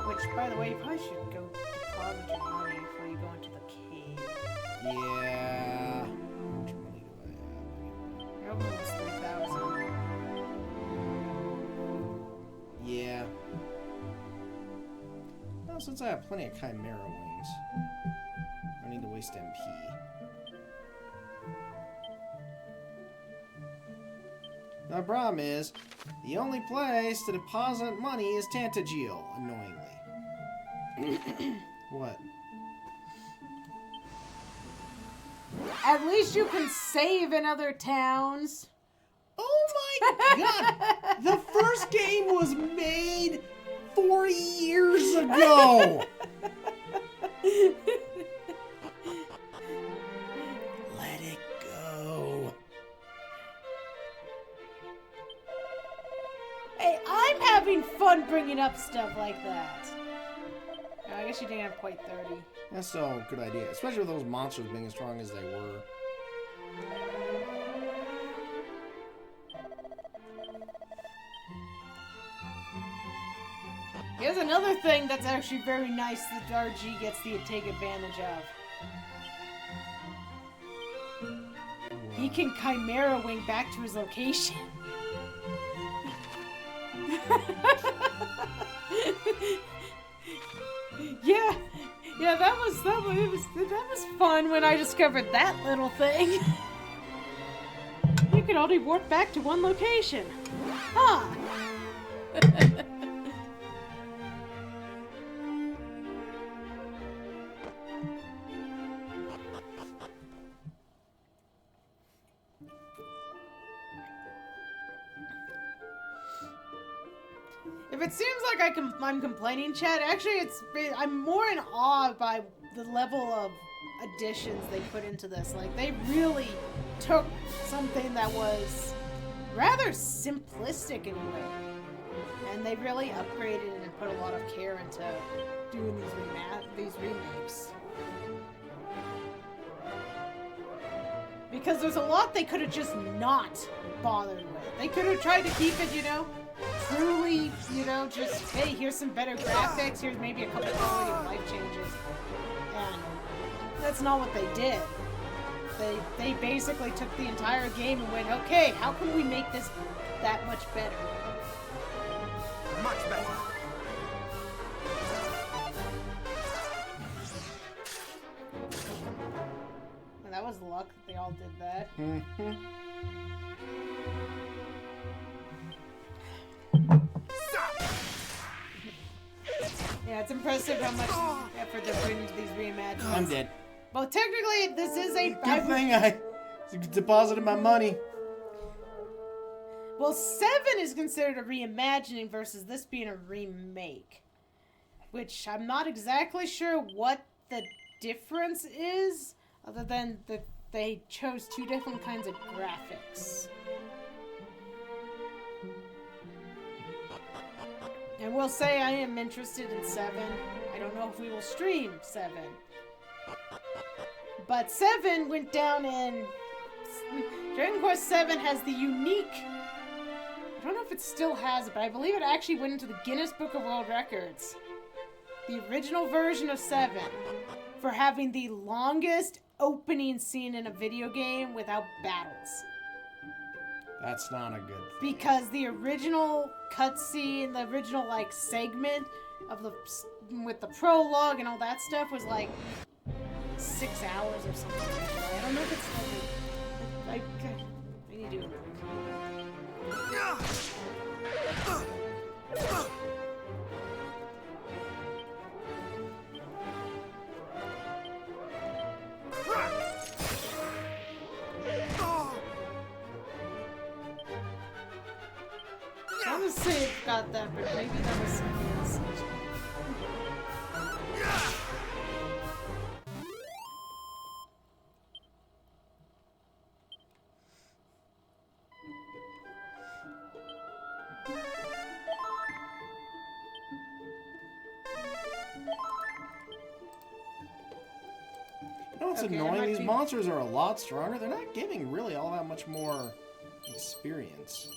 Which, by the way, you probably should go deposit your money before you go into the cave. Yeah. How much money do I have? Your open was 3,000. Yeah. Well, since I have plenty of chimera wings, I need to waste MP. The problem is, the only place to deposit money is Tantagil, annoyingly. What? At least you can save in other towns. Oh my god! The first game was made 40 years ago! Let it go. Hey, I'm having fun bringing up stuff like that. Oh, I guess you didn't have quite 30. That's still a good idea, especially with those monsters being as strong as they were. Here's another thing that's actually very nice that RG gets to take advantage of. He can Chimera Wing back to his location. Yeah, that was fun when I discovered that little thing. You can only warp back to one location. Huh. If it seems like I'm complaining, Chad, actually I'm more in awe by the level of additions they put into this. Like, they really took something that was rather simplistic in a way, and they really upgraded it and put a lot of care into doing these remakes. Because there's a lot they could have just not bothered with. They could have tried to keep it, truly, just, hey, here's some better graphics, here's maybe a couple quality of life changes. And that's not what they did. They basically took the entire game and went, okay, how can we make this that much better? Much better. And that was luck that they all did that. Yeah, it's impressive how much effort they put into these reimaginings. I'm dead. Well, technically, this is a... Good thing I deposited my money. Well, 7 is considered a reimagining versus this being a remake. Which I'm not exactly sure what the difference is, other than that they chose 2 different kinds of graphics. And we'll say I am interested in 7. I don't know if we will stream 7. But 7 went down in... Dragon Quest 7 has the unique... I don't know if it still has it, but I believe it actually went into the Guinness Book of World Records. The original version of 7. For having the longest opening scene in a video game without battles. That's not a good thing. Because the original cutscene, the original, segment of with the prologue and all that stuff was, 6 hours or something. I don't know if it's, I need to do it. I would say it got that, but maybe that was something else. You know what's annoying? These monsters are a lot stronger. They're not giving really all that much more experience.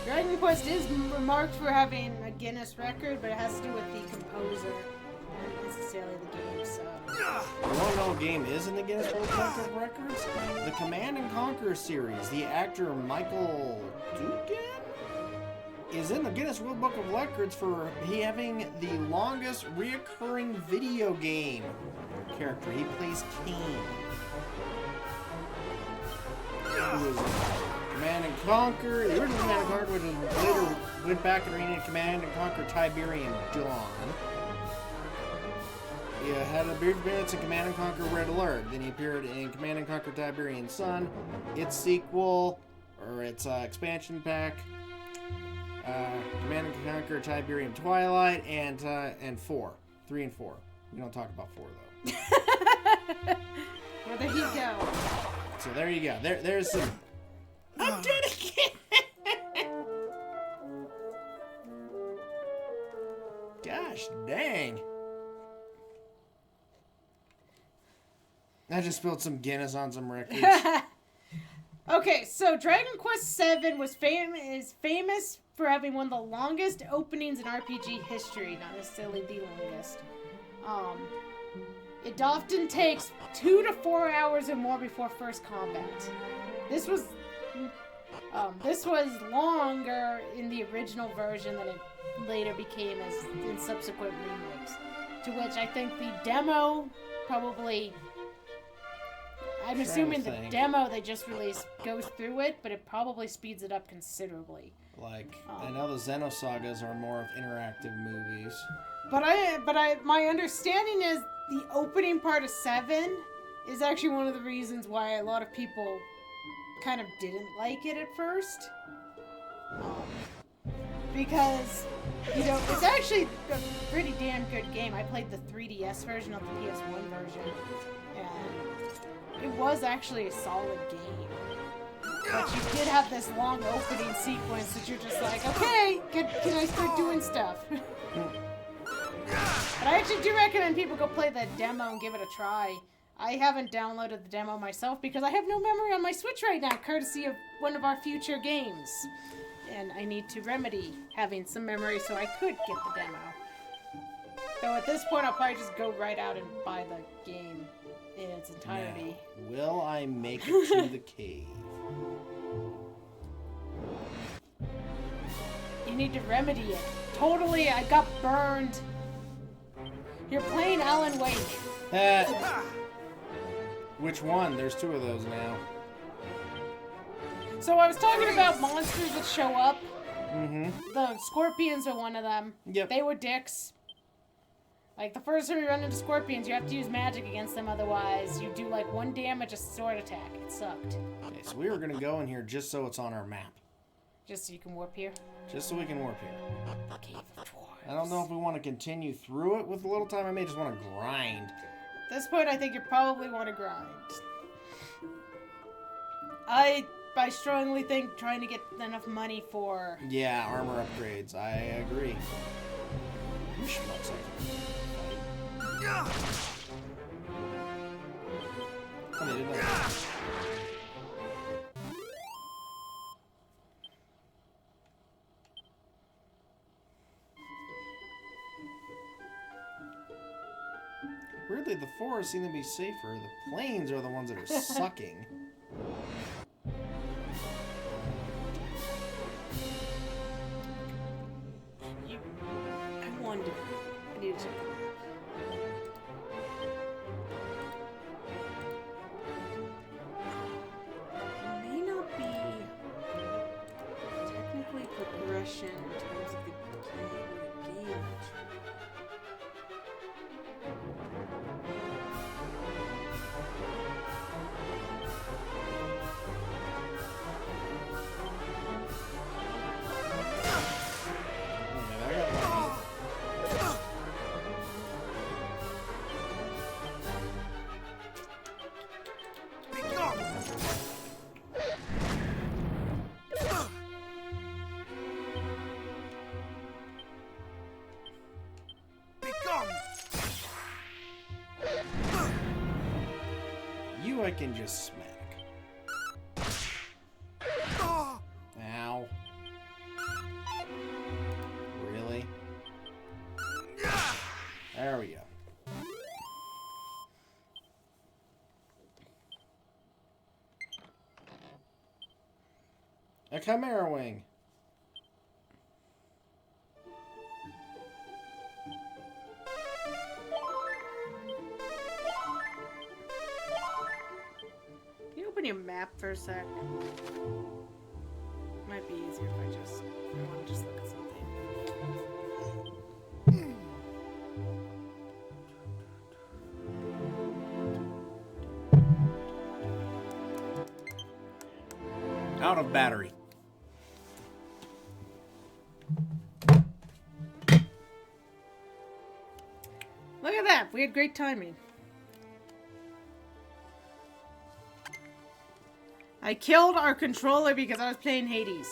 Dragon Quest is remarked for having a Guinness record, but it has to do with the composer. necessarily the game, so. You want to know what game is in the Guinness World Book of Records? The Command and Conquer series. The actor Michael Dugan is in the Guinness World Book of Records for having the longest reoccurring video game character. He plays Kane. Who is Command and Conquer. The original Command and Conquer, which later went back and renamed Command and Conquer Tiberian Dawn. He had a brief appearance in Command and Conquer Red Alert. Then he appeared in Command and Conquer Tiberian Sun, its sequel, or its expansion pack, Command and Conquer Tiberian Twilight, and 4. 3 and 4. We don't talk about 4 though. Well, there you go. So there you go. There's some. I did it again. Gosh dang. I just spilled some Guinness on some records. Okay, so Dragon Quest VII is famous for having one of the longest openings in RPG history, not necessarily the longest. It often takes 2 to 4 hours or more before first combat. This was longer in the original version than it later became as in subsequent remakes. To which I think the demo probably. I'm assuming the demo they just released goes through it, but it probably speeds it up considerably. Like, I know the Xenosagas are more of interactive movies. But my understanding is the opening part of 7 is actually one of the reasons why a lot of people kind of didn't like it at first. Because, you know, it's actually a pretty damn good game. I played the 3DS version, not the PS1 version, and it was actually a solid game. But you did have this long opening sequence that you're just like, okay, can I start doing stuff? But I actually do recommend people go play the demo and give it a try. I haven't downloaded the demo myself because I have no memory on my Switch right now, courtesy of one of our future games. And I need to remedy having some memory so I could get the demo. Though at this point, I'll probably just go right out and buy the game in its entirety. Now, will I make it to the cave? You need to remedy it. Totally, I got burned. You're playing Alan Wake. Which one? There's 2 of those now. So I was talking about monsters that show up. Mm-hmm. The scorpions are one of them. Yep. They were dicks. Like, the first time you run into scorpions, you have to use magic against them, otherwise you do, like, 1 damage a sword attack. It sucked. Okay, so we were going to go in here just so it's on our map. Just so you can warp here? Just so we can warp here. The Cave of Dwarves. I don't know if we want to continue through it with a little time. I may just want to grind. At this point, I think you probably want to grind. I strongly think trying to get enough money for... Yeah, armor upgrades. I agree. You schmucks like oh, they did that. Weirdly, the forests seem to be safer. The plains are the ones that are sucking. I wonder. I need to check. It may not be technically progression in terms of the game. I can just smack. Ow. Really? There we go. A Chimera Wing. Can you open your map for a sec? Might be easier if I want to just look at something. Out of battery. Look at that! We had great timing. I killed our controller because I was playing Hades.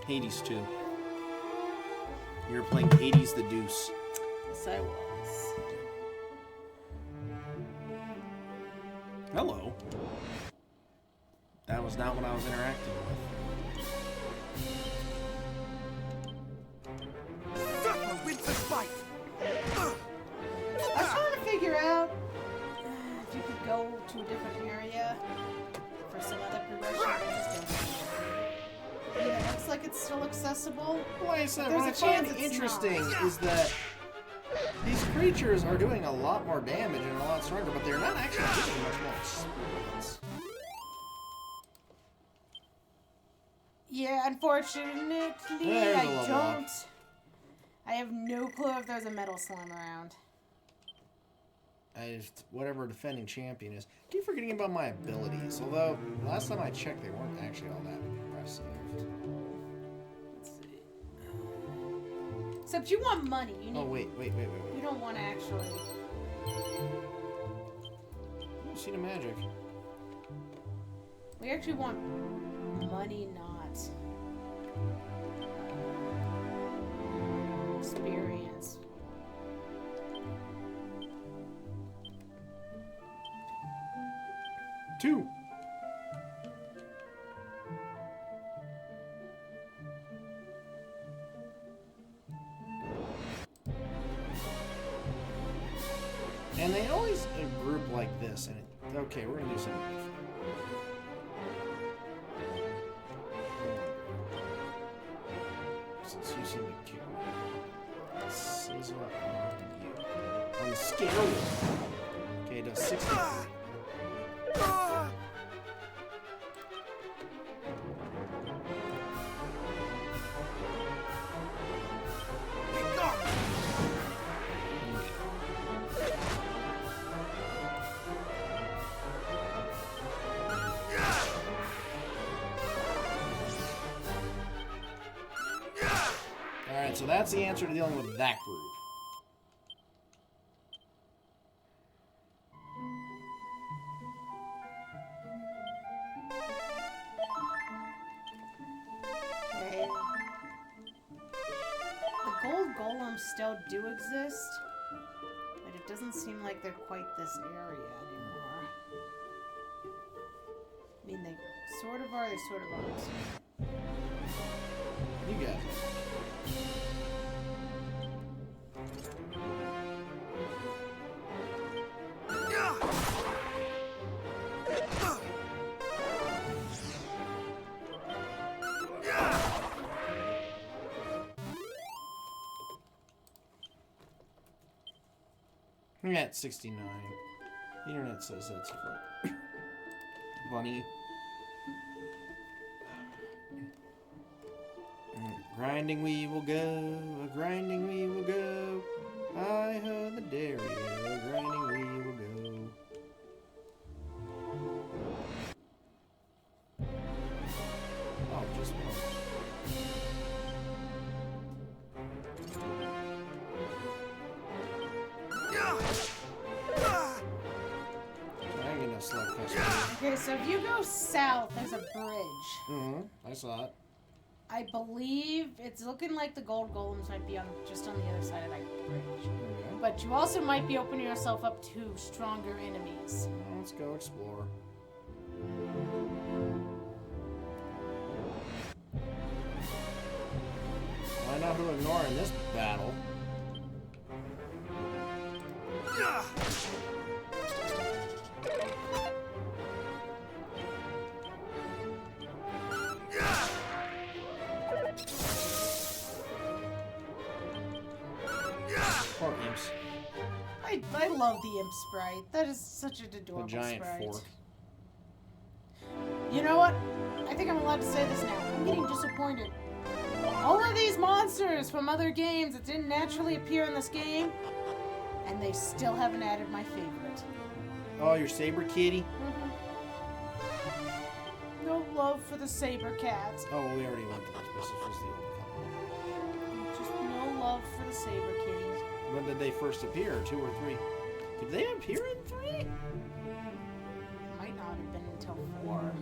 Hades 2. You were playing Hades the Deuce. Yes, I was. Hello. That was not what I was interacting with. Suffer winter's fight. I was trying to figure out if you could go to a different area for some other progression. I just don't know. I mean, it looks like it's still accessible. Well, like I said, There's what I a find chance it's interesting not. is that these creatures are doing a lot more damage and a lot stronger, but they're not actually doing much more experience. Yeah, unfortunately, There's a I level don't. up. I have no clue if there's a metal slime around. Whatever defending champion is. I keep forgetting about my abilities, although last time I checked, they weren't actually all that impressive. Let's see. Except you want money. You need. Oh, wait. You don't want to actually. Oh, see the magic. We actually want money, not experience. Two. And they always group like this, and okay, we're gonna do something different. Since you seem to kick me, sizzle on you. On the scale. Okay, it does 63. Alright, so that's the answer to dealing with that group. Okay. The gold golems still do exist, but it doesn't seem like they're quite this area anymore. I mean, they sort of are, they sort of aren't. You got it. You're at 69. The internet says that's funny. Grinding we will go, grinding we will go. I heard the dairy, grinding we will go. Oh, just one. I ain't gonna select this. Okay, so if you go south, there's a bridge. Mm-hmm. I saw it. I believe it's looking like the gold golems might be on just on the other side of that bridge. Okay. But you also might be opening yourself up to stronger enemies. Well, let's go explore. I know who to ignore in this battle. love the imp sprite. That is such an The adorable giant sprite. fork. You know what? I think I'm allowed to say this now. I'm getting disappointed. All of these monsters from other games that didn't naturally appear in this game, and they still haven't added my favorite. Oh, your saber kitty? No love for the saber cats. Oh, well, we already went to this. This was the old couple. Just no love for the saber kitties. When did they first appear? 2 or 3? Did they appear in 3? Might not have been until 4.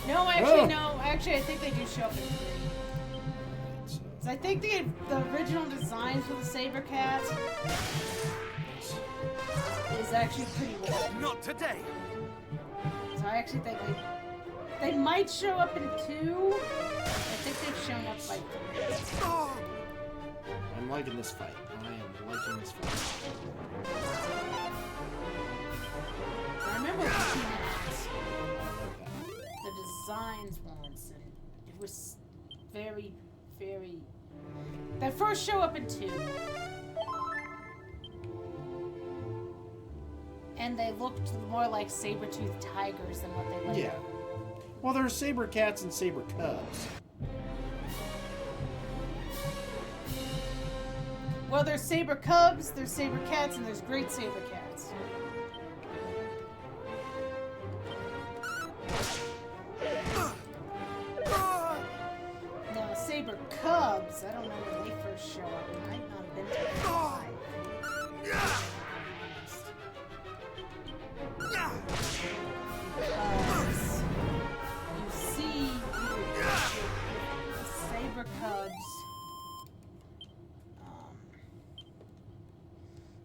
No, actually, Oh. no. Actually, I think they do show up in 3. So, 'Cause I think the original design for the saber cats is actually pretty well. Not today. So I actually think they might show up in 2. I think they've shown up like 3. Oh, I'm liking this fight. I am liking this fight. I remember looking at I like that. the designs once, and it was very, very. They first show up in 2. And they looked more like saber-toothed tigers than what they look. Yeah. Well, there's saber cats and saber cubs. Well, there's saber cubs, there's saber cats, and there's great saber cats. Now, saber cubs, I don't know when they first show up. It might not have been till 5. Because you see the saber cubs.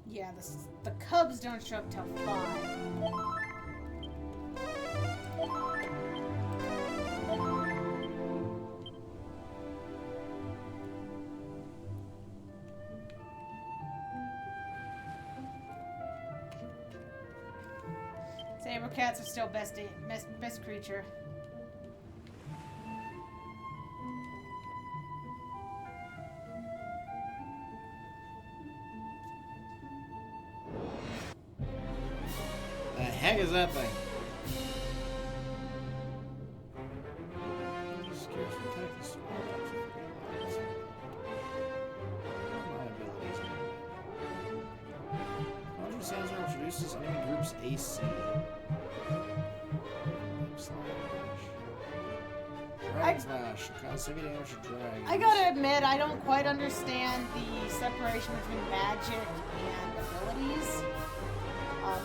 Yeah, the cubs don't show up till 5. Saber cats are still best creature. The heck is that thing? Scares me. Attack the sword. My abilities. Conjure sounds are introduces enemy groups AC. Dragon Slash. Cause heavy damage to dragons. I gotta admit, I don't quite understand the separation between magic and abilities.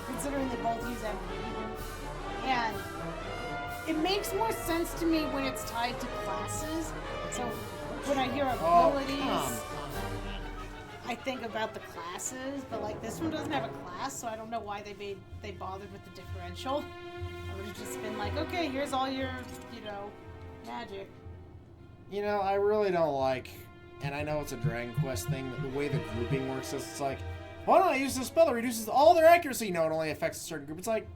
Considering they both use MP. And it makes more sense to me when it's tied to classes. So when I hear abilities, I think about the classes, but like this one doesn't have a class, so I don't know why they bothered with the differential. I would have just been like, okay, here's all your, magic. You know, I really don't like, and I know it's a Dragon Quest thing, but the way the grouping works is it's like, why don't I use this spell that reduces all their accuracy? No, it only affects a certain group. It's like,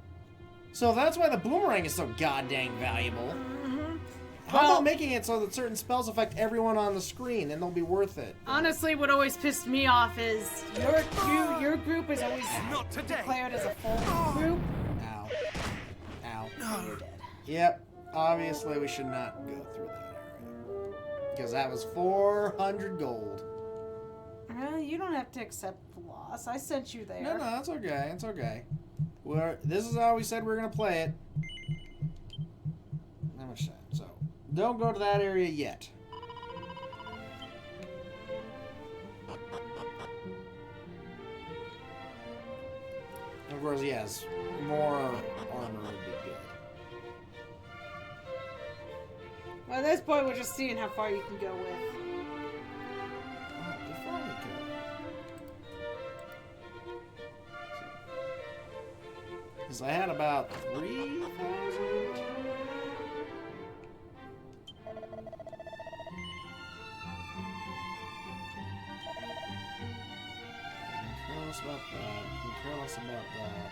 so that's why the boomerang is so goddamn valuable. How Well- about making it so that certain spells affect everyone on the screen and they'll be worth it? Honestly, what always pissed me off is your group is always not today. declared as a full group. Ow. Ow. You're dead. Yep, obviously we should not go through that area. Because that was 400 gold. Well, you don't have to accept the loss. I sent you there. No, it's okay, it's okay. This is how we said we were going to play it. How much time? So, don't go to that area yet. Of course, yes, more armor would be good. Well, at this point, we're just seeing how far you can go with. Before we go. Because I had about 3,000. Careless about that. I'm careless about that.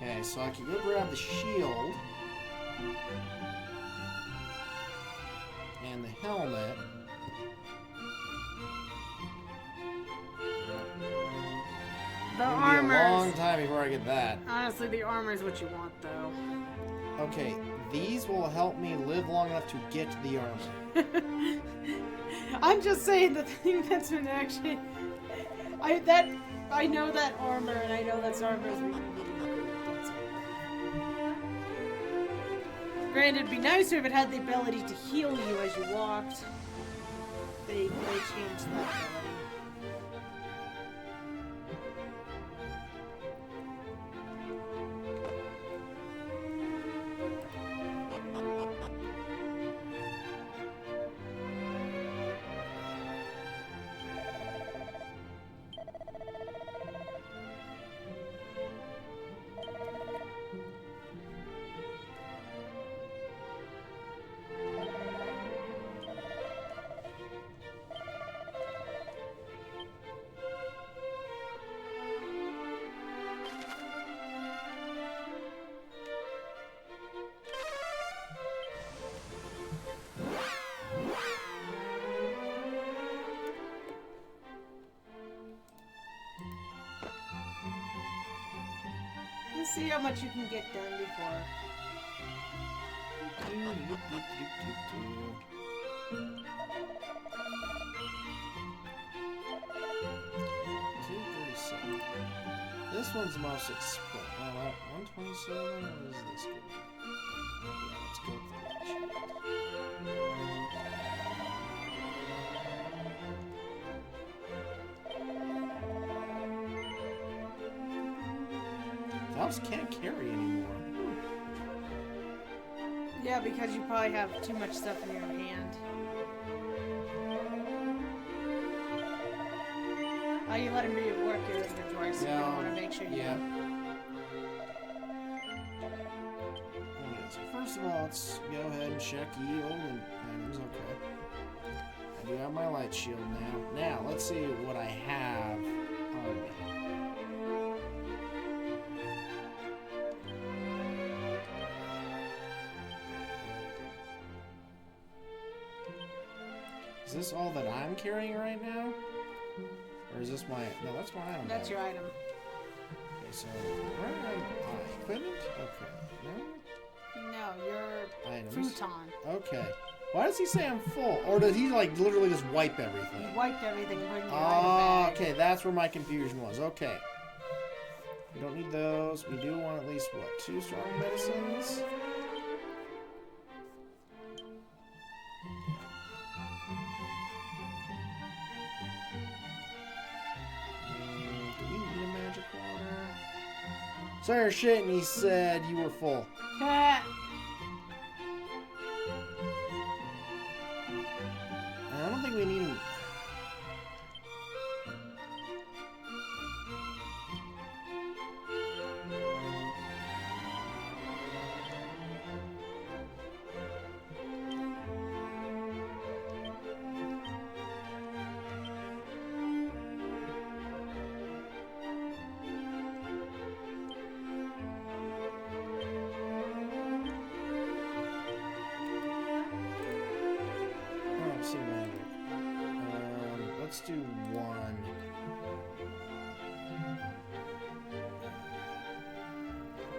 Okay, so I can go grab the shield. And the helmet. The It'll be a armor. long time before I get that. Honestly, the armor is what you want, though. Okay, these will help me live long enough to get the armor. I'm just saying the thing that's been actually. I know that armor, and I know that's armor is really, really good. That's all. Granted, it'd be nicer if it had the ability to heal you as you walked. They changed that ability. Let's see how much you can get done before. This one's the most expensive. Oh, 127? What is this gonna be? Yeah, let's go with that. Valves can't carry anymore. Yeah, because you probably have too much stuff in your hand. Oh, you let him rework your inventory, so you don't want to make sure you... Yeah. Okay, so first of all, let's go ahead and check yield and items. Okay. I do have my light shield now. Now, let's see what I have on me. Is this all that I'm carrying right now? Or is this my... No, that's my item. That's your item. Okay, so... Where am I? Equipment? Okay. No? No, your Items. futon. Okay. Why does he say I'm full? Or does he, like, literally just wipe everything? You wiped everything and put it in your Oh, item bag. okay. That's where my confusion was. Okay. We don't need those. We do want at least, what, 2 strong medicines? Do we need a magic water? Saw your shit and he said you were full. Ha! I don't think we need him. Oh, so magic. Let's do 1.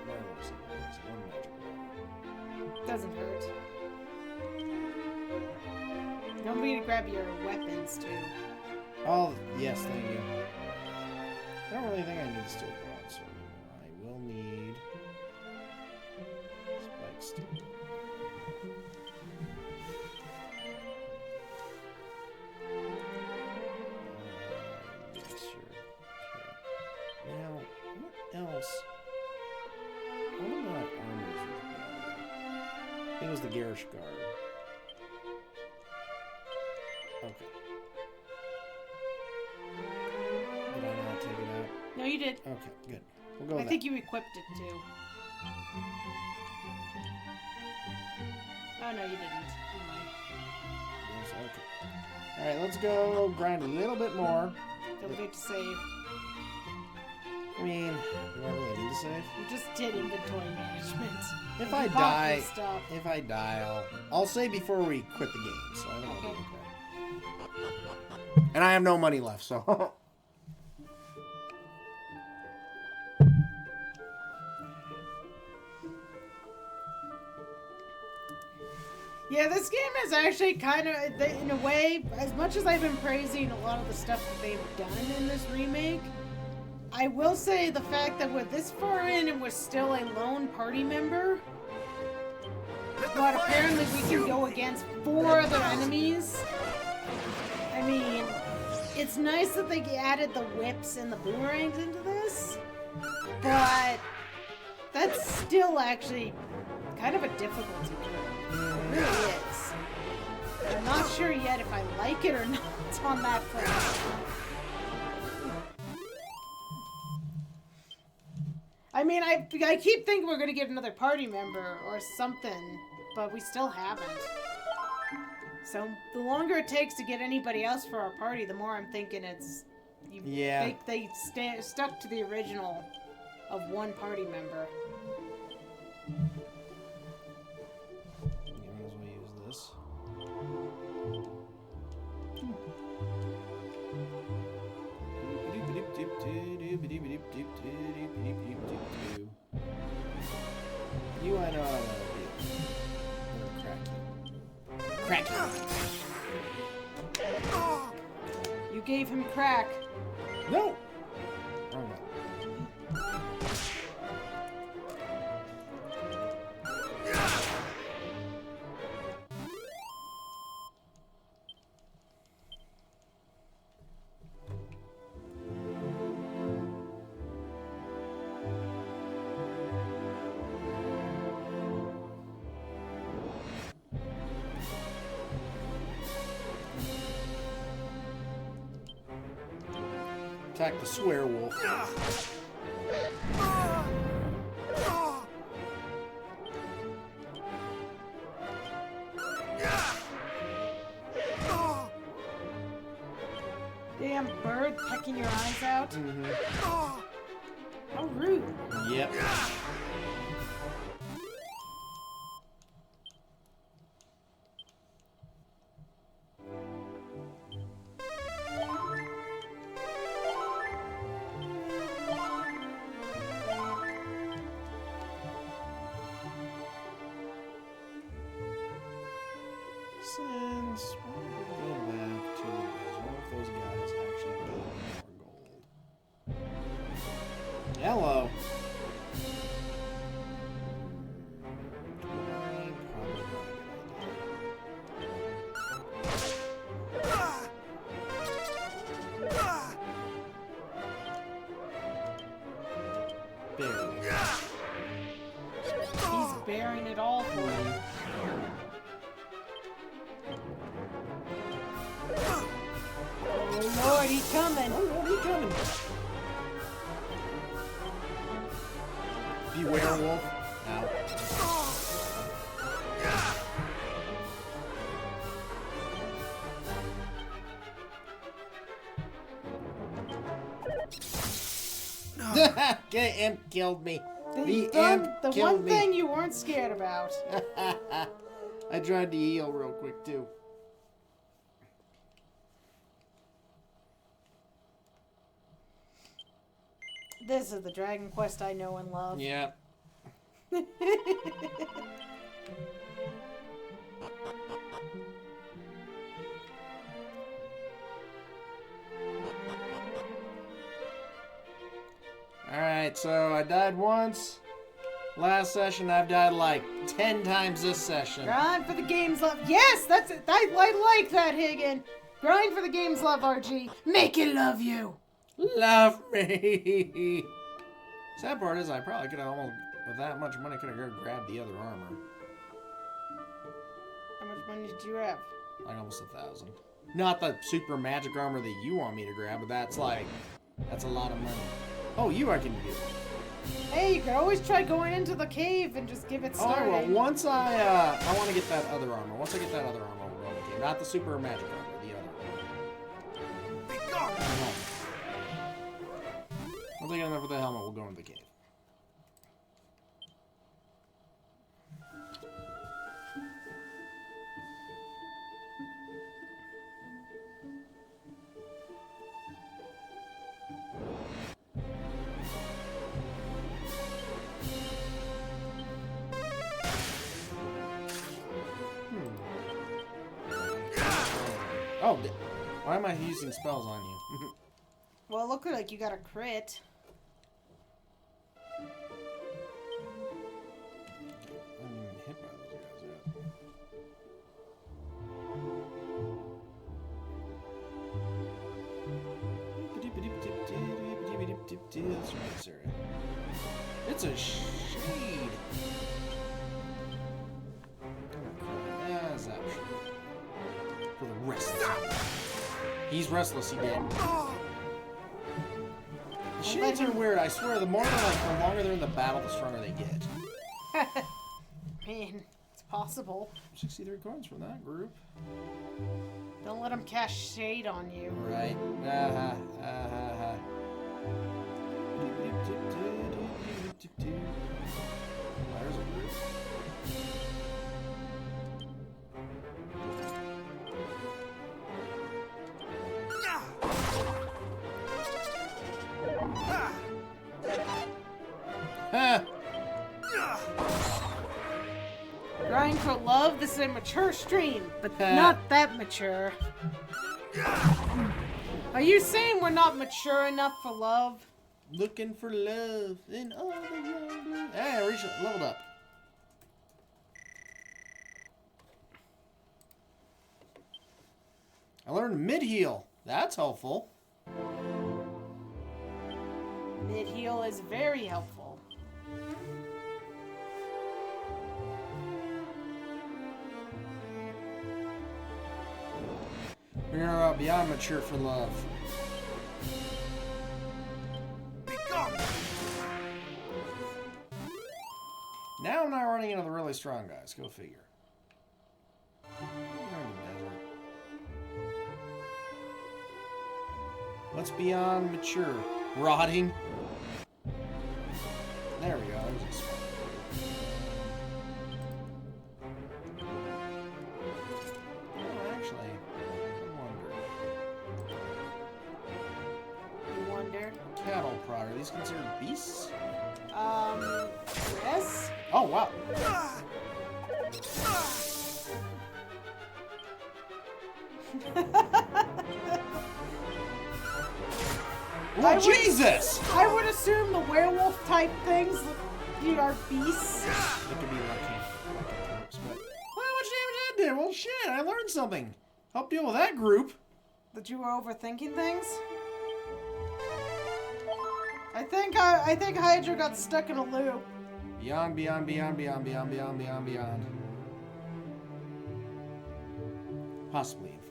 Where was it? Where was it? 1 magic water. Doesn't hurt. Don't forget to grab your weapons, too. Oh, yes, thank you. I don't really think I need steel broadsword anymore. I will need spike steel. Yes, sure. Okay. Now, what else? I don't know what armor is really bad. I think it was the Garish Guard. Okay. Did I not take it out? No, you did. Okay, good. We'll go I with think you equipped it, too. Oh, no, you didn't. Never mind. that. Yes, okay. Alright, let's go grind a little bit more. Don't forget to save. I mean, do I really need to save? You just did inventory management. If You I bought die, this stuff. I'll save before we quit the game. So I think I'll be Okay. okay. And I have no money left, so. Yeah, this game is actually kind of, in a way, as much as I've been praising a lot of the stuff that they've done in this remake, I will say the fact that we're this far in and we're still a lone party member, but apparently we can go against 4 other enemies. I mean, it's nice that they added the whips and the boomerangs into this, but that's still actually kind of a difficulty to it. It really is. I'm not sure yet if I like it or not on that front. I mean, I keep thinking we're going to get another party member or something, but we still haven't. So the longer it takes to get anybody else for our party, the more I'm thinking it's... Yeah. They stuck to the original of 1 party member. You might as well use this. You I know how to do. Crack you. You gave him crack. No! Wrong button. Attack the swear wolf. Damn bird pecking your eyes out. Mm-hmm. How rude. Yep. Since we're gonna go back to the guys, what if those guys actually gave me more gold? Hello. He's bearing it all for you. Oh Lord, he's coming. Oh Lord, he's coming. Beware wolf. Ow. Okay, imp killed me. The imp The killed one me. thing you weren't scared about. I tried to heal real quick too. This is the Dragon Quest I know and love. Yeah. Alright, so I died once. Last session, I've died like 10 times this session. Grind for the game's love. Yes, that's it. I like that, Higgin. Grind for the game's love, RG. Make it love you. Love me. Sad part is I probably could have almost, with that much money, could have grabbed the other armor. How much money did you have? Like almost 1,000. Not the super magic armor that you want me to grab, but that's like, that's a lot of money. Oh, you I can do. Hey, you could always try going into the cave and just give it Oh, started. well, once I want to get that other armor. Once I get that other armor, we'll go to the cave. Not the super magic armor, the other one. Be gone! Oh Once I get enough with the helmet, we'll go into the cave. Oh, why am I using spells on you? Well, it looked like you got a crit. I haven't even hit by those guys yet. That's right, this area. It's a shade. Yeah, it's that shade. For the restless. He's restless, he did. The shades are weird, I swear. The more they're like, the longer they're in the battle, the stronger they get. I mean, it's possible. 63 coins from that group. Don't let him cast shade on you. Right. There's a group. Crying for love, this is a mature stream, but not that mature. Are you saying we're not mature enough for love? Looking for love in all the young. Hey, I reached it. Leveled up. I learned mid-heal. That's helpful. Mid-heal is very helpful. We are beyond mature for love. Be gone! Now I'm not running into the really strong guys. Go figure. We're in the desert. What's beyond mature? Rotting? There we go. There's a spot. Oh, actually, You wonder? cattle prod. Are these considered beasts? Yes? Oh, wow. Oh, Jesus! I would assume the werewolf type things are beasts. It could be lycanthropes, but... Well, how much damage that did? Well, shit, I learned something. Help deal with that group. That you were overthinking things? I think Hydra got stuck in a loop. Beyond, beyond, beyond, beyond, beyond, beyond, beyond, beyond. Possibly infinite.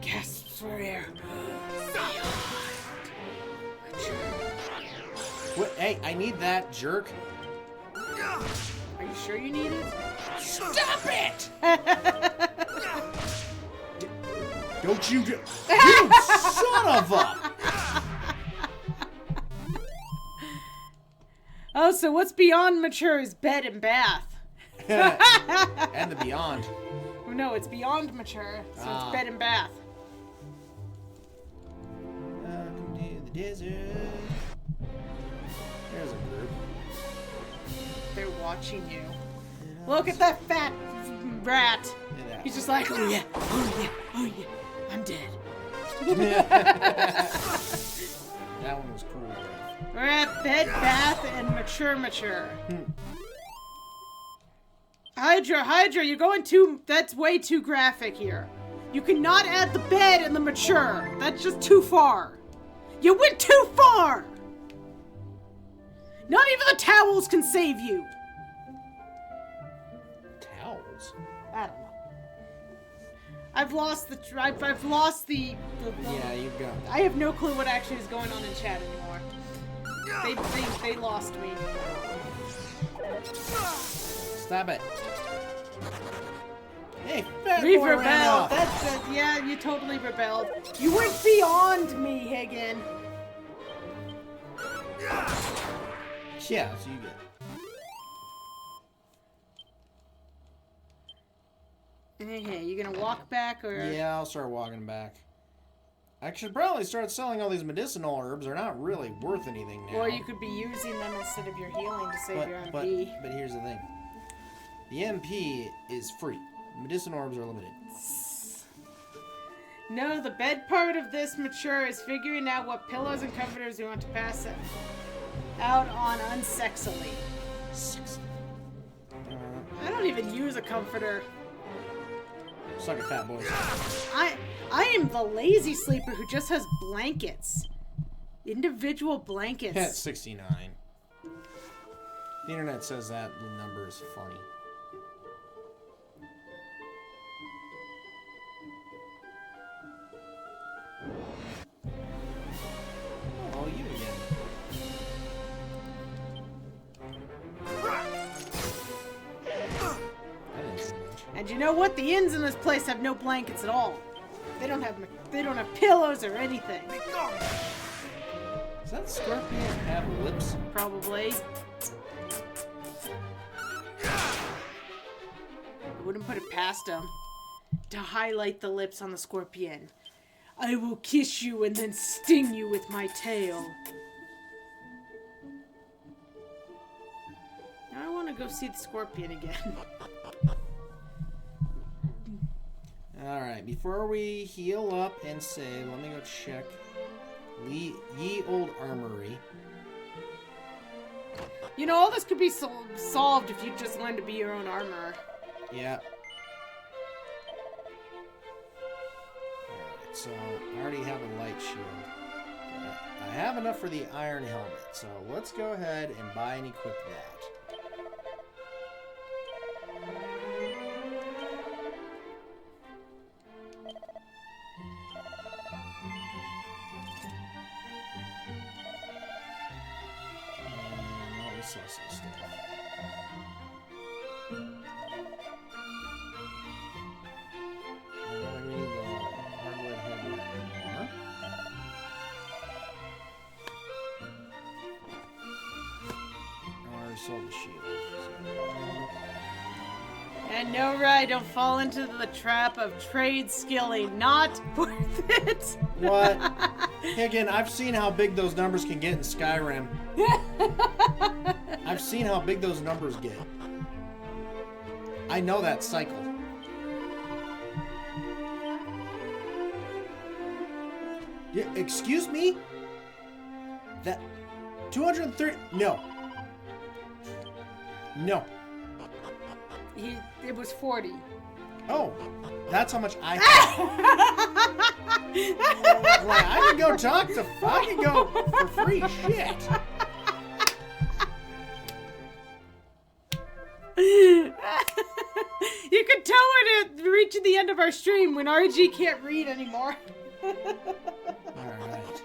Gasps for air. What? Hey, I need that, jerk. Are you sure you need it? Stop it! Don't you you son of a... Oh, so what's beyond mature is bed and bath. And the beyond. Oh, no, it's beyond mature, so it's bed and bath. Welcome to the desert. There's a group. They're watching you. Look at that fat rat. Yeah. He's just like, oh yeah, oh yeah, oh yeah, I'm dead. That one was cool. We're at bed, bath, and mature. Hydra, you're going too, that's way too graphic here. You cannot add the bed and the mature. That's just too far. You went too far! Not even the towels can save you. Towels? I don't know. I've lost the, I've lost the Yeah, you've got that. I have no clue what actually is going on in chat anymore. They lost me. Stop it. Hey, fat We boy ran rebelled. off. That's it. Yeah, you totally rebelled. You went beyond me, Higgin. Yeah, so you get. Hey, you gonna walk back or? Yeah, I'll start walking back. I should probably start selling all these medicinal herbs. They're not really worth anything now. Or you could be using them instead of your healing to save your but MP. here's the thing. The MP is free. Medicinal herbs are limited. No, the bed part of this mature is figuring out what pillows and comforters we want to pass out on unsexily. I don't even use a comforter. Suck it, fat boys. I am the lazy sleeper who just has blankets. Individual blankets. At 69. The internet says that the number is funny. Oh, you again. I didn't see much. And you know what? The inns in this place have no blankets at all. They don't have pillows or anything. Be gone. Does that scorpion have lips? Probably. I wouldn't put it past him to highlight the lips on the scorpion. I will kiss you and then sting you with my tail. Now I want to go see the scorpion again. Alright, before we heal up and save, let me go check Ye Old Armory. You know, all this could be solved if you just learn to be your own armorer. Yeah. Alright, so I already have a light shield. I have enough for the iron helmet, so let's go ahead and buy and equip that. Let me sell some stuff. I don't need the hardwood headwear anymore. I already sold the shield. And no, right, don't fall into the trap of trade skilling. Not worth it. What? Again, I've seen how big those numbers can get in Skyrim. I've seen how big those numbers get. I know that cycle. Yeah, excuse me? That 230? No. No. It was 40. Oh, that's how much I have. Like, I can go talk to. I can go for free. Shit. You can tell when it reaching the end of our stream when RG can't read anymore. Alright.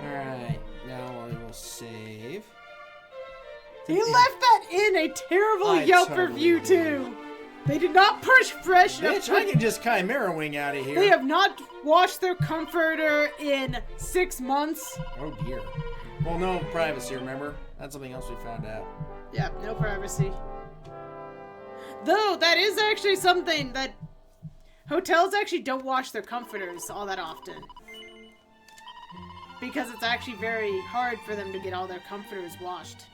Alright. Now I will save. He left that in a terrible I Yelp totally review did. too. They did not push fresh enough. Bitch, I can just Chimera Wing out of here. They have not washed their comforter in 6 months. Oh dear. Well, no privacy, remember? That's something else we found out. Yeah, no privacy. Though, that is actually something that hotels actually don't wash their comforters all that often. Because it's actually very hard for them to get all their comforters washed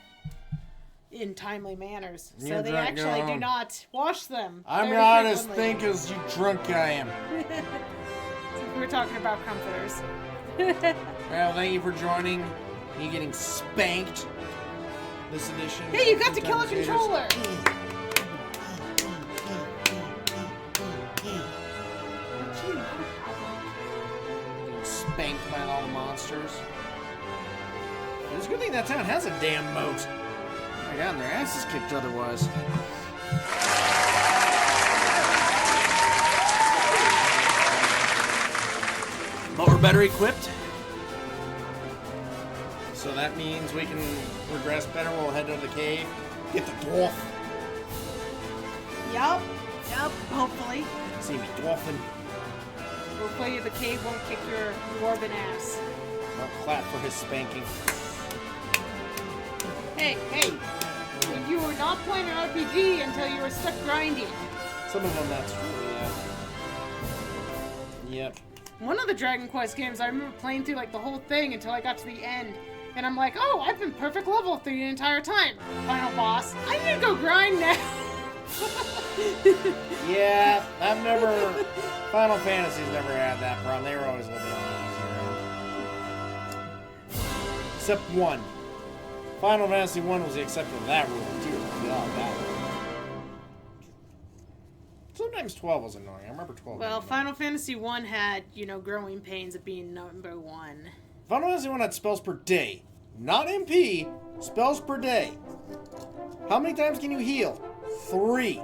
in timely manners. So You're they drunk, actually go do home. not wash them. I'm very not as frequently. thick as you drunk I am. Since we're talking about comforters. Well, thank you for joining. Me getting spanked this edition. Hey, you got of to kill a Futon Crusaders. controller! Getting spanked by all the monsters. It's a good thing that town has a damn moat. Oh my god, and their asses kicked otherwise. But we're better equipped. So that means we can regress better. We'll head to the cave. Get the dwarf. Yup. Hopefully. See me dwarfing. Hopefully the cave won't kick your dwarven ass. I'll clap for his spanking. Hey. You were not playing an RPG until you were stuck grinding. Some of them, that's true, yeah. Yep. One of the Dragon Quest games, I remember playing through like the whole thing until I got to the end. And I'm like, oh, I've been perfect level through the entire time. Final boss. I need to go grind now. Yeah, I've never... Final Fantasy's never had that problem. They were always a little bit easier. Except one. Final Fantasy 1 was the exception to that rule. Dear God, that one. Sometimes 12 was annoying. I remember 12. Well, Final Fantasy 1 had, growing pains of being number 1. Final Fantasy 1 had spells per day. Not MP, spells per day. How many times can you heal? 3.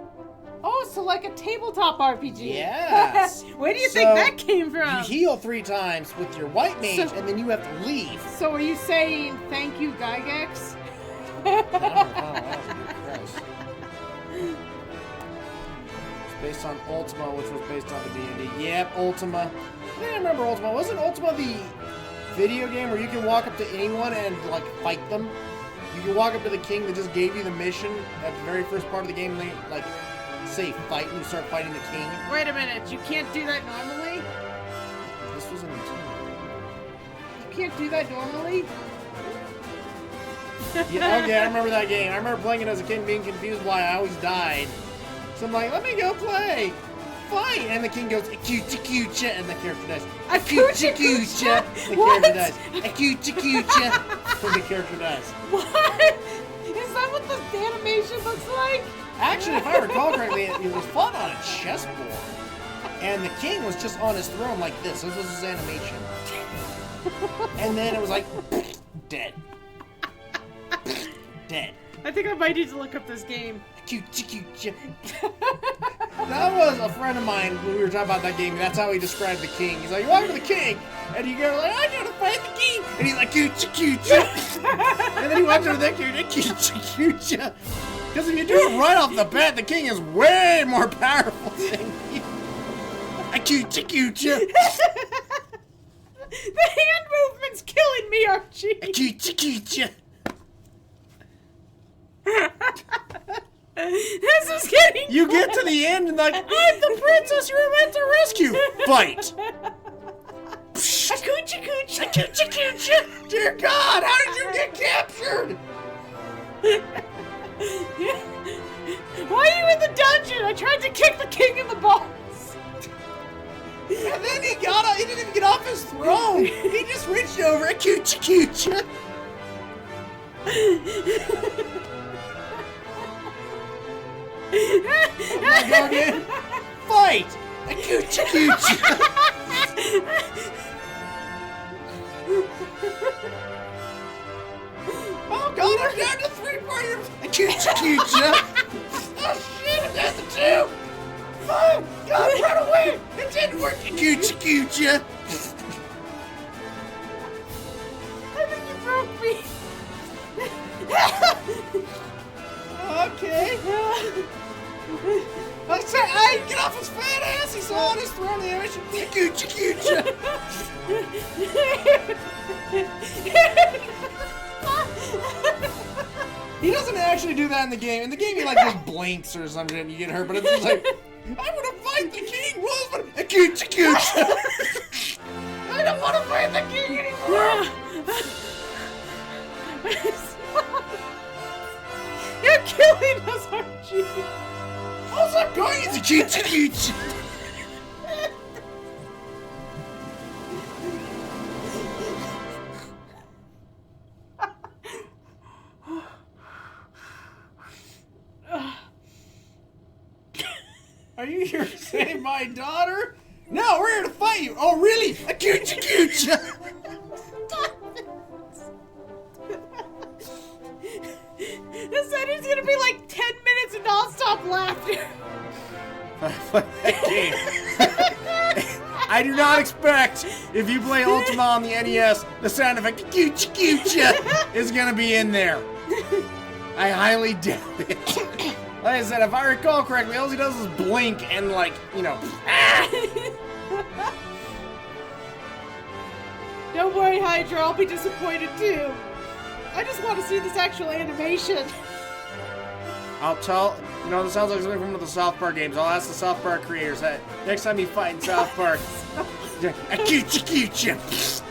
Oh, so like a tabletop RPG. Yes. Where do you think that came from? You heal 3 times with your white mage, and then you have to leave. So are you saying thank you, Gygax? It's based on Ultima, which was based on the D&D. Yep, Ultima. I think I remember Ultima. Wasn't Ultima the video game where you can walk up to anyone and, like, fight them? You can walk up to the king that just gave you the mission at the very first part of the game, and they, like, say fight, and you start fighting the king. Wait a minute, you can't do that normally? This was in the team. You can't do that normally? Yeah, okay, I remember that game. I remember playing it as a kid, being confused why I always died. So I'm like, let me go play. Fight! And the king goes, Akucha, and the character dies. Akucha, the character dies. Akucha, and the character dies. What? Is that what the animation looks like? Actually, if I recall correctly, it was fought on a chessboard. And the king was just on his throne like this. This was his animation. And then it was like, dead. Dead. I think I might need to look up this game. That was a friend of mine when we were talking about that game. That's how he described the king. He's like, you walk to the king, and you go like, I gotta fight the king, and he's like, coocha. And then he walks over there, coocha. Because if you do it right off the bat, the king is way more powerful than you. Coocha. The hand movement's killing me, Archie. Coocha. This is getting. You get to the end and like, I'm the princess you were meant to rescue. Fight. Coocha. Dear God, how did you get captured? Why are you in the dungeon? I tried to kick the king in the balls. And then he didn't even get off his throne. He just reached over a coocha. Oh, go again. Fight! A coocha. Oh God, I'm down to 3 players. A coocha. Oh shit, I'm down to 2. Oh God, run away! It didn't work. A coocha. I think you broke me. Okay. I get off his fat ass. He's on his throne. The animation. Coocha. He doesn't actually do that in the game. In the game, he like just blinks or something and you get hurt. But it's just like, I want to fight the king. Coocha. I don't want to fight the king anymore. You're killing us, Archie. How's that going? It's a coocha. Are you here to save my daughter? No, we're here to fight you. Oh, really? A coocha. This ending's gonna be like 10 minutes of non-stop laughter. That game. I do not expect, if you play Ultima on the NES, the sound effect coocha is gonna be in there. I highly doubt it. Like I said, if I recall correctly, all he does is blink and, like, you know. Don't worry, Hydra. I'll be disappointed too. I just want to see this actual animation. I'll tell. You know, this sounds like something from one of the South Park games. I'll ask the South Park creators that next time you fight in South Park. Coochie.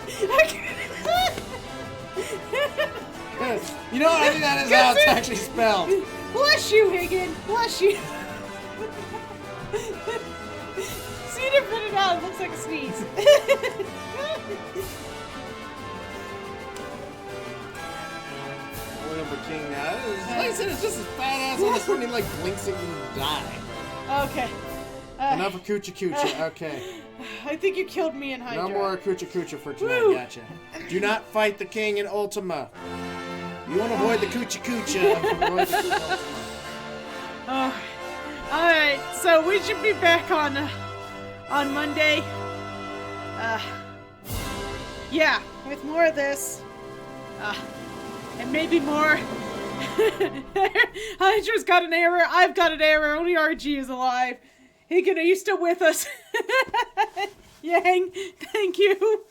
You know what? I think that is how it's actually spelled. Bless you, Higgin. Bless you. See, you didn't put it out. It looks like a sneeze. King now. Like I said, it's just as badass on this one. He like blinks and you die. Okay. Enough of Coochie. Okay. I think you killed me in Hydra. No more Coochie for tonight. Woo. Gotcha. Do not fight the king in Ultima. You want to avoid the Coochie. Avoid the Ultima. Oh. All right. So we should be back on Monday. Yeah, with more of this. And maybe more. Hydra's got an error. I've got an error. Only RG is alive. Higgin, are you still with us? Yang, thank you.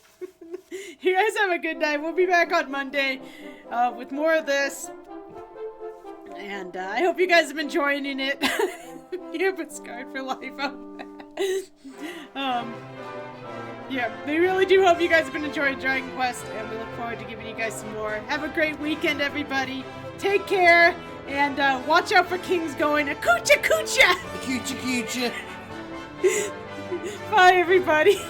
You guys have a good night. We'll be back on Monday with more of this. And I hope you guys have been enjoying it. You've been scarred for life. Yeah, we really do hope you guys have been enjoying Dragon Quest, and we look forward to giving you guys some more. Have a great weekend, everybody. Take care, and watch out for Kings going a coocha. Coochie. Bye, everybody.